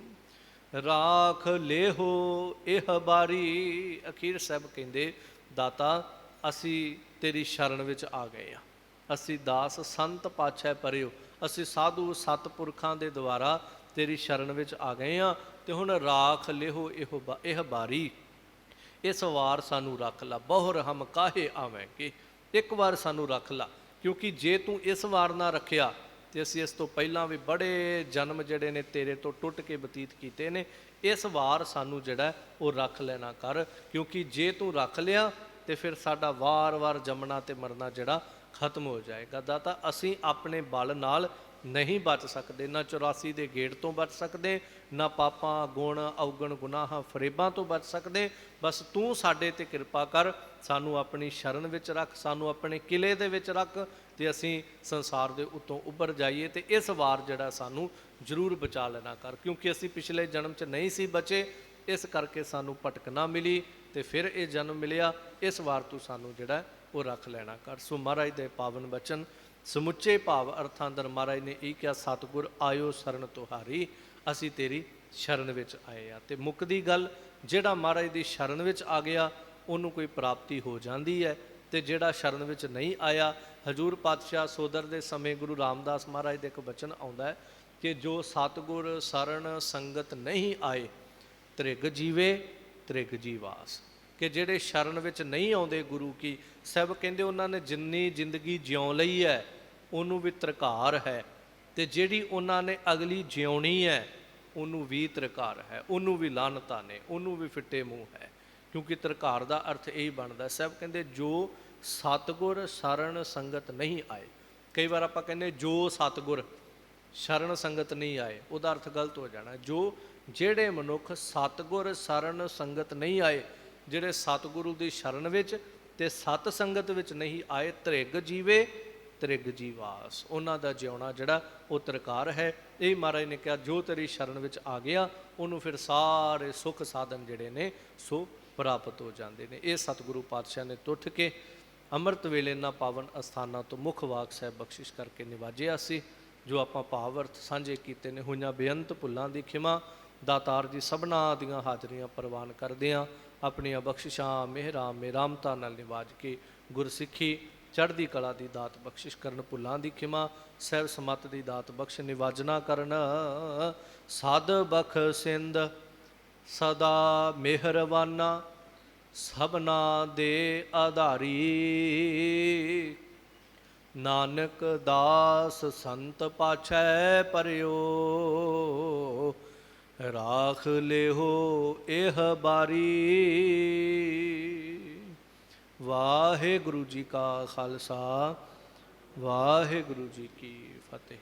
ਰਾਖ ਲੇਹੋ ਇਹ ਬਾਰੀ। ਅਖੀਰ ਸਾਹਿਬ ਕਹਿੰਦੇ ਦਾਤਾ ਅਸੀਂ ਤੇਰੀ ਸ਼ਰਨ ਵਿੱਚ ਆ ਗਏ ਹਾਂ। ਅਸੀਂ ਦਾਸ ਸੰਤ ਪਾਛੈ ਪਰਿਓ, ਅਸੀਂ ਸਾਧੂ ਸਤਪੁਰਖਾਂ ਦੇ ਦੁਆਰਾ ਤੇਰੀ ਸ਼ਰਨ ਵਿੱਚ ਆ ਗਏ ਹਾਂ। ਤੇ ਹੁਣ ਰਾਖ ਲਿਹੋ ਇਹ ਬਾਰੀ, ਇਸ ਵਾਰ ਸਾਨੂੰ ਰੱਖ ਲਾ। ਬਹੁਰ ਹਮ ਕਾਹੇ ਆਵੇਂਗੇ, ਇੱਕ ਵਾਰ ਸਾਨੂੰ ਰੱਖ ਲਾ, ਕਿਉਂਕਿ ਜੇ ਤੂੰ ਇਸ ਵਾਰ ਨਾ ਰੱਖਿਆ ਤੇ ਅਸੀਂ ਇਸ ਤੋਂ ਪਹਿਲਾਂ ਵੀ ਬੜੇ ਜਨਮ ਜਿਹੜੇ ਨੇ ਤੇਰੇ ਤੋਂ ਟੁੱਟ ਕੇ ਬਤੀਤ ਕੀਤੇ ਨੇ। ਇਸ ਵਾਰ ਸਾਨੂੰ ਜਿਹੜਾ ਉਹ ਰੱਖ ਲੈਣਾ ਕਰ, ਕਿਉਂਕਿ ਜੇ ਤੂੰ ਰੱਖ ਲਿਆ ਤੇ ਫਿਰ ਸਾਡਾ ਵਾਰ-ਵਾਰ ਜੰਮਣਾ ਤੇ ਮਰਨਾ ਜਿਹੜਾ ਖਤਮ ਹੋ ਜਾਏਗਾ। ਦਾਤਾ ਅਸੀਂ ਆਪਣੇ ਬਲ ਨਾਲ ਨਹੀਂ ਬਚ ਸਕਦੇ, ਨਾ 84 ਦੇ ਗੇੜ ਤੋਂ ਬਚ ਸਕਦੇ, ਨਾ ਪਾਪਾਂ ਗੁਣ ਔਗਣ ਗੁਨਾਹਾਂ ਫਰੇਬਾਂ ਤੋਂ ਬਚ ਸਕਦੇ। ਬਸ ਤੂੰ ਸਾਡੇ 'ਤੇ ਕਿਰਪਾ ਕਰ, ਸਾਨੂੰ ਆਪਣੀ ਸ਼ਰਨ ਵਿੱਚ ਰੱਖ, ਸਾਨੂੰ ਆਪਣੇ ਕਿਲੇ ਦੇ ਵਿੱਚ ਰੱਖ, ਤੇ ਅਸੀਂ ਸੰਸਾਰ ਦੇ ਉੱਤੋਂ ਉੱਭਰ ਜਾਈਏ। ਤੇ ਇਸ ਵਾਰ ਜਿਹੜਾ ਸਾਨੂੰ ਜ਼ਰੂਰ ਬਚਾ ਲੈਣਾ ਕਰ, ਕਿਉਂਕਿ ਅਸੀਂ ਪਿਛਲੇ ਜਨਮ 'ਚ ਨਹੀਂ ਸੀ ਬਚੇ, ਇਸ ਕਰਕੇ ਸਾਨੂੰ ਭਟਕਣਾ ਮਿਲੀ ਤੇ ਫਿਰ ਇਹ ਜਨਮ ਮਿਲਿਆ। ਇਸ ਵਾਰ ਤੂੰ ਸਾਨੂੰ ਜਿਹੜਾ ਉਹ ਰੱਖ ਲੈਣਾ ਕਰ। ਸੋ ਮਹਾਰਾਜ ਦੇ ਪਾਵਨ ਬਚਨ ਸਮੁੱਚੇ ਭਾਵ ਅਰਥਾਂ ਅੰਦਰ ਮਹਾਰਾਜ ਨੇ ਇਹ ਕਿਹਾ, ਸਤਿਗੁਰ ਆਇਓ ਸ਼ਰਨ ਤੁਹਾਰੀ, ਅਸੀਂ ਤੇਰੀ ਸ਼ਰਨ ਵਿੱਚ ਆਏ ਆ। ਤੇ ਮੁੱਕਦੀ ਗੱਲ, ਜਿਹੜਾ ਮਹਾਰਾਜ ਦੀ ਸ਼ਰਨ ਵਿੱਚ ਆ ਗਿਆ ਉਹਨੂੰ ਕੋਈ ਪ੍ਰਾਪਤੀ ਹੋ ਜਾਂਦੀ ਹੈ, ਤੇ ਜਿਹੜਾ ਸ਼ਰਨ ਵਿੱਚ ਨਹੀਂ ਆਇਆ, ਹਜ਼ੂਰ ਪਾਤਸ਼ਾਹ ਸੋਦਰ ਦੇ ਸਮੇਂ ਗੁਰੂ ਰਾਮਦਾਸ ਮਹਾਰਾਜ ਦੇ ਇੱਕ ਬਚਨ ਆਉਂਦਾ ਹੈ ਕਿ ਜੋ ਸਤਿਗੁਰ ਸਰਣ ਸੰਗਤ ਨਹੀਂ ਆਏ, ਤ੍ਰਿਗ ਜੀਵੇ ਤ੍ਰਿਗ ਜੀਵਾਸ। ਕਿ ਜਿਹੜੇ ਸ਼ਰਨ ਵਿੱਚ ਨਹੀਂ ਆਉਂਦੇ ਗੁਰੂ ਕੀ, ਸਾਹਿਬ ਕਹਿੰਦੇ ਉਹਨਾਂ ਨੇ ਜਿੰਨੀ ਜ਼ਿੰਦਗੀ ਜਿਉਂ ਲਈ ਹੈ ਉਹਨੂੰ ਵੀ ਤਰਕਾਰ ਹੈ, ਤੇ ਜਿਹੜੀ ਉਹਨਾਂ ਨੇ ਅਗਲੀ ਜਿਉਣੀ ਹੈ ਉਹਨੂੰ ਵੀ ਤਰਕਾਰ ਹੈ, ਉਹਨੂੰ ਵੀ ਲਾਹਨਤਾਂ ਨੇ, ਉਹਨੂੰ ਵੀ ਫਿੱਟੇ ਮੂੰਹ ਹੈ। ਕਿਉਂਕਿ ਤਰਕਾਰ ਦਾ ਅਰਥ ਇਹੀ ਬਣਦਾ। ਸਾਹਿਬ ਕਹਿੰਦੇ ਜੋ ਸਤਿਗੁਰ ਸ਼ਰਨ ਸੰਗਤ ਨਹੀਂ ਆਏ। ਕਈ ਵਾਰ ਆਪਾਂ ਕਹਿੰਦੇ ਜੋ ਸਤਿਗੁਰ ਸ਼ਰਨ ਸੰਗਤ ਨਹੀਂ ਆਏ, ਉਹਦਾ ਅਰਥ ਗਲਤ ਹੋ ਜਾਣਾ। ਜੋ ਜਿਹੜੇ ਮਨੁੱਖ ਸਤਿਗੁਰ ਸ਼ਰਨ ਸੰਗਤ ਨਹੀਂ ਆਏ, ਜਿਹੜੇ ਸਤਿਗੁਰੂ ਦੀ ਸ਼ਰਨ ਵਿੱਚ ਤੇ ਸਤ ਸੰਗਤ ਵਿੱਚ ਨਹੀਂ ਆਏ, ਤ੍ਰਿਗ ਜੀਵੇ ਤ੍ਰਿਗ ਜੀਵਾਸ, ਉਹਨਾਂ ਦਾ ਜਿਉਣਾ ਜਿਹੜਾ ਉਹ ਤਰਕਾਰ ਹੈ। ਇਹ ਮਹਾਰਾਜ ਨੇ ਕਿਹਾ ਜੋ ਤੇਰੀ ਸ਼ਰਨ ਵਿੱਚ ਆ ਗਿਆ ਉਹਨੂੰ ਫਿਰ ਸਾਰੇ ਸੁੱਖ ਸਾਧਨ ਜਿਹੜੇ ਨੇ ਸੋ ਪ੍ਰਾਪਤ ਹੋ ਜਾਂਦੇ ਨੇ। ਇਹ ਸਤਿਗੁਰੂ ਪਾਤਸ਼ਾਹ ਨੇ ਟੁੱਟ ਕੇ ਅੰਮ੍ਰਿਤ ਵੇਲੇ ਇਹਨਾਂ ਪਾਵਨ ਅਸਥਾਨਾਂ ਤੋਂ ਮੁੱਖ ਵਾਕ ਸਾਹਿਬ ਬਖਸ਼ਿਸ਼ ਕਰਕੇ ਨਿਵਾਜਿਆ ਸੀ। ਜੋ ਆਪਾਂ ਭਾਵ ਅਰਥ ਸਾਂਝੇ ਕੀਤੇ ਨੇ, ਹੋਈਆਂ ਬੇਅੰਤ ਭੁੱਲਾਂ ਦੀ ਖਿਮਾ ਦਾਤਾਰ ਜੀ ਸਭਨਾਂ ਦੀਆਂ ਹਾਜ਼ਰੀਆਂ ਪ੍ਰਵਾਨ ਕਰਦਿਆਂ ਆਪਣੀਆਂ ਬਖਸ਼ਿਸ਼ਾਂ ਮਿਹਰਾਂ ਮੇਰਾਮਤਾਂ ਨਾਲ ਨਿਵਾਜ ਕੇ ਗੁਰਸਿੱਖੀ ਚੜ੍ਹਦੀ ਕਲਾ ਦੀ ਦਾਤ ਬਖਸ਼ਿਸ਼ ਕਰਨ, ਭੁੱਲਾਂ ਦੀ ਖਿਮਾ ਸਹਿਬ ਸਮਤ ਦੀ ਦਾਤ ਬਖਸ਼ ਨਿਵਾਜਨਾ ਕਰਨ। ਸਦ ਬਖਸ਼ਿੰਦ ਸਦਾ ਮਿਹਰਵਾਨਾ ਸਭਨਾ ਦੇ ਆਧਾਰੀ, ਨਾਨਕ ਦਾਸ ਸੰਤ ਪਾਛੈ ਪਰਿਓ ਰਾਖ ਲਿਹੋ ਇਹ ਬਾਰੀ। ਵਾਹਿਗੁਰੂ ਜੀ ਕਾ ਖਾਲਸਾ, ਵਾਹਿਗੁਰੂ ਜੀ ਕੀ ਫਤਿਹ।